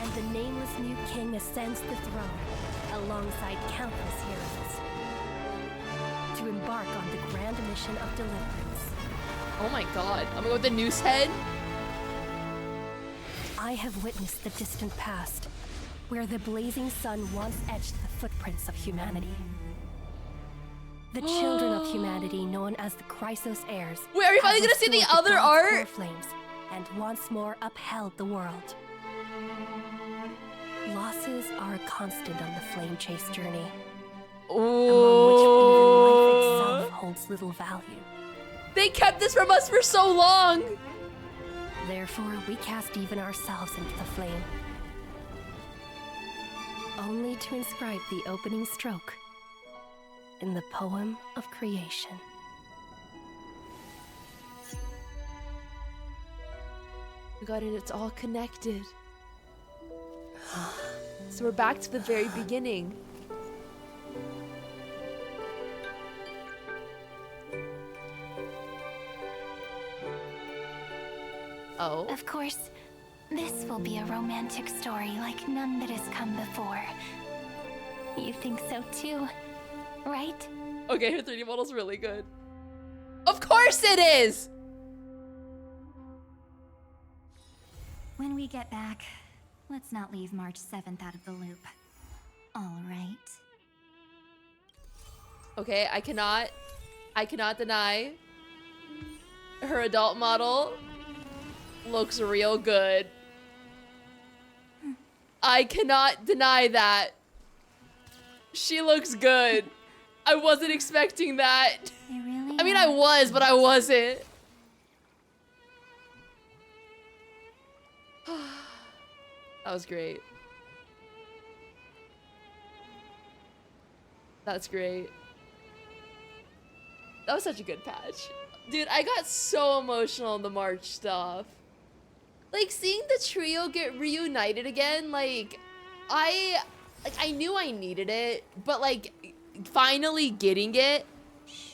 And the nameless new king ascends the throne alongside countless heroes to embark on the grand mission of deliverance. Oh my god, I'm gonna go with the noose head. I have witnessed the distant past, where the blazing sun once etched the footprints of humanity. The children of humanity, known as the Chrysos heirs. Wait, are we finally gonna see the other art? Flames, and once more upheld the world. Losses are a constant on the flame chase journey, among which even life itself holds little value. They kept this from us for so long! Therefore, we cast even ourselves into the flame, only to inscribe the opening stroke in the poem of creation. We got it, it's all connected. So we're back to the very beginning. Oh. Of course, this will be a romantic story like none that has come before. You think so too, right? Okay, her 3D model's really good. Of course it is! When we get back, let's not leave March 7th out of the loop. All right. Okay, I cannot deny her adult model looks real good. I cannot deny that. She looks good. I wasn't expecting that. Really I mean, I was, but I wasn't. That was great. That's great. That was such a good patch. Dude, I got so emotional in the March stuff. Like, seeing the trio get reunited again, like, I knew I needed it, but, like, finally getting it,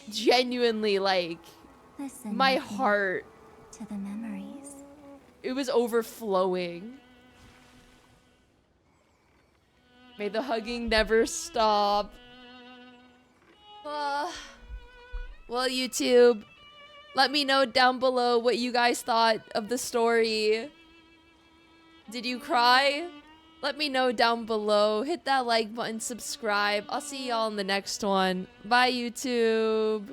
genuinely, like, Listen, my heart, to the memories. it was overflowing. May the hugging never stop. Well, YouTube, let me know down below what you guys thought of the story. Did you cry? Let me know down below. Hit that like button, subscribe. I'll see y'all in the next one. Bye, YouTube.